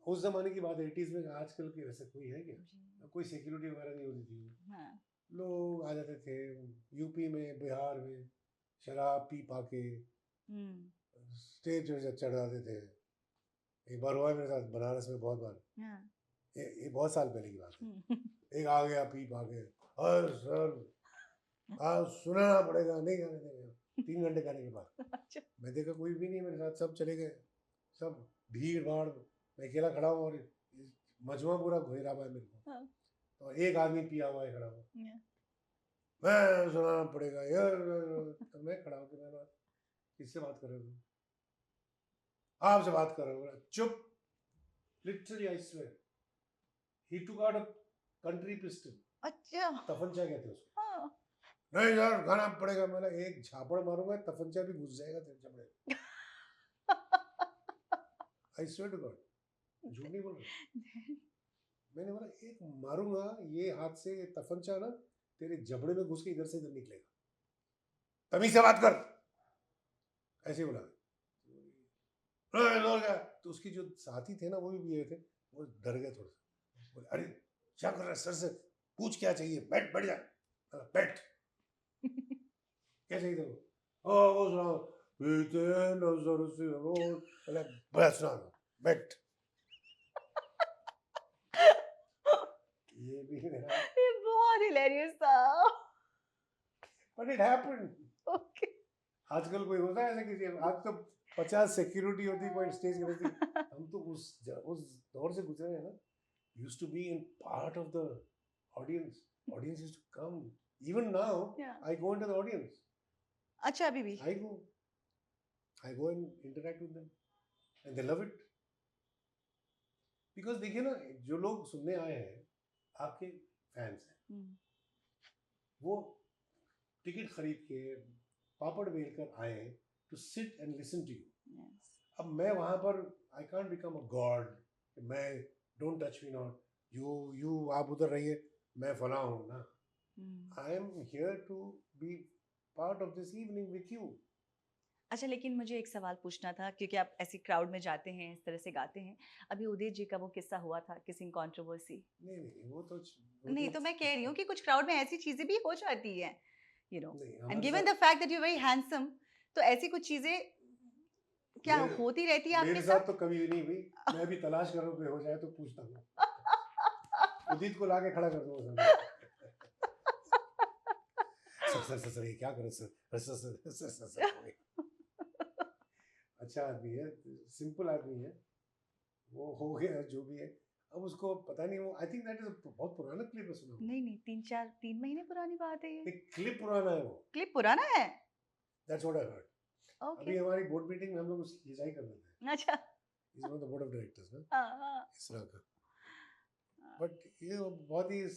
Speaker 1: उस जमाने की बात 80s में। आजकल की वैसे कोई है क्या?
Speaker 2: जी,
Speaker 1: कोई सिक्योरिटी वगैरह नहीं होती थी।
Speaker 2: हाँ।
Speaker 1: लोग आ जाते थे यूपी में, बिहार में, शराब पी पाके स्टेज पे चढ़ जाते थे। एक बार हुआ है मेरे साथ बनारस में, बहुत बार।
Speaker 2: हाँ।
Speaker 1: ये बहुत साल पहले की बात है। एक आ गया पी पाके, अरे सर आज सुनाना पड़ेगा, नहीं जाने देंगे। 3 घंटे जाने के बाद
Speaker 2: अच्छा।
Speaker 1: मैं देखा कोई भी नहीं मेरे साथ, सब चले गए। सब भीड़ भाड़, मैं अकेला खड़ा हूँ और मजमा पूरा घेरा हुआ है मेरे को।
Speaker 2: हाँ,
Speaker 1: तो एक आदमी पिया हुआ है खड़ा हुआ,
Speaker 2: yeah.
Speaker 1: मैं सुनाना पड़ेगा यार। तो मैं खड़ा होकर, मैं किससे बात कर रहे हो? आपसे बात कर रहे हो। चुप। Literally I swear he took out a country pistol.
Speaker 2: अच्छा।
Speaker 1: तफंचा कहते हैं उसको।
Speaker 2: हाँ।
Speaker 1: नहीं यार गाना पड़ेगा। मैंने एक झापड़ मारूंगा, तफंचा भी घुस जाएगा तेरे चमड़े में। आई स्वेयर टू गॉड, झूठ नहीं बोल रहा। मैंने बोला एक मारूंगा ये हाथ से, ये तफंचा ना तेरे जबड़े में घुस के इधर से इधर निकलेगा। तमीज से बात कर, ऐसे बोला। तो उसकी जो साथी थे ना वो भी ये थे, वो डर गए थोड़ा सा। बोले अरे क्या कर रहा है, सर से पूछ क्या चाहिए, बैठ बैठ जा। बैठ। क्या चाहिए तेरे को? वो सुनाओ, पीते नजर से रोज। बोले बड़ा सुना, बैठ। ये भी मेरा,
Speaker 2: ये बहुत हिलेरियस था।
Speaker 1: But it happened.
Speaker 2: ओके।
Speaker 1: आजकल कोई होता है ऐसा किसी? आज तो 50 सिक्योरिटी होती है कोई स्टेज के नजदीक। हम तो उस दौर से गुजरे हैं ना। Used to be in part of the audience. Audience used to come. Even now
Speaker 2: Yeah.
Speaker 1: I go into the audience.
Speaker 2: अच्छा, अभी भी?
Speaker 1: I go and interact with them and they love it. Because देखिए ना, जो लोग सुनने आए हैं आपके फैंस हैं, वो टिकट खरीद के पापड़ बेल कर आए to sit and listen to you.
Speaker 2: Yes.
Speaker 1: अब मैं वहां पर I can't become a god. मैं don't touch me not, you आप उधर रहिए, मैं फला हूं ना। I am here to be part of this evening with you.
Speaker 2: अच्छा, लेकिन मुझे एक सवाल पूछना था, क्योंकि आप ऐसी क्राउड में जाते हैं, इस तरह से गाते हैं। अभी उदित जी का वो किस्सा हुआ था, किसिंग कंट्रोवर्सी।
Speaker 1: नहीं वो तो
Speaker 2: नहीं, तो मैं कह रही हूँ कि कुछ क्राउड में ऐसी चीजें भी हो जाती हैं, यू नो,
Speaker 1: नहीं
Speaker 2: एंड
Speaker 1: हमारे
Speaker 2: गिवन
Speaker 1: साथ।
Speaker 2: The fact that you very handsome, तो ऐसी कुछ चीजें क्या
Speaker 1: मेरे-
Speaker 2: होती रहती है आपके
Speaker 1: मेरे
Speaker 2: साथ?
Speaker 1: साथ तो कभी भी नहीं हुई। मैं भी तलाश कर रहा हूँ, कोई हो जाए तो पूछता हूँ। उदित को लाके खड़ा कर दूंगा सामने। सर ये क्या करो सर हो गया। अच्छा आदमी है, सिंपल आदमी है, वो हो गया जो भी है। अब उसको पता नहीं, वो आई थिंक दैट इज बहुत पुराना क्लिप है, सुना
Speaker 2: नहीं नहीं, 3 महीने पुरानी बात है ये।
Speaker 1: एक क्लिप पुराना है वो।
Speaker 2: क्लिप पुराना है?
Speaker 1: That's what I heard.
Speaker 2: Okay.
Speaker 1: अभी हमारी बोर्ड मीटिंग में हम लोग उसकी खिंचाई कर रहे थे।
Speaker 2: अच्छा।
Speaker 1: Is one of the board of directors ना,
Speaker 2: हाँ,
Speaker 1: इस तरह का। बट ये बहुत ही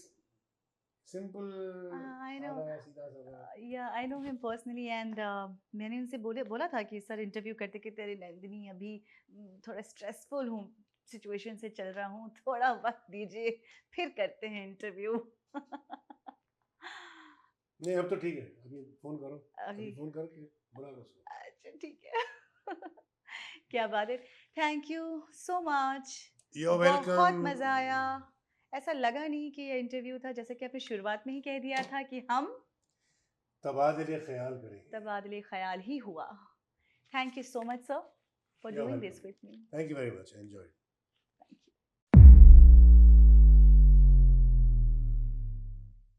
Speaker 1: सिंपल,
Speaker 2: आई नो।
Speaker 1: सादा सीधा सादा।
Speaker 2: या I know him personally and मैंने उनसे बोला था कि सर इंटरव्यू करते कि तेरे नंदिनी अभी थोड़ा स्ट्रेसफुल हूँ, सिचुएशन से चल रहा हूँ, थोड़ा वक्त दीजिए फिर करते हैं इंटरव्यू।
Speaker 1: नहीं अब तो ठीक है, अभी फोन करो,
Speaker 2: अभी
Speaker 1: अभी फोन करके बुला लो उसको।
Speaker 2: अच्छा ठीक है। क्या बात है। Thank you so much.
Speaker 1: You're
Speaker 2: बहुत
Speaker 1: welcome.
Speaker 2: मजा आया। ऐसा लगा नहीं कि ये इंटरव्यू था, जैसे कि आपने शुरुआत में ही कह दिया था कि हम
Speaker 1: तबादले ख्याल करेंगे।
Speaker 2: तबादले ख्याल ही हुआ। Thank you so much sir for
Speaker 1: You're
Speaker 2: doing
Speaker 1: welcome.
Speaker 2: This with me.
Speaker 1: Thank you very much. I enjoyed.